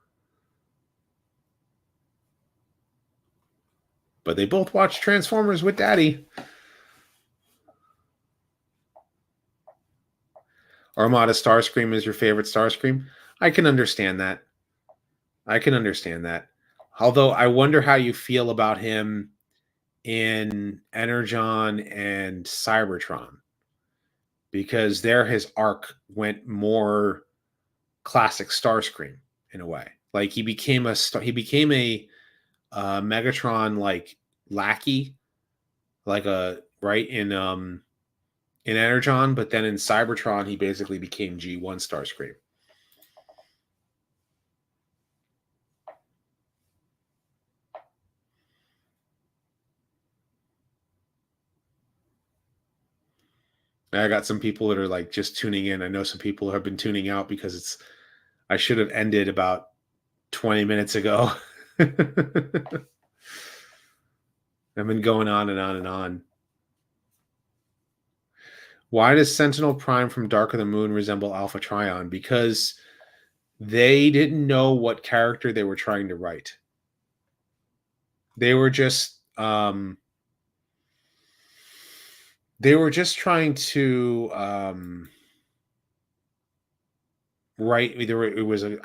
But they both watch Transformers with Daddy. Armada Starscream is your favorite Starscream? I can understand that. Although I wonder how you feel about him in Energon and Cybertron, because there his arc went more classic Starscream in a way. Like, he became a Megatron like lackey, like a right in Energon, but then in Cybertron he basically became G1 Starscream. I got some people that are like just tuning in. I know some people have been tuning out because I should have ended about 20 minutes ago. I've been going on and on and on. Why does Sentinel Prime from Dark of the Moon resemble Alpha Trion? Because they didn't know what character they were trying to write. They were just trying to write.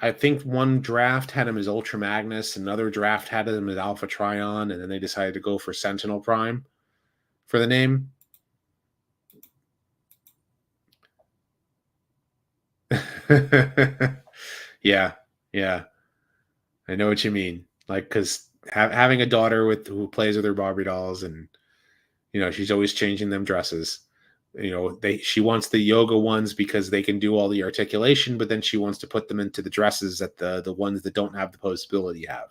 I think one draft had him as Ultra Magnus, another draft had him as Alpha Trion, and then they decided to go for Sentinel Prime for the name. Yeah. I know what you mean. Like, because having a daughter who plays with her Barbie dolls, and she's always changing them dresses. she wants the yoga ones because they can do all the articulation, but then she wants to put them into the dresses that the ones that don't have the posability have,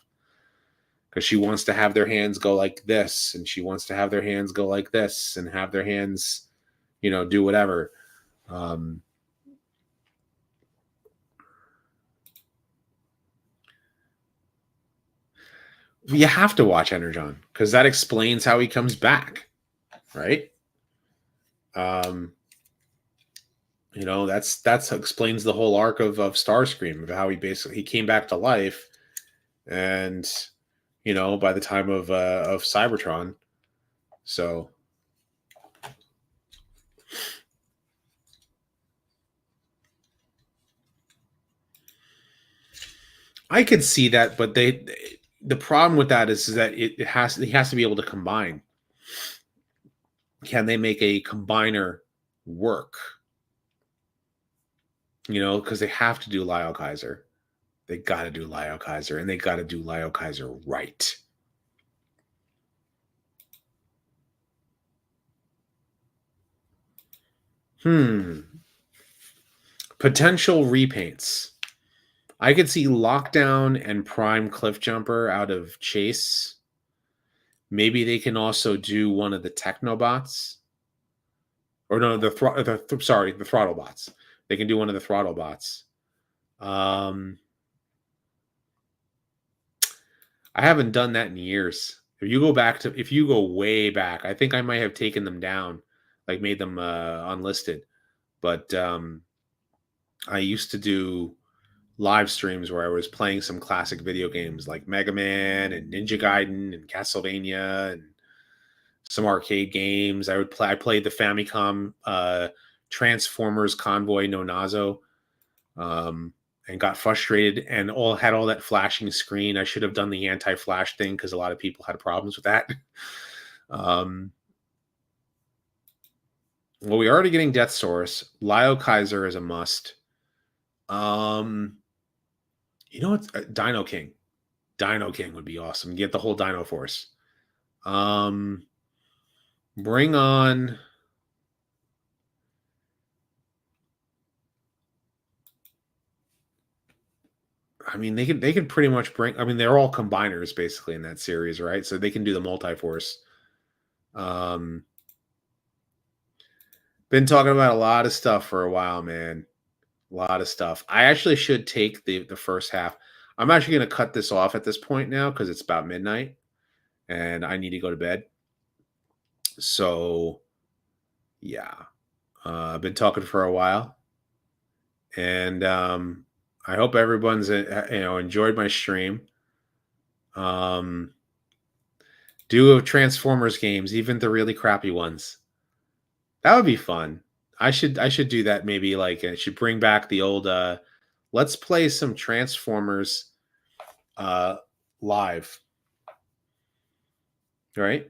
because she wants to have their hands go like this, and she wants to have their hands go like this, and have their hands, do whatever. You have to watch Energon because that explains how he comes back, right? That's explains the whole arc of Starscream, of how he came back to life, and by the time of Cybertron. So I could see that, but the problem with that is that he has to be able to combine. Can they make a combiner work? Because they have to do Lyle Kaiser. They got to do Lyle Kaiser, and they got to do Lyle Kaiser right. Potential repaints. I could see Lockdown and Prime Cliffjumper out of Chase. Maybe they can also do one of the Technobots. Or no, the Throttle Bots. They can do one of the Throttle Bots. I haven't done that in years. If you go way back, I think I might have taken them down, like made them unlisted. But I used to do live streams where I was playing some classic video games like Mega Man and Ninja Gaiden and Castlevania and some arcade games. I played the Famicom Transformers Convoy no Nazo, and got frustrated and had all that flashing screen. I should have done the anti-flash thing because a lot of people had problems with that. Well, we're already getting Death Source. Lyle Kaiser is a must. It's Dino King. Dino King would be awesome. Get the whole Dino Force. Bring on. I mean, they can pretty much bring. I mean, they're all combiners basically in that series, right? So they can do the multi-force. Been talking about a lot of stuff for a while, man. A lot of stuff. I actually should take the first half. I'm actually going to cut this off at this point now because it's about midnight and I need to go to bed. So, yeah, I've been talking for a while, and I hope everyone's enjoyed my stream. Do Transformers games, even the really crappy ones. That would be fun. I should do that. Maybe like I should bring back the old. Let's play some Transformers live. Right.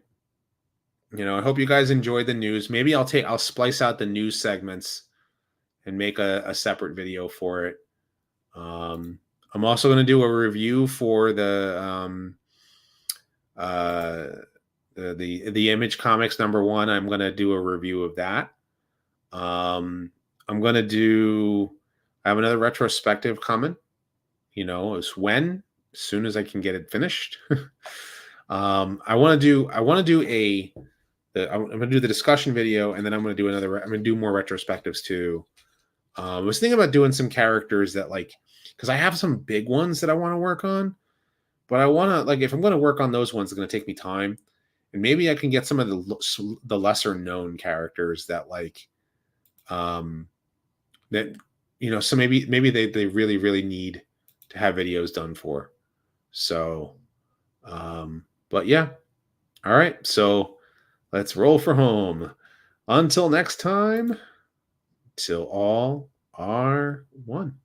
I hope you guys enjoyed the news. Maybe I'll splice out the news segments and make a separate video for it. I'm also going to do a review for the Image Comics #1. I'm going to do a review of that. I'm going to I have another retrospective coming, as soon as I can get it finished. I want to do I'm going to do the discussion video, and then I'm going to do I'm going to do more retrospectives too. I was thinking about doing some characters that because I have some big ones that I want to work on, but I want to if I'm going to work on those ones, it's going to take me time, and maybe I can get some of the lesser known characters that so maybe they really, really need to have videos done for. So, but yeah. All right. So let's roll for home. Until next time, till all are one.